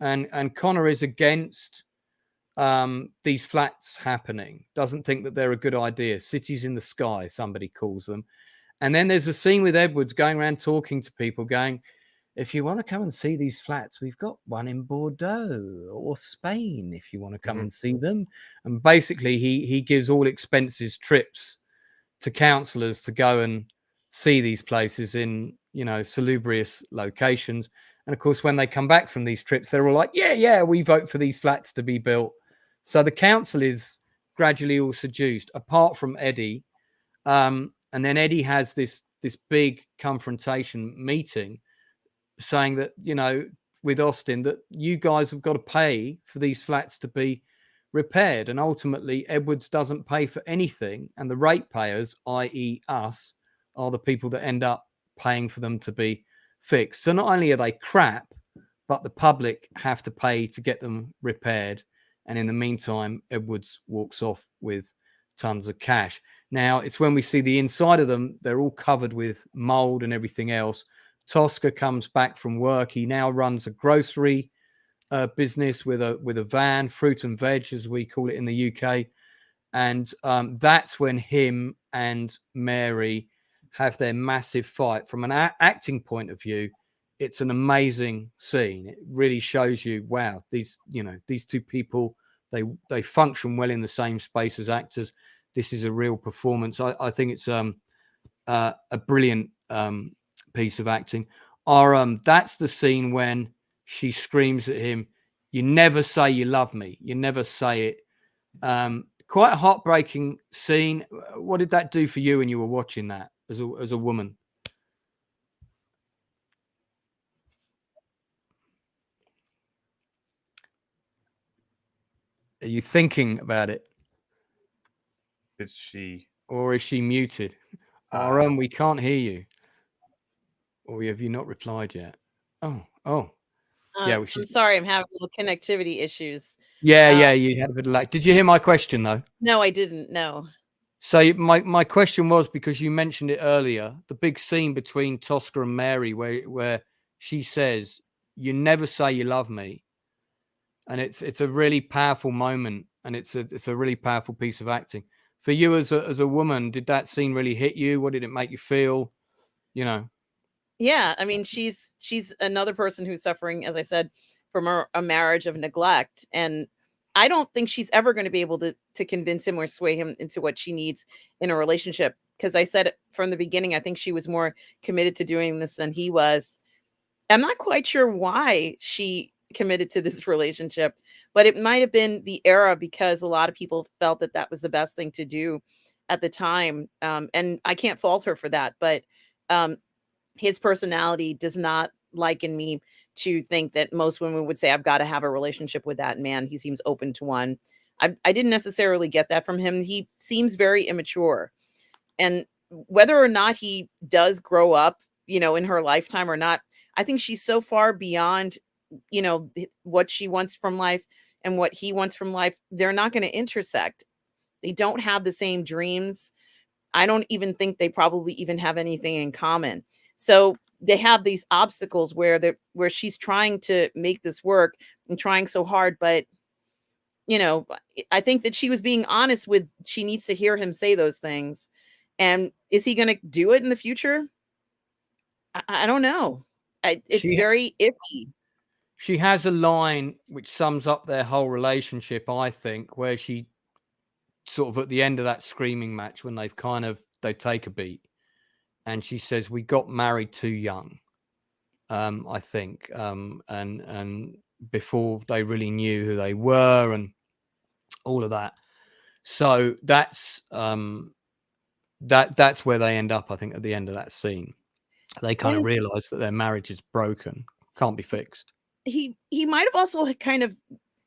and Connor is against these flats happening. Doesn't think that they're a good idea. Cities in the sky, somebody calls them. And then there's a scene with Edwards going around talking to people, going, if you want to come and see these flats, we've got one in Bordeaux or Spain if you want to come and see them. And basically, he gives all expenses trips to councillors to go and see these places in, you know, salubrious locations. And of course, when they come back from these trips, they're all like, yeah, we vote for these flats to be built. So the council is gradually all seduced, apart from Eddie. And then Eddie has this big confrontation meeting saying that, you know, with Austin, that you guys have got to pay for these flats to be repaired. And ultimately, Edwards doesn't pay for anything. And the ratepayers, i.e. us, are the people that end up paying for them to be fixed. So not only are they crap, but the public have to pay to get them repaired. And in the meantime, Edwards walks off with tons of cash. Now, it's when we see the inside of them, they're all covered with mold and everything else. Tosca comes back from work. He now runs a grocery business with a van, fruit and veg, as we call it in the UK. And that's when him and Mary have their massive fight. From an acting point of view, it's an amazing scene. It really shows you, wow, these two people, they function well in the same space as actors. This is a real performance. I think it's a brilliant piece of acting. That's the scene when she screams at him, "You never say you love me. You never say it." Quite a heartbreaking scene. What did that do for you when you were watching that as a woman? Are you thinking about it? Did she? Or is she muted? We can't hear you. Or have you not replied yet? Oh. Yeah, I'm sorry, I'm having little connectivity issues. Yeah, you had a bit of lag. Did you hear my question though? No, I didn't. No. So my question was, because you mentioned it earlier, the big scene between Tosca and Mary, where she says, "You never say you love me," and it's a really powerful moment, and it's a really powerful piece of acting. For you as a woman, did that scene really hit you? What did it make you feel? You know. Yeah, I mean, she's another person who's suffering, as I said, from a marriage of neglect, and I don't think she's ever going to be able to convince him or sway him into what she needs in a relationship. Because I said from the beginning, I think she was more committed to doing this than he was. I'm not quite sure why she committed to this relationship, but it might have been the era, because a lot of people felt that that was the best thing to do at the time, and I can't fault her for that. But his personality does not liken me to think that most women would say, I've got to have a relationship with that man. He seems open to one. I didn't necessarily get that from him. He seems very immature. And whether or not he does grow up, you know, in her lifetime or not, I think she's so far beyond, you know, what she wants from life and what he wants from life. They're not going to intersect. They don't have the same dreams. I don't even think they probably even have anything in common. So they have these obstacles where she's trying to make this work and trying so hard, but you know, I think that she was being honest with, she needs to hear him say those things. And is he going to do it in the future? I don't know. It's very iffy. She has a line which sums up their whole relationship, I think, where she sort of at the end of that screaming match, when they take a beat, and she says, "We got married too young." I think, and before they really knew who they were and all of that. So that's that's where they end up, I think, at the end of that scene. They kind of realize that their marriage is broken, can't be fixed. He might have also kind of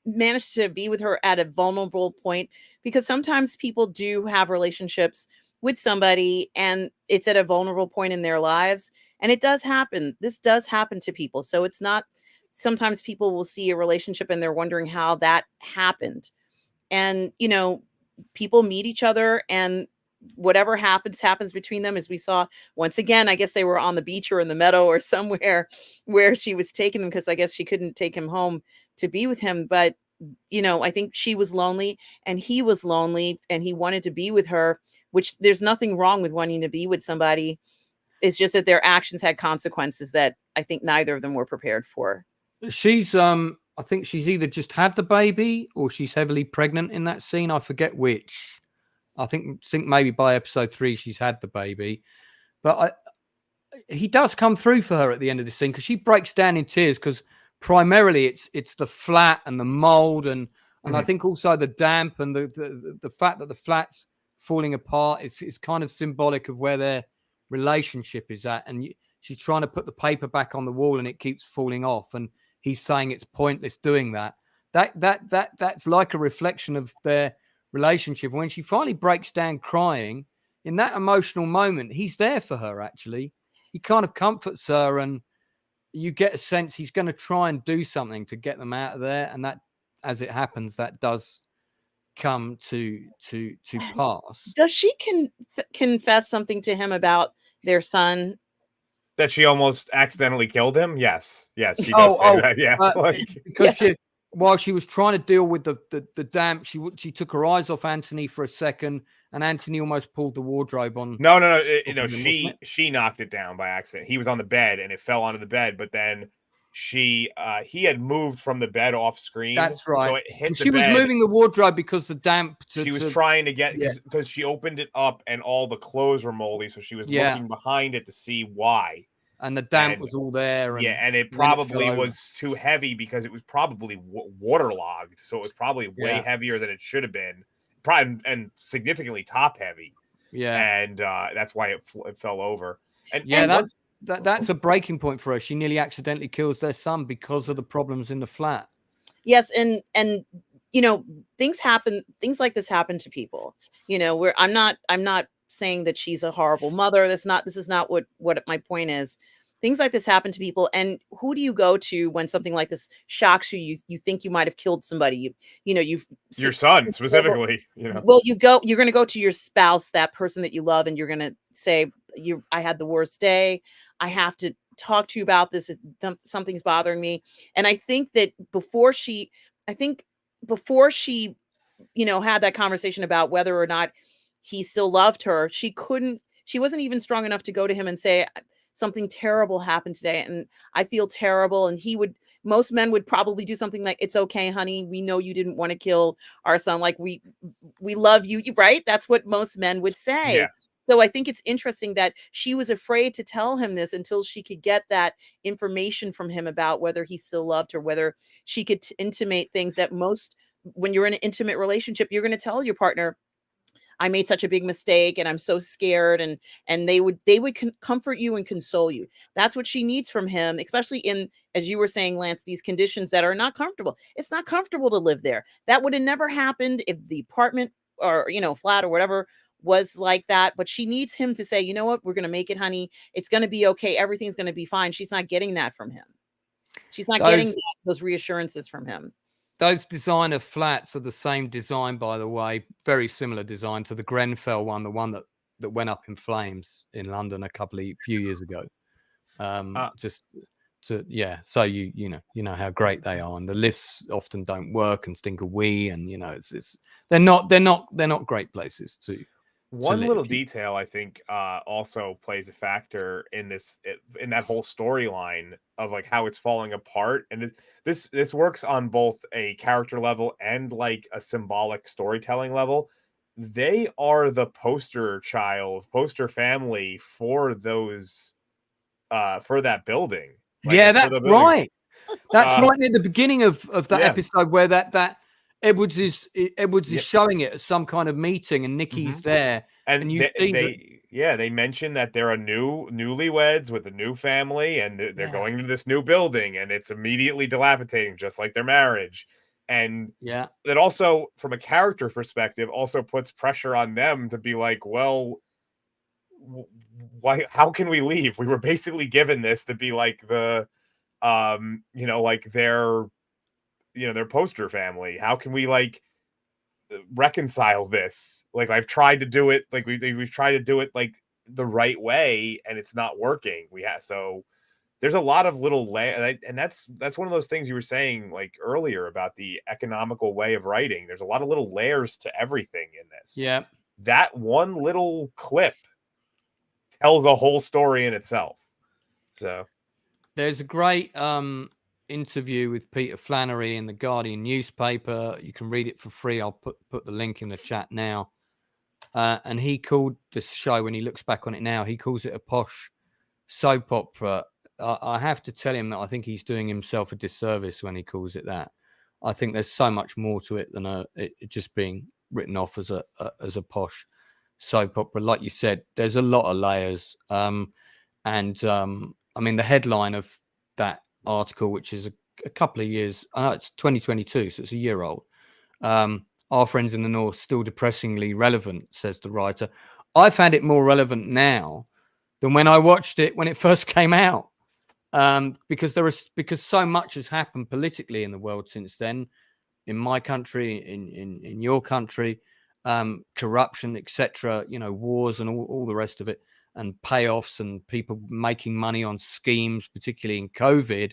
managed to be with her at a vulnerable point, because sometimes people do have relationships with somebody and it's at a vulnerable point in their lives, and it does happen. This does happen to people. So it's not, sometimes people will see a relationship and they're wondering how that happened. And people meet each other, and whatever happens between them. As we saw once again, I guess they were on the beach or in the meadow or somewhere where she was taking them, because I guess she couldn't take him home to be with him. But I think she was lonely and he was lonely and he wanted to be with her, which there's nothing wrong with wanting to be with somebody. It's just that their actions had consequences that I think neither of them were prepared for. She's I think she's either just had the baby or she's heavily pregnant in that scene. I forget which. I think maybe by episode 3 she's had the baby. But he does come through for her at the end of the scene, because she breaks down in tears, because primarily it's the flat and the mold and I think also the damp and the fact that the flat's falling apart is kind of symbolic of where their relationship is at. And she's trying to put the paper back on the wall and it keeps falling off, and he's saying it's pointless doing that. That's like a reflection of their relationship. When she finally breaks down crying in that emotional moment, he's there for her. Actually, he kind of comforts her, and you get a sense he's going to try and do something to get them out of there. And that, as it happens, that does come to pass. Does she confess something to him about their son? That she almost accidentally killed him? Yes, she does say that. Yeah, because while she was trying to deal with the damp, she took her eyes off Anthony for a second, and Anthony almost pulled the wardrobe on. No. She knocked it down by accident. He was on the bed and it fell onto the bed, but then he had moved from the bed off screen. That's right. So it hit she was moving the wardrobe because the damp. She was trying to get, because she opened it up and all the clothes were moldy, so she was looking behind it to see why. And the damp was all there. And it probably was too heavy because it was probably waterlogged. So it was probably way heavier than it should have been. Probably, and significantly top heavy. Yeah. And that's why it fell over. And that's a breaking point for her. She nearly accidentally kills their son because of the problems in the flat. Yes. And things happen. Things like this happen to people, where I'm not saying that she's a horrible mother. This is not what my point is. Things like this happen to people. And who do you go to when something like this shocks you? You think you might have killed somebody. Your son specifically, Well, you're going to go to your spouse, that person that you love, and you're going to say, I had the worst day. I have to talk to you about this. Something's bothering me. And I think that before she had that conversation about whether or not he still loved her, she wasn't even strong enough to go to him and say, something terrible happened today and I feel terrible. And most men would probably do something like, it's okay, honey. We know you didn't want to kill our son. Like we love you, right? That's what most men would say. Yeah. So I think it's interesting that she was afraid to tell him this until she could get that information from him about whether he still loved her, whether she could intimate things that when you're in an intimate relationship, you're going to tell your partner, I made such a big mistake and I'm so scared, and they would comfort you and console you. That's what she needs from him, especially in, as you were saying, Lance, these conditions that are not comfortable. It's not comfortable to live there. That would have never happened if the apartment or, flat or whatever was like that. But she needs him to say, you know what, we're going to make it, honey. It's going to be okay. Everything's going to be fine. She's not getting that from him. She's not getting those reassurances from him. Those designer flats are the same design, by the way, very similar design to the Grenfell one, the one that went up in flames in London few years ago. So you know how great they are, and the lifts often don't work and stink of wee, and they're not great places to. One little detail I think also plays a factor in that whole storyline of like how it's falling apart, and this works on both a character level and like a symbolic storytelling level. They are the poster family for those for that building. Like, yeah, for that's the building. right. That's Uh, right near the beginning of that yeah. episode where that Edwards is Yep. showing it at some kind of meeting and Nikki's there. And you see they mentioned that they're newlyweds with a new family, and they're going into this new building, and it's immediately dilapidating, just like their marriage. And yeah, that also, from a character perspective, also puts pressure on them to be like, well, why? How can we leave? We were basically given this to be like the, like their poster family. How can we like reconcile this? Like, I've tried to do it, like we've tried to do it like the right way, and it's not working. So there's a lot of little and that's one of those things you were saying like earlier about the economical way of writing. There's a lot of little layers to everything in this. yeah. That one little clip tells a whole story in itself. So There's a great interview with Peter Flannery in the Guardian newspaper. You can read it for free. I'll put the link in the chat now. And he called this show, when he looks back on it now, he calls it a posh soap opera. I have to tell him that I think he's doing himself a disservice when he calls it that. I think there's so much more to it than it just being written off as a posh soap opera. Like you said, there's a lot of layers. I mean, the headline of that article, which is a couple of years, I know it's 2022, so it's a year old. Our friends in the North still depressingly relevant, says the writer. I found it more relevant now than when I watched it when it first came out, because so much has happened politically in the world since then, in my country, in your country, corruption, etc. Wars and all the rest of it, and payoffs and people making money on schemes, particularly in COVID.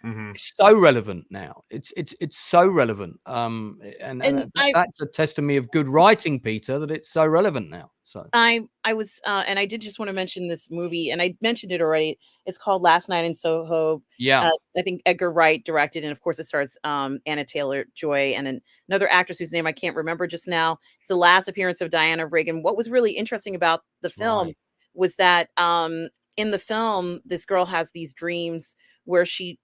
It's so relevant now. It's so relevant. And that's a testimony of good writing, Peter, that it's so relevant now. So I was and I did just want to mention this movie, and I mentioned it already. It's called Last Night in Soho. yeah, I think Edgar Wright directed, and of course it stars Anna Taylor-Joy and another actress whose name I can't remember just now. It's the last appearance of Diana Rigg. And what was really interesting about the film was that in the film, this girl has these dreams where she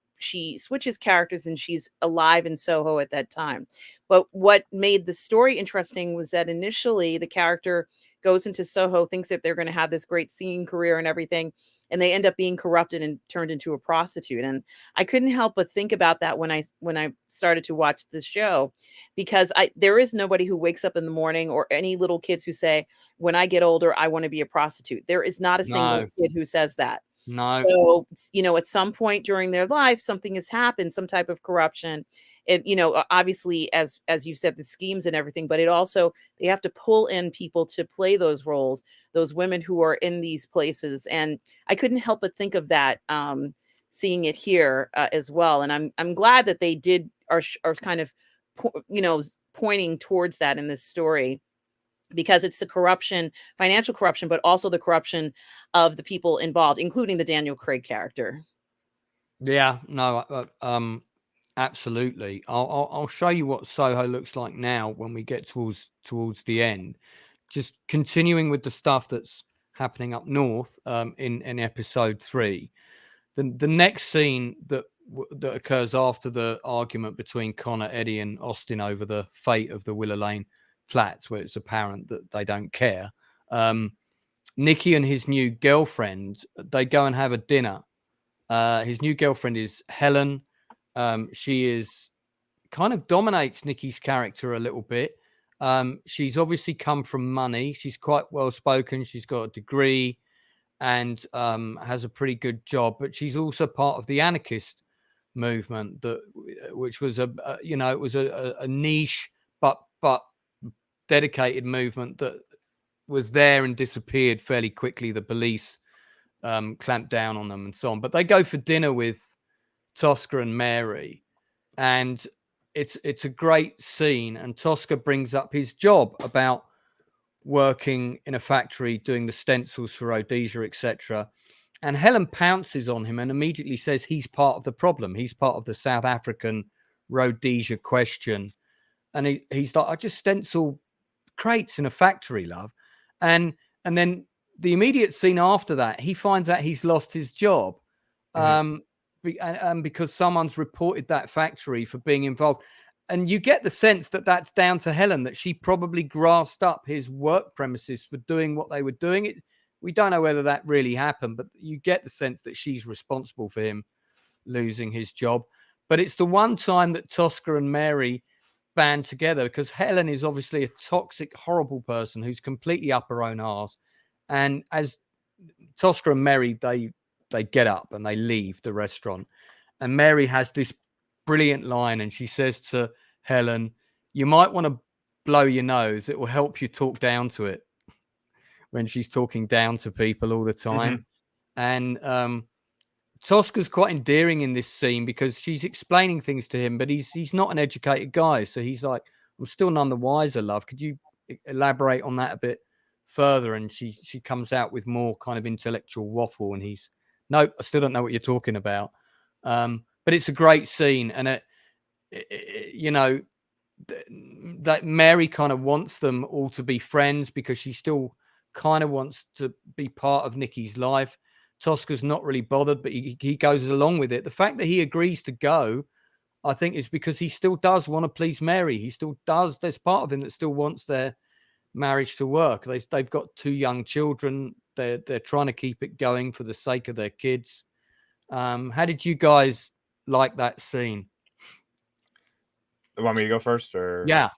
switches characters and she's alive in Soho at that time. But what made the story interesting was that initially the character goes into Soho, thinks that they're going to have this great singing career and everything, and they end up being corrupted and turned into a prostitute. And I couldn't help but think about that when I started to watch the show, because there is nobody who wakes up in the morning, or any little kids who say, when I get older, I want to be a prostitute. There is not a single kid who says that. No. So, at some point during their life, something has happened, some type of corruption. It, obviously, as you said, the schemes and everything, but it also, they have to pull in people to play those roles, those women who are in these places. And I couldn't help but think of that, seeing it here as well. And I'm glad that they are kind of, pointing towards that in this story, because it's the corruption, financial corruption, but also the corruption of the people involved, including the Daniel Craig character. Yeah, no, absolutely. I'll show you what Soho looks like now when we get towards the end. Just continuing with the stuff that's happening up north in episode 3. The next scene that occurs after the argument between Connor, Eddie, and Austin over the fate of the Willow Lane flats, where it's apparent that they don't care. Nicky and his new girlfriend, they go and have a dinner. His new girlfriend is Helen. She is kind of dominates Nicky's character a little bit. She's obviously come from money. She's quite well spoken. She's got a degree and has a pretty good job, but she's also part of the anarchist movement, which was it was a niche but dedicated movement that was there and disappeared fairly quickly. The police clamped down on them and so on. But they go for dinner with Tosca and Mary, and it's a great scene. And Tosca brings up his job about working in a factory doing the stencils for Rhodesia, etc. And Helen pounces on him and immediately says he's part of the problem. He's part of the South African Rhodesia question. And he's like, I just stencil crates in a factory, love. And then the immediate scene after that, he finds out he's lost his job. because someone's reported that factory for being involved. And you get the sense that that's down to Helen, that she probably grassed up his work premises for doing what they were doing. We don't know whether that really happened, but you get the sense that she's responsible for him losing his job. But it's the one time that Tosca and Mary band together, because Helen is obviously a toxic, horrible person who's completely up her own arse. And as Tosca and Mary, they get up and they leave the restaurant. And Mary has this brilliant line, and she says to Helen, "You might want to blow your nose. It will help you talk down to it," when she's talking down to people all the time. And Tosca's quite endearing in this scene because she's explaining things to him, but he's not an educated guy. So he's like, "I'm still none the wiser, love. Could you elaborate on that a bit further?" And she comes out with more kind of intellectual waffle, and he's, "Nope, I still don't know what you're talking about." But it's a great scene, and that Mary kind of wants them all to be friends because she still kind of wants to be part of Nikki's life. Tosca's not really bothered, but he goes along with it. The fact that he agrees to go, I think, is because he still does want to please Mary. He still does. There's part of him that still wants their marriage to work. They've got 2 young children. They're trying to keep it going for the sake of their kids. How did you guys like that scene? You want me to go first, or yeah,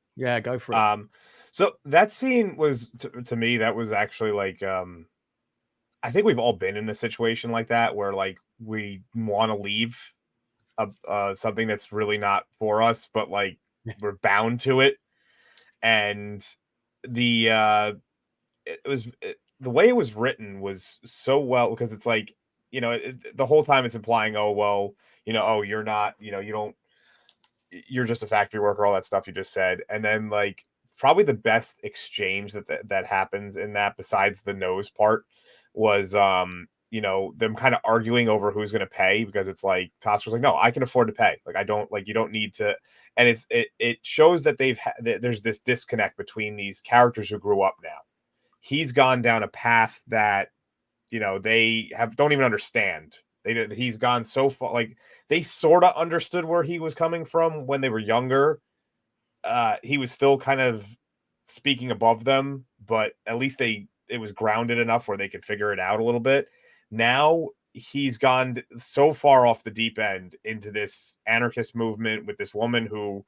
go for it. So that scene was to me, that was actually like, I think we've all been in a situation like that where like we want to leave something that's really not for us, but like we're bound to it. And the way it was written was so well, because it's like, the whole time it's implying, oh, well, you're not, you're just a factory worker, all that stuff you just said. And then like probably the best exchange that happens in that, besides the nose part, was them kind of arguing over who's going to pay, because it's like Tosca's like, "No, I can afford to pay. Like, I don't, like, you don't need to." And it shows that there's this disconnect between these characters who grew up now. He's gone down a path that they don't even understand. He's gone so far, like they sort of understood where he was coming from when they were younger. He was still kind of speaking above them, but at least it was grounded enough where they could figure it out a little bit. Now he's gone so far off the deep end into this anarchist movement with this woman who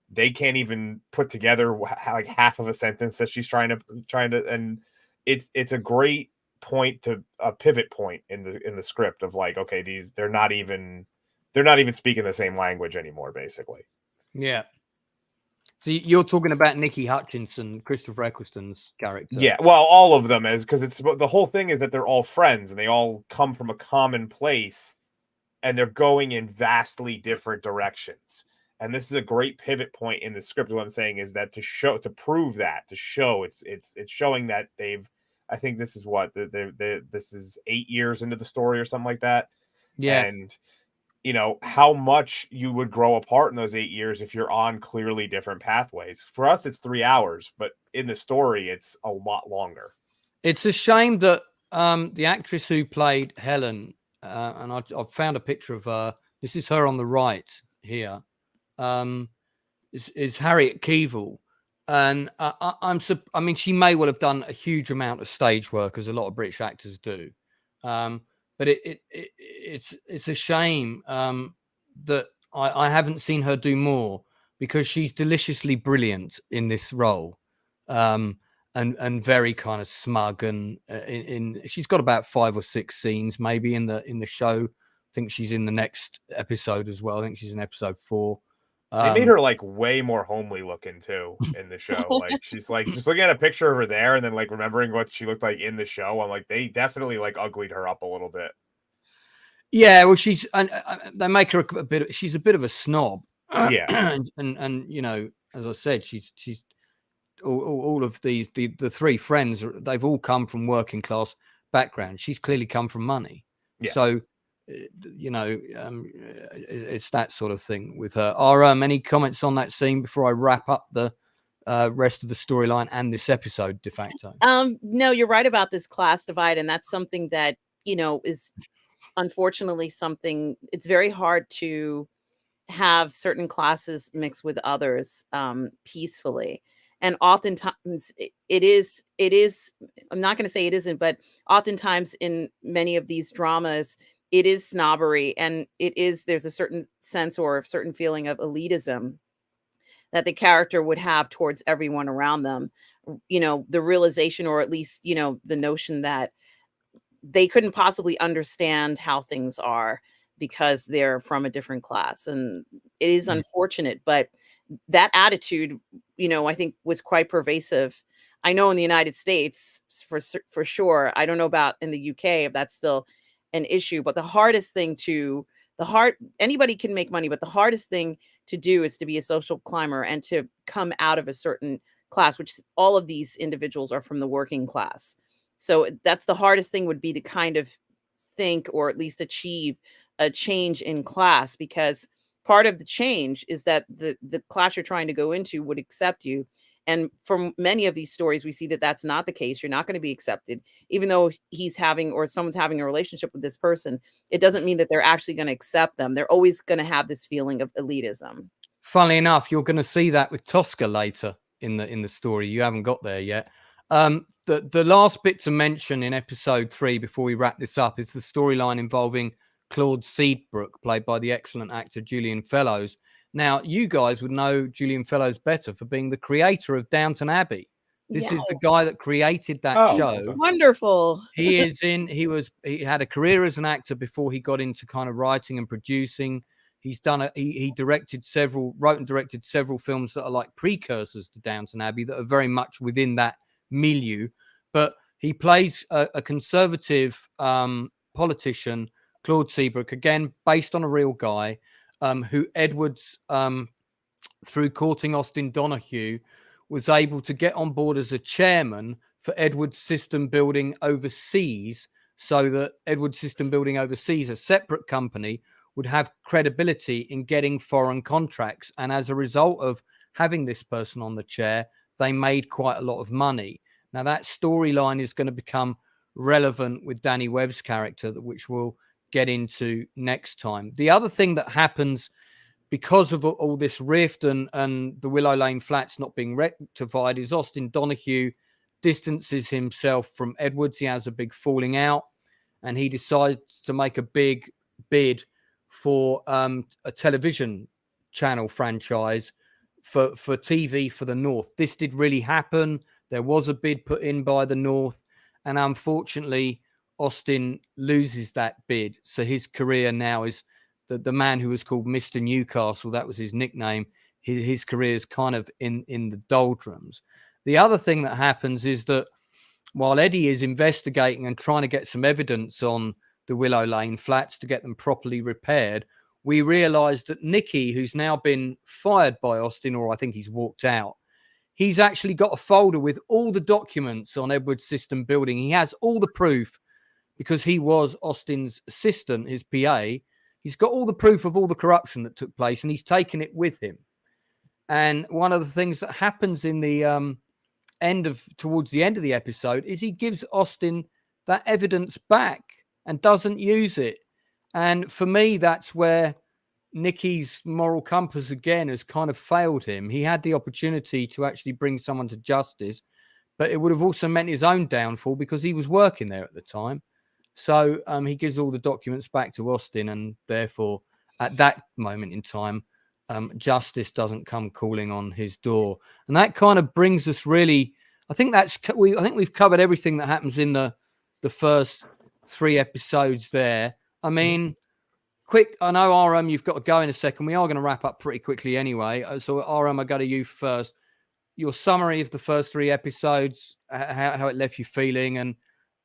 they can't even put together like half of a sentence that she's trying to, and it's a great point, to a pivot point in the script of like, okay, they're not even speaking the same language anymore, basically. Yeah. So you're talking about Nikki Hutchinson, Christopher Eccleston's character. Yeah, well, all of them is, because it's the whole thing is that they're all friends and they all come from a common place, and they're going in vastly different directions. And this is a great pivot point in the script. What I'm saying is that it's showing that I think this is this is 8 years into the story or something like that. Yeah. And how much you would grow apart in those 8 years if you're on clearly different pathways. For us, it's 3 hours, but in the story, it's a lot longer. It's a shame that the actress who played Helen, and I've found a picture of her. This is her on the right here. Is Harriet Keevil. And I mean, she may well have done a huge amount of stage work, as a lot of British actors do. But it's a shame that I haven't seen her do more, because she's deliciously brilliant in this role, and very kind of smug, and she's got about 5 or 6 scenes maybe in the show. I think she's in the next episode as well. I think she's in episode 4. They made her like way more homely looking too in the show. Like she's like, just looking at a picture of her there and then like remembering what she looked like in the show, I'm like, they definitely like uglied her up a little bit. Yeah, well, they make her she's a bit of a snob. Yeah. and as I said, she's all of these, the 3 friends, they've all come from working class backgrounds. She's clearly come from money. Yeah. So it's that sort of thing with her. Are any comments on that scene before I wrap up the rest of the storyline and this episode de facto? No, you're right about this class divide, and that's something that is unfortunately something. It's very hard to have certain classes mixed with others peacefully, and oftentimes it is. I'm not going to say it isn't, but oftentimes in many of these dramas it is snobbery, and there's a certain sense or a certain feeling of elitism that the character would have towards everyone around them. The realization, or at least the notion that they couldn't possibly understand how things are because they're from a different class. And it is unfortunate, but that attitude, I think was quite pervasive. I know in the United States for sure. I don't know about in the UK if that's still an issue, but anybody can make money, but the hardest thing to do is to be a social climber and to come out of a certain class, which all of these individuals are from the working class. So that's the hardest thing, would be to kind of think, or at least achieve a change in class, because part of the change is that the class you're trying to go into would accept you. And from many of these stories, we see that that's not the case. You're not going to be accepted, even though someone's having a relationship with this person. It doesn't mean that they're actually going to accept them. They're always going to have this feeling of elitism. Funnily enough, you're going to see that with Tosca later in the story. You haven't got there yet. The last bit to mention in episode 3 before we wrap this up is the storyline involving Claude Seedbrook, played by the excellent actor Julian Fellowes. Now, you guys would know Julian Fellowes better for being the creator of Downton Abbey. This is the guy that created that show. Wonderful. He had a career as an actor before he got into kind of writing and producing. He's done he wrote and directed several films that are like precursors to Downton Abbey that are very much within that milieu. But he plays a conservative politician, Claude Seedbrook, again based on a real guy, who Edwards, through courting Austin Donahue, was able to get on board as a chairman for Edwards System Building Overseas, so that Edwards System Building Overseas, a separate company, would have credibility in getting foreign contracts. And as a result of having this person on the chair, they made quite a lot of money. Now, that storyline is going to become relevant with Danny Webb's character, which we'll get into next time. The other thing that happens because of all this rift and the Willow Lane flats not being rectified is Austin Donahue distances himself from Edwards. He has a big falling out, and he decides to make a big bid for a television channel franchise for TV for the North. This did really happen. There was a bid put in by the North, and unfortunately, Austin loses that bid. So his career now is the man who was called Mr. Newcastle. That was his nickname. His career is kind of in the doldrums. The other thing that happens is that while Eddie is investigating and trying to get some evidence on the Willow Lane flats to get them properly repaired, we realize that Nicky, who's now been fired by Austin, or I think he's walked out, he's actually got a folder with all the documents on Edwards System Building. He has all the proof because he was Austin's assistant, his PA. He's got all the proof of all the corruption that took place, and he's taken it with him. And one of the things that happens in the towards the end of the episode is he gives Austin that evidence back and doesn't use it. And for me, that's where Nicky's moral compass again has kind of failed him. He had the opportunity to actually bring someone to justice, but it would have also meant his own downfall because he was working there at the time. So he gives all the documents back to Austin, and therefore, at that moment in time, justice doesn't come calling on his door. And that kind of brings us really. I think we've covered everything that happens in the first 3 episodes there. I mean, quick. I know RM, you've got to go in a second. We are going to wrap up pretty quickly anyway. So RM, I go to you first. Your summary of the first 3 episodes, how it left you feeling, and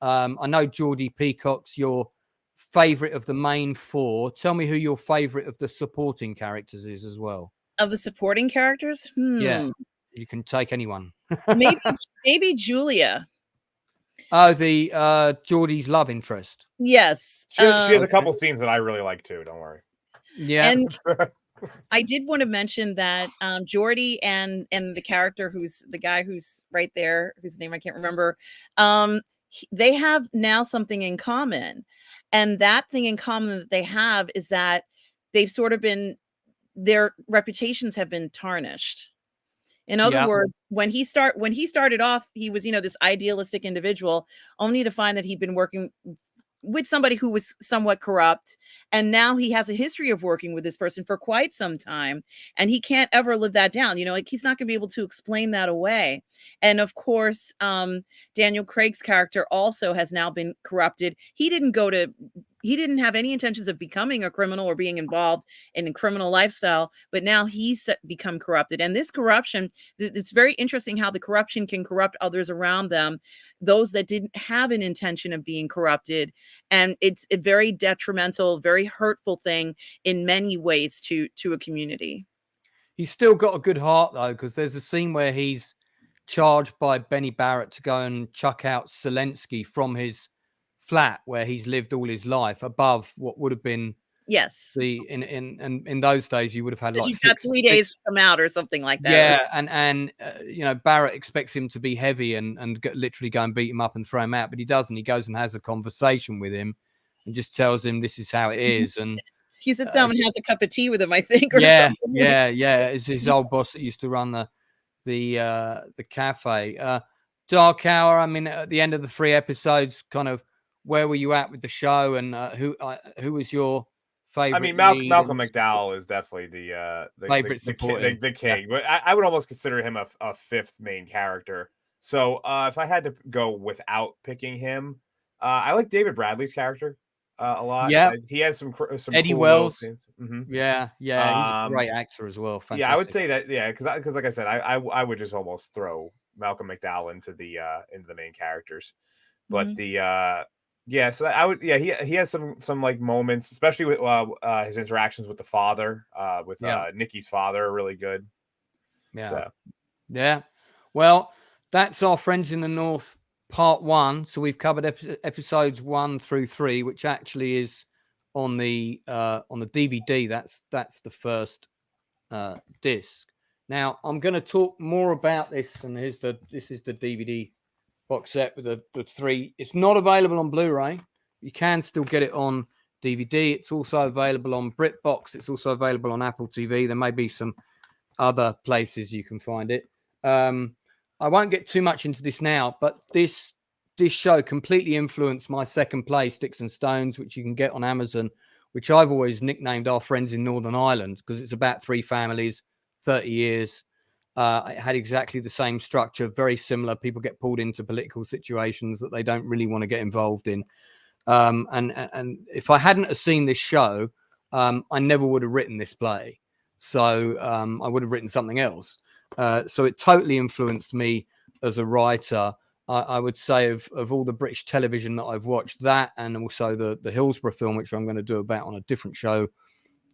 I know Geordie Peacock's your favourite of the main 4. Tell me who your favourite of the supporting characters is as well. Of the supporting characters? Yeah, you can take anyone. maybe Julia. Oh, the Geordie's love interest. Yes. She has a couple scenes that I really like too. Don't worry. Yeah. And I did want to mention that Geordie and the character who's the guy who's right there, whose name I can't remember, they have now something in common. And that thing in common that they have is that they've sort of been, their reputations have been tarnished. In other words, when he started off, he was, this idealistic individual, only to find that he'd been working with somebody who was somewhat corrupt. And now he has a history of working with this person for quite some time. And he can't ever live that down. Like, he's not going to be able to explain that away. And of course, Daniel Craig's character also has now been corrupted. He didn't have any intentions of becoming a criminal or being involved in a criminal lifestyle, but now he's become corrupted. And this corruption, it's very interesting how the corruption can corrupt others around them, those that didn't have an intention of being corrupted. And it's a very detrimental, very hurtful thing in many ways to a community. He's still got a good heart, though, because there's a scene where he's charged by Benny Barrett to go and chuck out Zelensky from his flat where he's lived all his life, above what would have been in those days you would have had like you've got 3 days to come out or something like that. And Barrett expects him to be heavy and literally go and beat him up and throw him out, but he doesn't. He goes and has a conversation with him and just tells him this is how it is. And he sits down and has a cup of tea with him, I think. It's his old boss that used to run the cafe. Dark Hour, I mean, at the end of the 3 episodes, kind of where were you at with the show, and who was your favorite? I mean, Malcolm McDowell is definitely the favorite supporting, the king, but I would almost consider him a fifth main character. So if I had to go without picking him, I like David Bradley's character a lot. Yeah, he has some Eddie cool Wells. Mm-hmm. Yeah, he's a great actor as well. Fantastic. Yeah, I would say that. Yeah, because like I said, I would just almost throw Malcolm McDowell into the main characters, but so I would, he has some like moments, especially with his interactions with the father, Nikki's father, are really good. Well, that's our Friends in the North part 1. So we've covered episodes 1 through 3, which actually is on the DVD. That's the first disc. Now I'm going to talk more about this, and this is the DVD box set with the 3. It's not available on Blu-ray. You can still get it on DVD. It's also available on BritBox. It's also available on Apple TV. There may be some other places you can find it. I won't get too much into this now, but this show completely influenced my second play, Sticks and Stones, which you can get on Amazon, which I've always nicknamed Our Friends in Northern Ireland, because it's about 3 families, 30 years. It had exactly the same structure, very similar. People get pulled into political situations that they don't really want to get involved in. And if I hadn't have seen this show, I never would have written this play. So I would have written something else. So it totally influenced me as a writer. I would say of all the British television that I've watched, that and also the Hillsborough film, which I'm going to do about on a different show,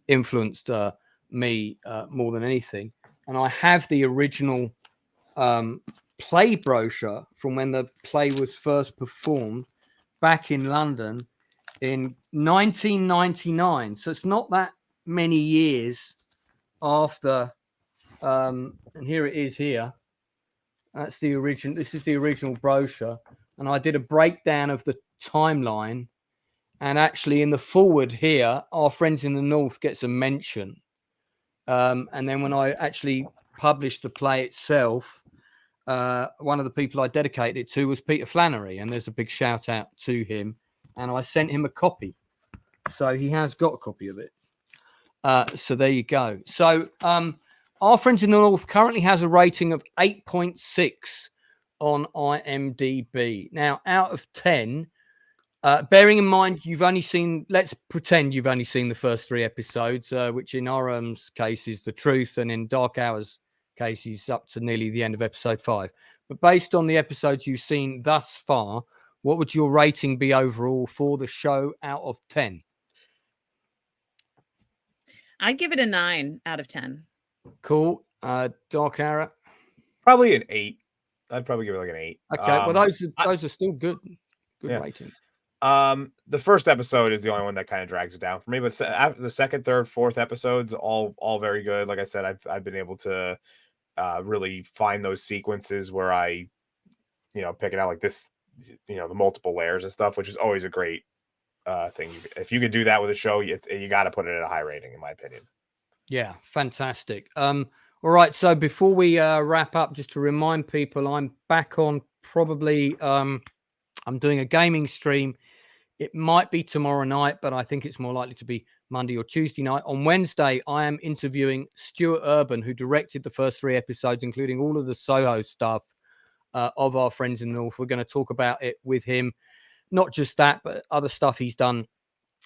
influenced me more than anything. And I have the original play brochure from when the play was first performed back in London in 1999. So it's not that many years after. And here it is here. That's the original. This is the original brochure. And I did a breakdown of the timeline. And actually in the forward here, Our Friends in the North gets a mention. And then when I actually published the play itself, one of the people I dedicated it to was Peter Flannery, and there's a big shout out to him. And I sent him a copy, so he has got a copy of it. So there you go. So Our Friends in the North currently has a rating of 8.6 on IMDb. Now, out of 10. Bearing in mind, let's pretend you've only seen the first 3 episodes, which in Aram's case is the truth, and in Dark Hour's case is up to nearly the end of episode 5. But based on the episodes you've seen thus far, what would your rating be overall for the show out of 10? I'd give it a 9 out of 10. Cool. Dark Hour? Probably an 8. I'd probably give it like an 8. Okay, well, those are still good ratings. The first episode is the only one that kind of drags it down for me, but the second, third, fourth episodes, all very good. Like I said, I've been able to really find those sequences where I, pick it out like this the multiple layers and stuff, which is always a great thing. If you could do that with a show, you got to put it at a high rating, in my opinion. Yeah, fantastic. All right, so before we wrap up, just to remind people, I'm back on probably. I'm doing a gaming stream. It might be tomorrow night, but I think it's more likely to be Monday or Tuesday night. On Wednesday, I am interviewing Stuart Urban, who directed the first 3 episodes, including all of the Soho stuff of Our Friends in the North. We're going to talk about it with him. Not just that, but other stuff he's done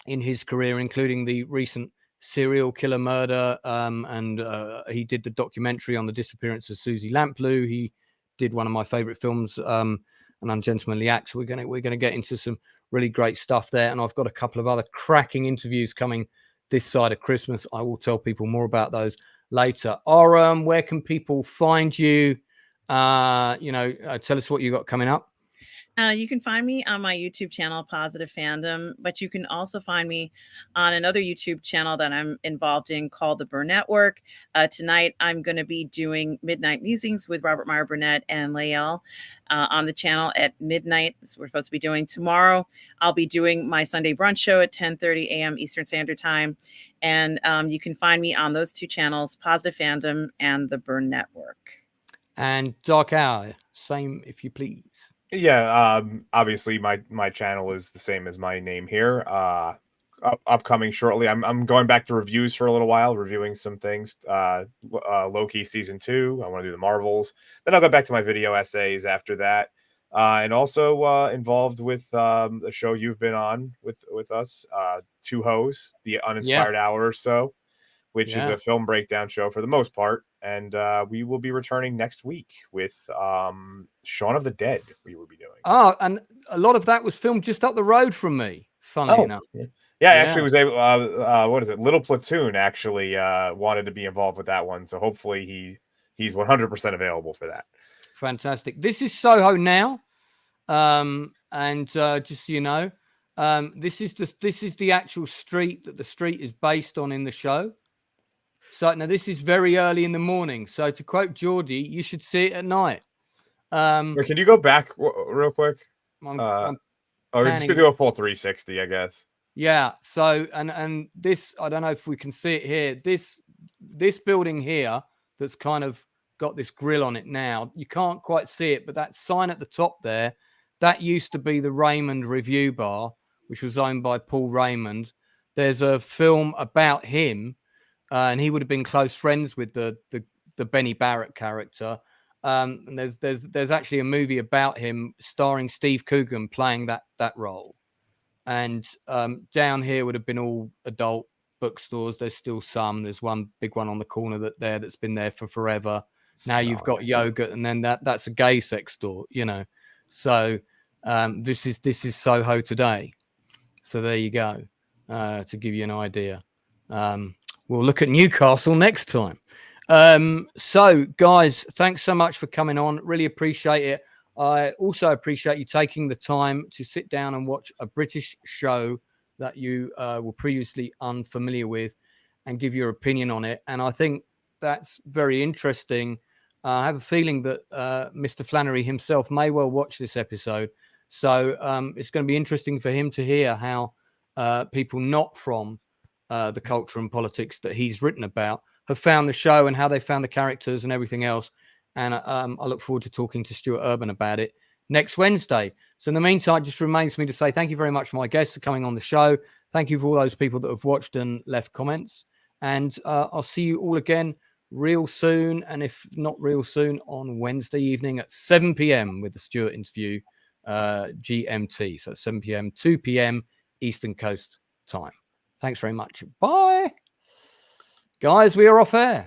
in his career, including the recent serial killer murder. And he did the documentary on the disappearance of Susie Lamplugh. He did one of my favorite films, An Ungentlemanly Act. So we're going to get into some really great stuff there. And I've got a couple of other cracking interviews coming this side of Christmas. I will tell people more about those later. Aram, where can people find you? Tell us what you got coming up. You can find me on my YouTube channel, Positive Fandom, but you can also find me on another YouTube channel that I'm involved in called The Burn Network. Tonight, I'm going to be doing Midnight Musings with Robert Meyer Burnett and Lael on the channel at midnight. That's what we're supposed to be doing. Tomorrow, I'll be doing my Sunday brunch show at 10:30 a.m. Eastern Standard Time. And you can find me on those 2 channels, Positive Fandom and The Burn Network. And Dark Hour, same if you please. Yeah, obviously my channel is the same as my name here. Upcoming shortly. I'm going back to reviews for a little while, reviewing some things. Loki season 2. I want to do the Marvels. Then I'll go back to my video essays after that. And also involved with the show you've been on with us, Sohos, the Uninspired Hour or so, which is a film breakdown show for the most part. And we will be returning next week with Shaun of the Dead. We will be doing. Oh, and a lot of that was filmed just up the road from me, funnily enough. Yeah, I actually was able, what is it? Little Platoon actually wanted to be involved with that one. So hopefully he's 100% available for that. Fantastic. This is Soho now. And just so you know, this is the actual street that the street is based on in the show. So now this is very early in the morning. So to quote Geordie, you should see it at night. Wait, can you go back real quick? I'm we're just gonna do a full 360, I guess. Yeah. So and this, I don't know if we can see it here. This building here that's kind of got this grill on it now. You can't quite see it, but that sign at the top there, that used to be the Raymond Review Bar, which was owned by Paul Raymond. There's a film about him. And he would have been close friends with the Benny Barrett character. And there's actually a movie about him starring Steve Coogan playing that role. And down here would have been all adult bookstores. There's still some. There's one big one on the corner that's been there for forever. Now you've got yogurt, and then that's a gay sex store, So this is Soho today. So there you go, to give you an idea. We'll look at Newcastle next time. So, guys, thanks so much for coming on. Really appreciate it. I also appreciate you taking the time to sit down and watch a British show that you were previously unfamiliar with and give your opinion on it. And I think that's very interesting. I have a feeling that Mr. Flannery himself may well watch this episode. So it's going to be interesting for him to hear how people not from the culture and politics that he's written about have found the show and how they found the characters and everything else. And I look forward to talking to Stuart Urban about it next Wednesday. So in the meantime, it just remains me to say thank you very much for my guests for coming on the show. Thank you for all those people that have watched and left comments. And I'll see you all again real soon. And if not real soon, on Wednesday evening at 7 p.m. with the Stuart interview, GMT. So 7 p.m., 2 p.m. Eastern Coast time. Thanks very much. Bye. Guys, we are off air.